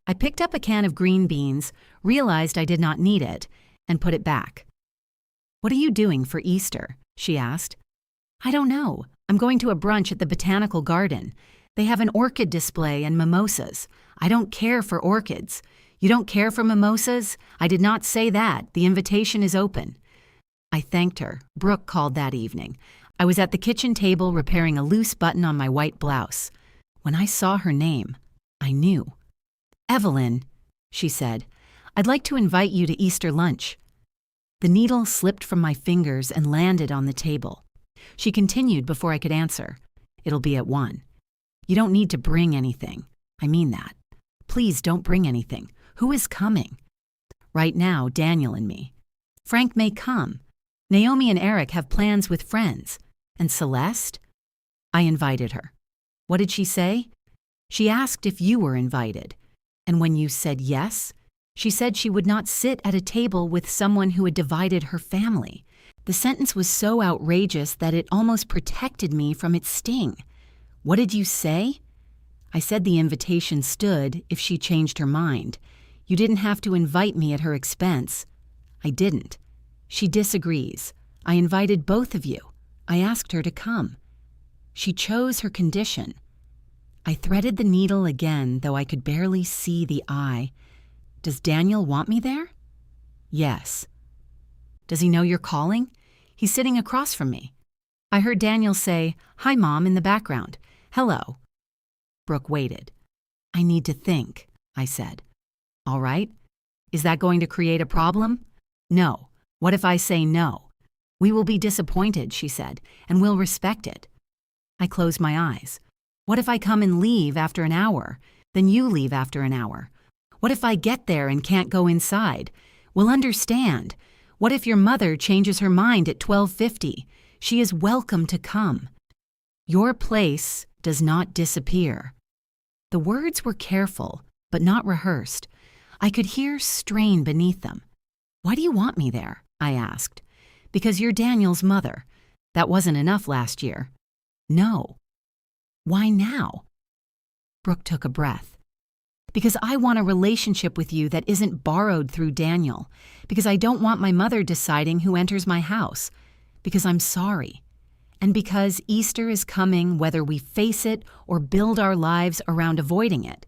I picked up a can of green beans, realized I did not need it, and put it back. "What are you doing for Easter?" she asked. "I don't know. I'm going to a brunch at the Botanical Garden. They have an orchid display and mimosas. I don't care for orchids. You don't care for mimosas? I did not say that. The invitation is open." I thanked her. Brooke called that evening. I was at the kitchen table repairing a loose button on my white blouse. When I saw her name, I knew. "Evelyn," she said, "I'd like to invite you to Easter lunch." The needle slipped from my fingers and landed on the table. She continued before I could answer. "It'll be at 1. You don't need to bring anything. I mean that. Please don't bring anything. Who is coming?" "Right now, Daniel and me. Frank may come. Naomi and Eric have plans with friends. And Celeste?" I invited her. "What did she say?" "She asked if you were invited. And when you said yes, she said she would not sit at a table with someone who had divided her family." The sentence was so outrageous that it almost protected me from its sting. "What did you say?" I said the invitation stood if she changed her mind. You didn't have to invite me at her expense. I didn't. She disagrees. I invited both of you. I asked her to come. She chose her condition. I threaded the needle again, though I could barely see the eye. "Does Daniel want me there?" "Yes." "Does he know you're calling?" "He's sitting across from me." I heard Daniel say, "Hi, Mom," in the background. "Hello." Brooke waited. "I need to think," I said. "All right. Is that going to create a problem?" "No. What if I say no?" "We will be disappointed," she said, "and we'll respect it." I closed my eyes. "What if I come and leave after an hour? Then you leave after an hour. What if I get there and can't go inside? We'll understand. What if your mother changes her mind at 12:50? She is welcome to come. Your place does not disappear." The words were careful, but not rehearsed. I could hear strain beneath them. "Why do you want me there?" I asked. "Because you're Daniel's mother. That wasn't enough last year." "No." "Why now?" Brooke took a breath. "Because I want a relationship with you that isn't borrowed through Daniel. Because I don't want my mother deciding who enters my house. Because I'm sorry. And because Easter is coming whether we face it or build our lives around avoiding it."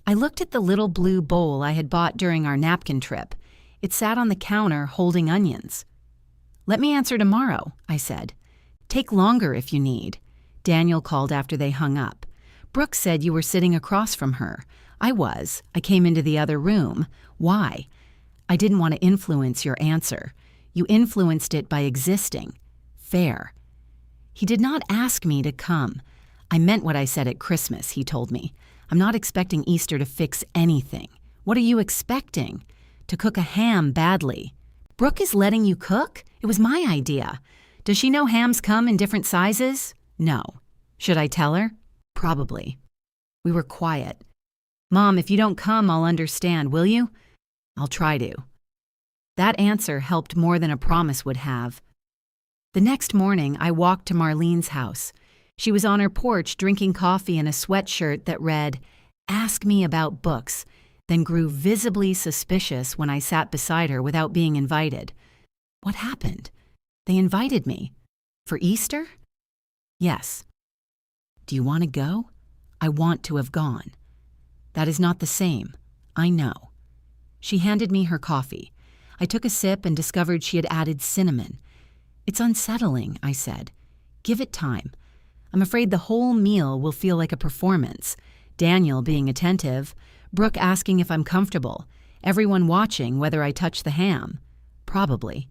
I looked at the little blue bowl I had bought during our napkin trip. It sat on the counter holding onions. "Let me answer tomorrow," I said. "Take longer if you need." Daniel called after they hung up. "Brooke said you were sitting across from her." I was. I came into the other room. "Why?" "I didn't want to influence your answer. You influenced it by existing. Fair." He did not ask me to come. "I meant what I said at Christmas," he told me. "I'm not expecting Easter to fix anything." "What are you expecting?" "To cook a ham badly." "Brooke is letting you cook? It was my idea." "Does she know hams come in different sizes?" "No." "Should I tell her?" "Probably." We were quiet. "Mom, if you don't come, I'll understand, will you?" "I'll try to." That answer helped more than a promise would have. The next morning, I walked to Marlene's house. She was on her porch drinking coffee in a sweatshirt that read, "Ask me about books," then grew visibly suspicious when I sat beside her without being invited. What happened? They invited me. For Easter? Yes. "Do you want to go?" "I want to have gone." "That is not the same. I know." She handed me her coffee. I took a sip and discovered she had added cinnamon. "It's unsettling," I said. "Give it time. I'm afraid the whole meal will feel like a performance. Daniel being attentive, Brooke asking if I'm comfortable, everyone watching whether I touch the ham. Probably.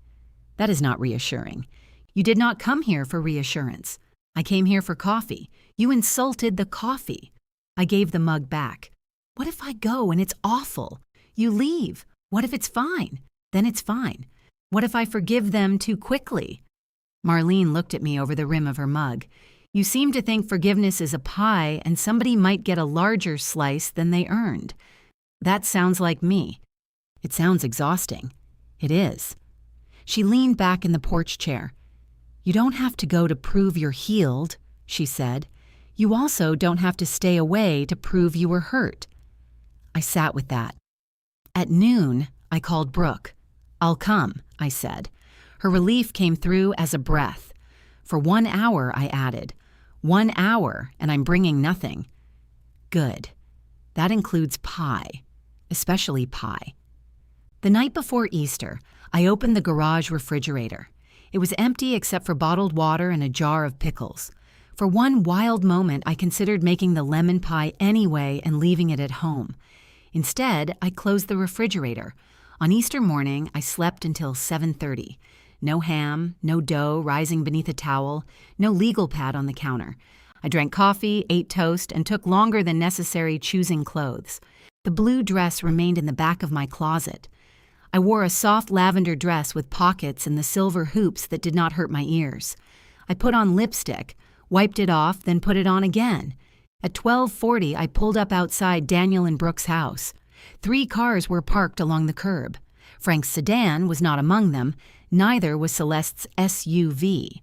That is not reassuring. You did not come here for reassurance. I came here for coffee. You insulted the coffee. I gave the mug back. What if I go and it's awful? You leave. What if it's fine? Then it's fine. What if I forgive them too quickly? Marlene looked at me over the rim of her mug. You seem to think forgiveness is a pie and somebody might get a larger slice than they earned. That sounds like me. It sounds exhausting. It is. She leaned back in the porch chair. You don't have to go to prove you're healed, she said. You also don't have to stay away to prove you were hurt. I sat with that. At noon, I called Brooke. I'll come, I said. Her relief came through as a breath. For 1 hour, I added. 1 hour, and I'm bringing nothing. Good. That includes pie, especially pie. The night before Easter, I opened the garage refrigerator. It was empty except for bottled water and a jar of pickles. For one wild moment, I considered making the lemon pie anyway and leaving it at home. Instead, I closed the refrigerator. On Easter morning, I slept until 7:30. No ham, no dough rising beneath a towel, no legal pad on the counter. I drank coffee, ate toast, and took longer than necessary choosing clothes. The blue dress remained in the back of my closet. I wore a soft lavender dress with pockets and the silver hoops that did not hurt my ears. I put on lipstick, wiped it off, then put it on again. At 12:40, I pulled up outside Daniel and Brooke's house. 3 cars were parked along the curb. Frank's sedan was not among them, neither was Celeste's SUV.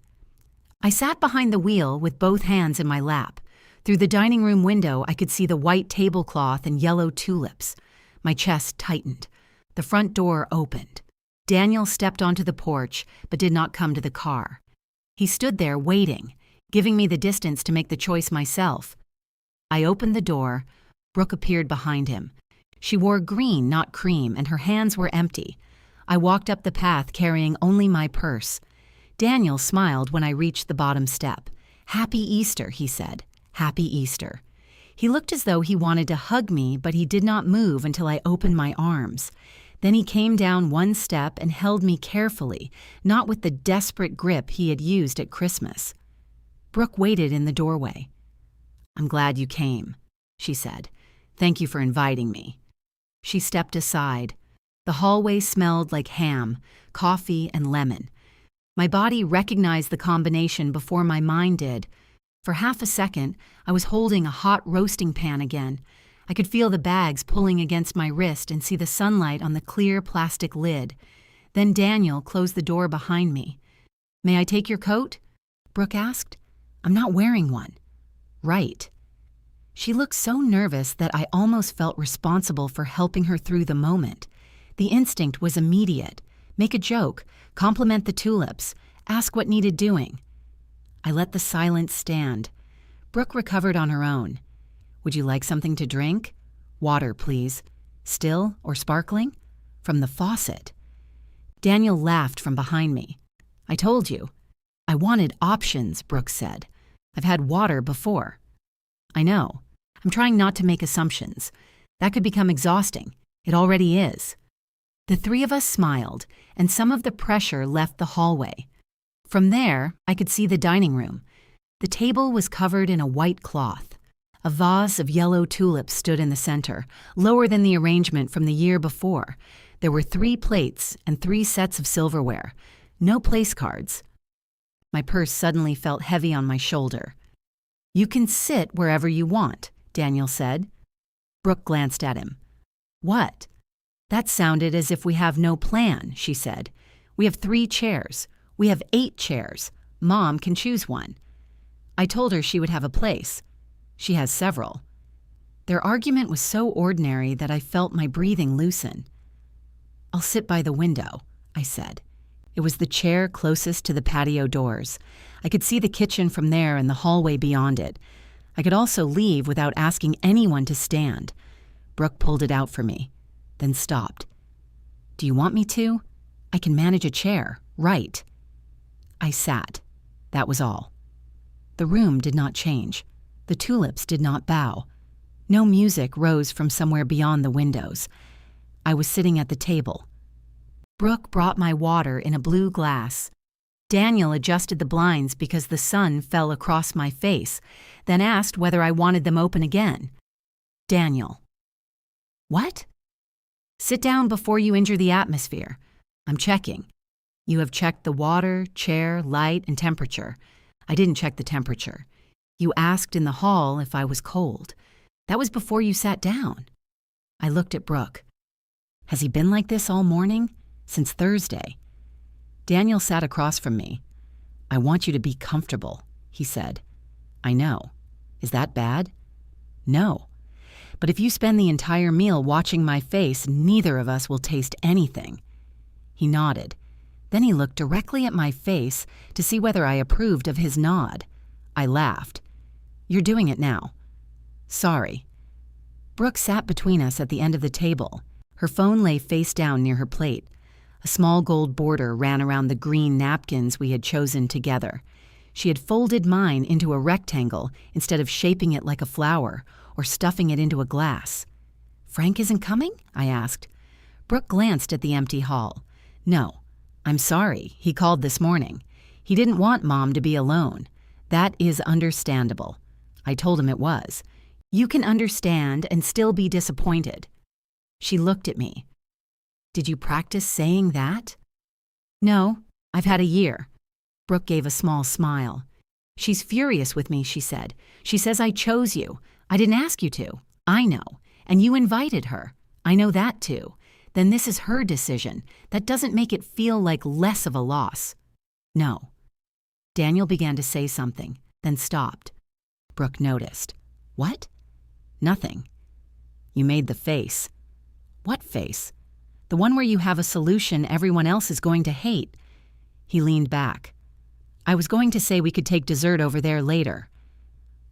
I sat behind the wheel with both hands in my lap. Through the dining room window, I could see the white tablecloth and yellow tulips. My chest tightened. The front door opened. Daniel stepped onto the porch, but did not come to the car. He stood there waiting, giving me the distance to make the choice myself. I opened the door. Brooke appeared behind him. She wore green, not cream, and her hands were empty. I walked up the path carrying only my purse. Daniel smiled when I reached the bottom step. "Happy Easter," he said. "Happy Easter." He looked as though he wanted to hug me, but he did not move until I opened my arms. Then he came down 1 step and held me carefully, not with the desperate grip he had used at Christmas. Brooke waited in the doorway. "I'm glad you came," she said. "Thank you for inviting me." She stepped aside. The hallway smelled like ham, coffee, and lemon. My body recognized the combination before my mind did. For half a second, I was holding a hot roasting pan again. I could feel the bags pulling against my wrist and see the sunlight on the clear plastic lid. Then Daniel closed the door behind me. "May I take your coat?" Brooke asked. "I'm not wearing one." "Right." She looked so nervous that I almost felt responsible for helping her through the moment. The instinct was immediate. Make a joke, compliment the tulips, ask what needed doing. I let the silence stand. Brooke recovered on her own. "Would you like something to drink?" "Water, please." "Still or sparkling?" "From the faucet." Daniel laughed from behind me. "I told you." "I wanted options," Brooke said. "I've had water before." "I know. I'm trying not to make assumptions. That could become exhausting. It already is." The 3 of us smiled, and some of the pressure left the hallway. From there, I could see the dining room. The table was covered in a white cloth. A vase of yellow tulips stood in the center, lower than the arrangement from the year before. There were 3 plates and 3 sets of silverware. No place cards. My purse suddenly felt heavy on my shoulder. "You can sit wherever you want," Daniel said. Brooke glanced at him. "What?" "That sounded as if we have no plan," she said. "We have 3 chairs. We have 8 chairs. Mom can choose one." I told her she would have a place. She has several. Their argument was so ordinary that I felt my breathing loosen. "I'll sit by the window," I said. It was the chair closest to the patio doors. I could see the kitchen from there and the hallway beyond it. I could also leave without asking anyone to stand. Brooke pulled it out for me, then stopped. "Do you want me to? I can manage a chair, right?" I sat. That was all. The room did not change. The tulips did not bow. No music rose from somewhere beyond the windows. I was sitting at the table. Brooke brought my water in a blue glass. Daniel adjusted the blinds because the sun fell across my face, then asked whether I wanted them open again. Daniel. What? Sit down before you injure the atmosphere. I'm checking. You have checked the water, chair, light, and temperature. I didn't check the temperature. You asked in the hall if I was cold. That was before you sat down. I looked at Brooke. Has he been like this all morning? Since Thursday? Daniel sat across from me. I want you to be comfortable, he said. I know. Is that bad? No. But if you spend the entire meal watching my face, neither of us will taste anything. He nodded. Then he looked directly at my face to see whether I approved of his nod. I laughed. You're doing it now. Sorry. Brooke sat between us at the end of the table. Her phone lay face down near her plate. A small gold border ran around the green napkins we had chosen together. She had folded mine into a rectangle instead of shaping it like a flower or stuffing it into a glass. Frank isn't coming? I asked. Brooke glanced at the empty hall. No. I'm sorry. He called this morning. He didn't want Mom to be alone. That is understandable. I told him it was. You can understand and still be disappointed. She looked at me. Did you practice saying that? No, I've had a year. Brooke gave a small smile. She's furious with me, she said. She says I chose you. I didn't ask you to. I know. And you invited her. I know that too. Then this is her decision. That doesn't make it feel like less of a loss. No. Daniel began to say something, then stopped. Brooke noticed. What? Nothing. You made the face. What face? The one where you have a solution everyone else is going to hate. He leaned back. I was going to say we could take dessert over there later.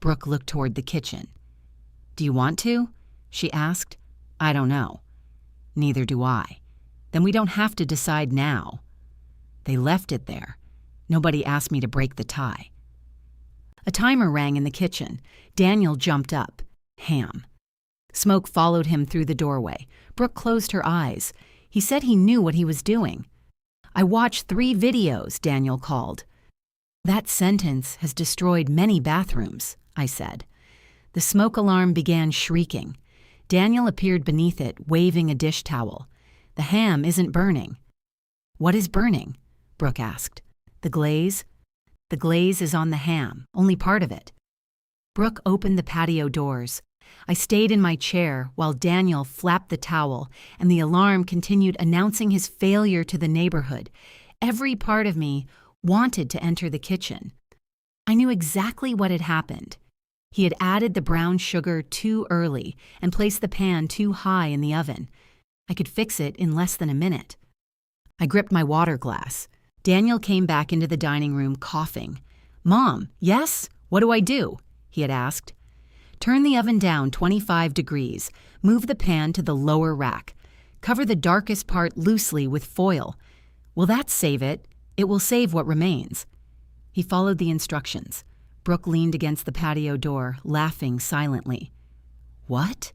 Brooke looked toward the kitchen. Do you want to? She asked. I don't know. Neither do I. Then we don't have to decide now. They left it there. Nobody asked me to break the tie. A timer rang in the kitchen. Daniel jumped up. Ham. Smoke followed him through the doorway. Brooke closed her eyes. He said he knew what he was doing. I watched 3 videos, Daniel called. That sentence has destroyed many bathrooms, I said. The smoke alarm began shrieking. Daniel appeared beneath it, waving a dish towel. The ham isn't burning. What is burning? Brooke asked. The glaze? The glaze is on the ham, only part of it. Brooke opened the patio doors. I stayed in my chair while Daniel flapped the towel and the alarm continued announcing his failure to the neighborhood. Every part of me wanted to enter the kitchen. I knew exactly what had happened. He had added the brown sugar too early and placed the pan too high in the oven. I could fix it in less than a minute. I gripped my water glass. Daniel came back into the dining room coughing. Mom, yes? What do I do? He had asked. Turn the oven down 25 degrees. Move the pan to the lower rack. Cover the darkest part loosely with foil. Will that save it? It will save what remains. He followed the instructions. Brooke leaned against the patio door, laughing silently. What?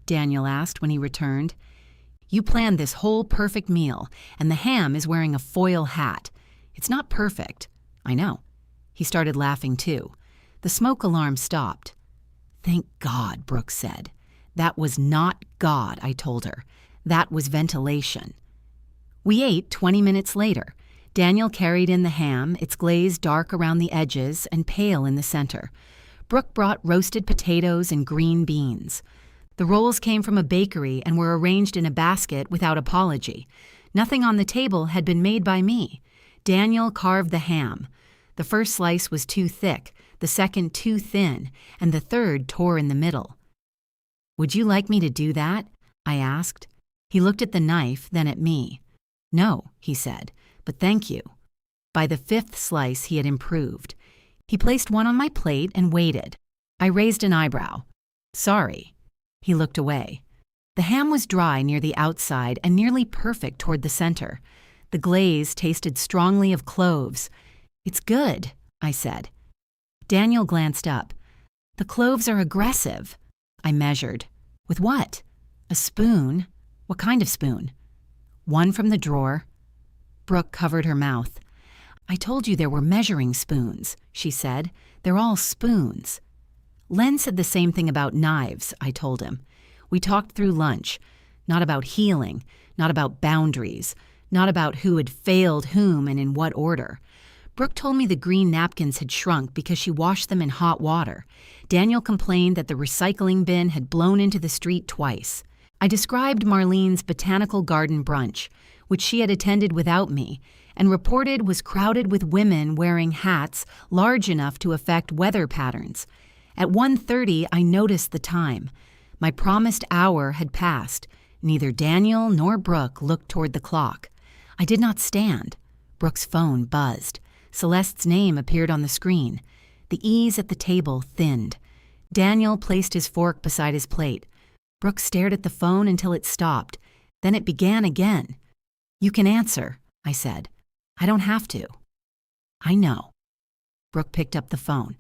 Daniel asked when he returned. You planned this whole perfect meal, and the ham is wearing a foil hat. It's not perfect. I know. He started laughing too. The smoke alarm stopped. Thank God, Brooke said. That was not God, I told her. That was ventilation. We ate 20 minutes later. Daniel carried in the ham, its glaze dark around the edges and pale in the center. Brooke brought roasted potatoes and green beans. The rolls came from a bakery and were arranged in a basket without apology. Nothing on the table had been made by me. Daniel carved the ham. The first slice was too thick, the second too thin, and the third tore in the middle. Would you like me to do that? I asked. He looked at the knife, then at me. No, he said, but thank you. By the 5th slice, he had improved. He placed one on my plate and waited. I raised an eyebrow. Sorry. He looked away. The ham was dry near the outside and nearly perfect toward the center. The glaze tasted strongly of cloves. It's good, I said. Daniel glanced up. "The cloves are aggressive." I measured. "With what?" "A spoon." "What kind of spoon?" "One from the drawer." Brooke covered her mouth. "I told you there were measuring spoons," she said. "They're all spoons." Len said the same thing about knives, I told him. We talked through lunch. Not about healing, not about boundaries, not about who had failed whom and in what order. Brooke told me the green napkins had shrunk because she washed them in hot water. Daniel complained that the recycling bin had blown into the street twice. I described Marlene's botanical garden brunch, which she had attended without me, and reported was crowded with women wearing hats large enough to affect weather patterns. At 1:30, I noticed the time. My promised hour had passed. Neither Daniel nor Brooke looked toward the clock. I did not stand. Brooke's phone buzzed. Celeste's name appeared on the screen. The ease at the table thinned. Daniel placed his fork beside his plate. Brooke stared at the phone until it stopped. Then it began again. "You can answer," I said. "I don't have to." "I know." Brooke picked up the phone.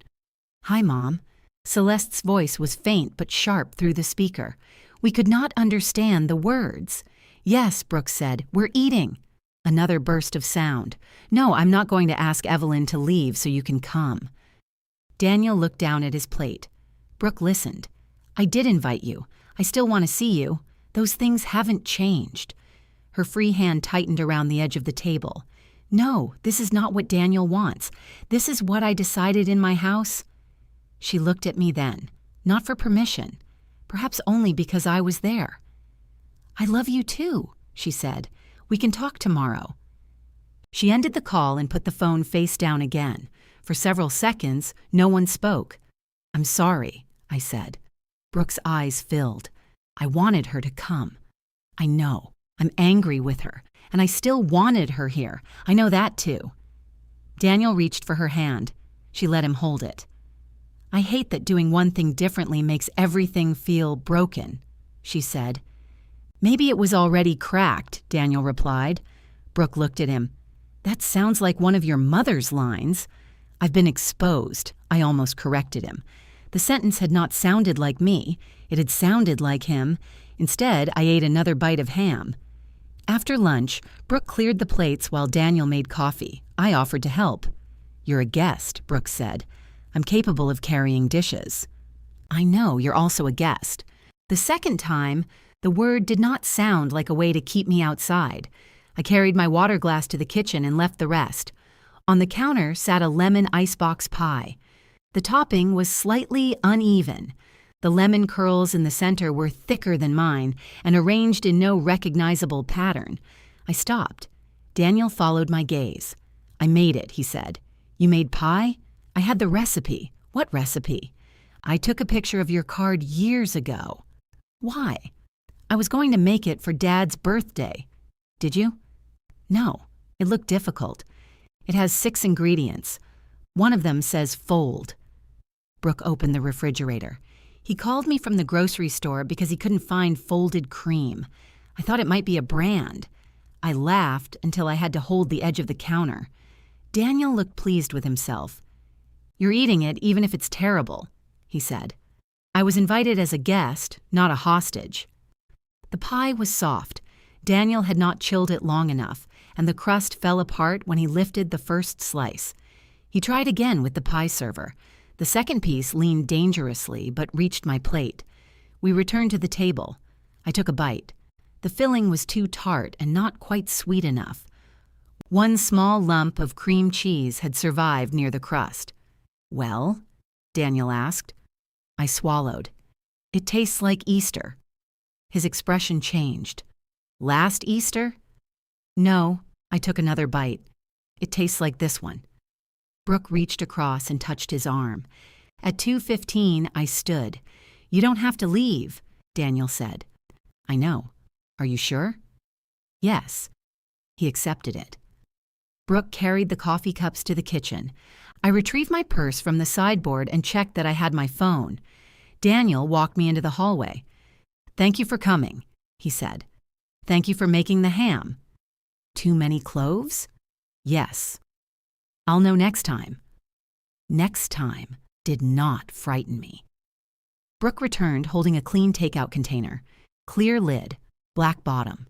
"Hi, Mom." Celeste's voice was faint but sharp through the speaker. We could not understand the words. "Yes," Brooke said, "we're eating." Another burst of sound. "No, I'm not going to ask Evelyn to leave so you can come." Daniel looked down at his plate. Brooke listened. "I did invite you. I still want to see you. Those things haven't changed." Her free hand tightened around the edge of the table. "No, this is not what Daniel wants. This is what I decided in my house." She looked at me then, not for permission, perhaps only because I was there. "I love you too," she said. "We can talk tomorrow." She ended the call and put the phone face down again. For several seconds, no one spoke. "I'm sorry," I said. Brooke's eyes filled. I wanted her to come. "I know. I'm angry with her, and I still wanted her here. I know that too." Daniel reached for her hand. She let him hold it. "I hate that doing one thing differently makes everything feel broken," she said. "Maybe it was already cracked," Daniel replied. Brooke looked at him. "That sounds like one of your mother's lines." "I've been exposed," I almost corrected him. The sentence had not sounded like me. It had sounded like him. Instead, I ate another bite of ham. After lunch, Brooke cleared the plates while Daniel made coffee. I offered to help. "You're a guest," Brooke said. "I'm capable of carrying dishes." "I know, you're also a guest." The second time, the word did not sound like a way to keep me outside. I carried my water glass to the kitchen and left the rest. On the counter sat a lemon icebox pie. The topping was slightly uneven. The lemon curls in the center were thicker than mine and arranged in no recognizable pattern. I stopped. Daniel followed my gaze. "I made it," he said. "You made pie?" "I had the recipe." "What recipe?" "I took a picture of your card years ago." "Why?" "I was going to make it for Dad's birthday." "Did you?" "No. It looked difficult. It has 6 ingredients. One of them says fold." Brooke opened the refrigerator. "He called me from the grocery store because he couldn't find folded cream. I thought it might be a brand." I laughed until I had to hold the edge of the counter. Daniel looked pleased with himself. "You're eating it even if it's terrible," he said. "I was invited as a guest, not a hostage." The pie was soft. Daniel had not chilled it long enough, and the crust fell apart when he lifted the first slice. He tried again with the pie server. The second piece leaned dangerously, but reached my plate. We returned to the table. I took a bite. The filling was too tart and not quite sweet enough. One small lump of cream cheese had survived near the crust. "Well?" Daniel asked. I swallowed. "It tastes like Easter." His expression changed. "Last Easter?" "No." I took another bite. "It tastes like this one." Brooke reached across and touched his arm. At 2:15, I stood. "You don't have to leave," Daniel said. "I know. Are you sure?" "Yes." He accepted it. Brooke carried the coffee cups to the kitchen. I retrieved my purse from the sideboard and checked that I had my phone. Daniel walked me into the hallway. "Thank you for coming," he said. "Thank you for making the ham." "Too many cloves?" "Yes." "I'll know next time." next time did not frighten me. Brooke returned holding a clean takeout container, clear lid, black bottom.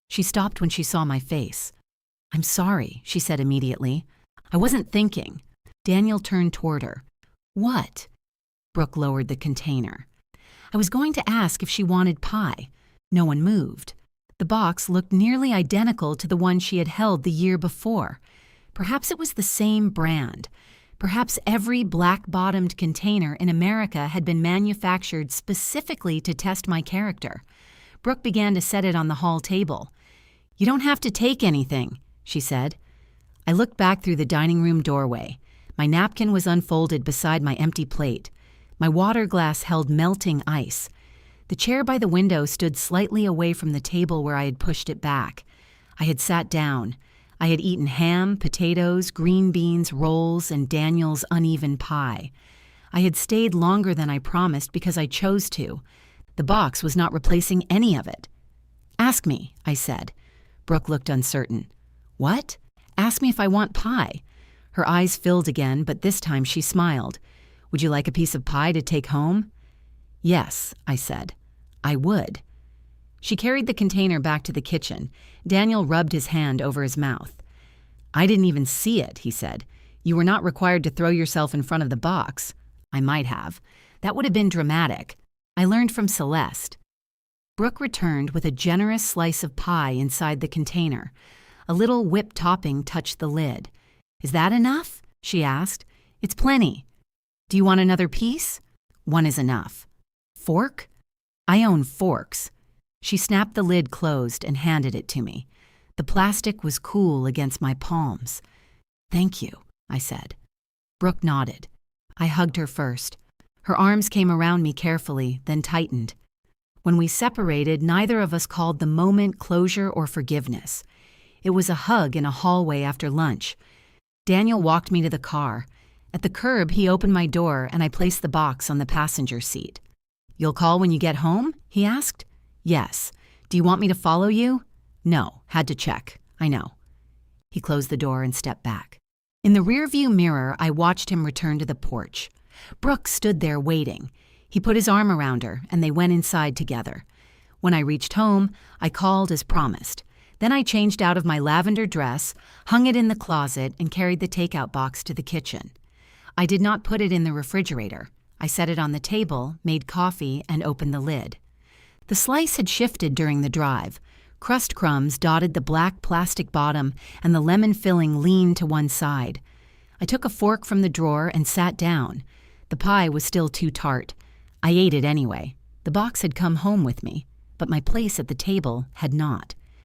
She stopped when she saw my face. "I'm sorry," she said immediately. "I wasn't thinking." Daniel turned toward her. "What?" Brooke lowered the container. "I was going to ask if she wanted pie." No one moved. The box looked nearly identical to the one she had held the year before. Perhaps it was the same brand. Perhaps every black-bottomed container in America had been manufactured specifically to test my character. Brooke began to set it on the hall table. "You don't have to take anything," she said. I looked back through the dining room doorway. My napkin was unfolded beside my empty plate. My water glass held melting ice. The chair by the window stood slightly away from the table where I had pushed it back. I had sat down. I had eaten ham, potatoes, green beans, rolls, and Daniel's uneven pie. I had stayed longer than I promised because I chose to. The box was not replacing any of it. "Ask me," I said. Brooke looked uncertain. "What?" "Ask me if I want pie." Her eyes filled again, but this time she smiled. "Would you like a piece of pie to take home?" "Yes," I said. "I would." She carried the container back to the kitchen. Daniel rubbed his hand over his mouth. "I didn't even see it," he said. "You were not required to throw yourself in front of the box." "I might have. That would have been dramatic. I learned from Celeste." Brooke returned with a generous slice of pie inside the container. A little whipped topping touched the lid. "Is that enough?" she asked. "It's plenty." "Do you want another piece?" "One is enough." "Fork?" "I own forks." She snapped the lid closed and handed it to me. The plastic was cool against my palms. "Thank you," I said. Brooke nodded. I hugged her first. Her arms came around me carefully, then tightened. When we separated, neither of us called the moment closure or forgiveness. It was a hug in a hallway after lunch. Daniel walked me to the car. At the curb, he opened my door and I placed the box on the passenger seat. "You'll call when you get home?" he asked. "Yes. Do you want me to follow you?" "No. Had to check. I know." He closed the door and stepped back. In the rearview mirror, I watched him return to the porch. Brooke stood there waiting. He put his arm around her, and they went inside together. When I reached home, I called as promised. Then I changed out of my lavender dress, hung it in the closet, and carried the takeout box to the kitchen. I did not put it in the refrigerator. I set it on the table, made coffee, and opened the lid. The slice had shifted during the drive. Crust crumbs dotted the black plastic bottom, and the lemon filling leaned to one side. I took a fork from the drawer and sat down. The pie was still too tart. I ate it anyway. The box had come home with me, but my place at the table had not.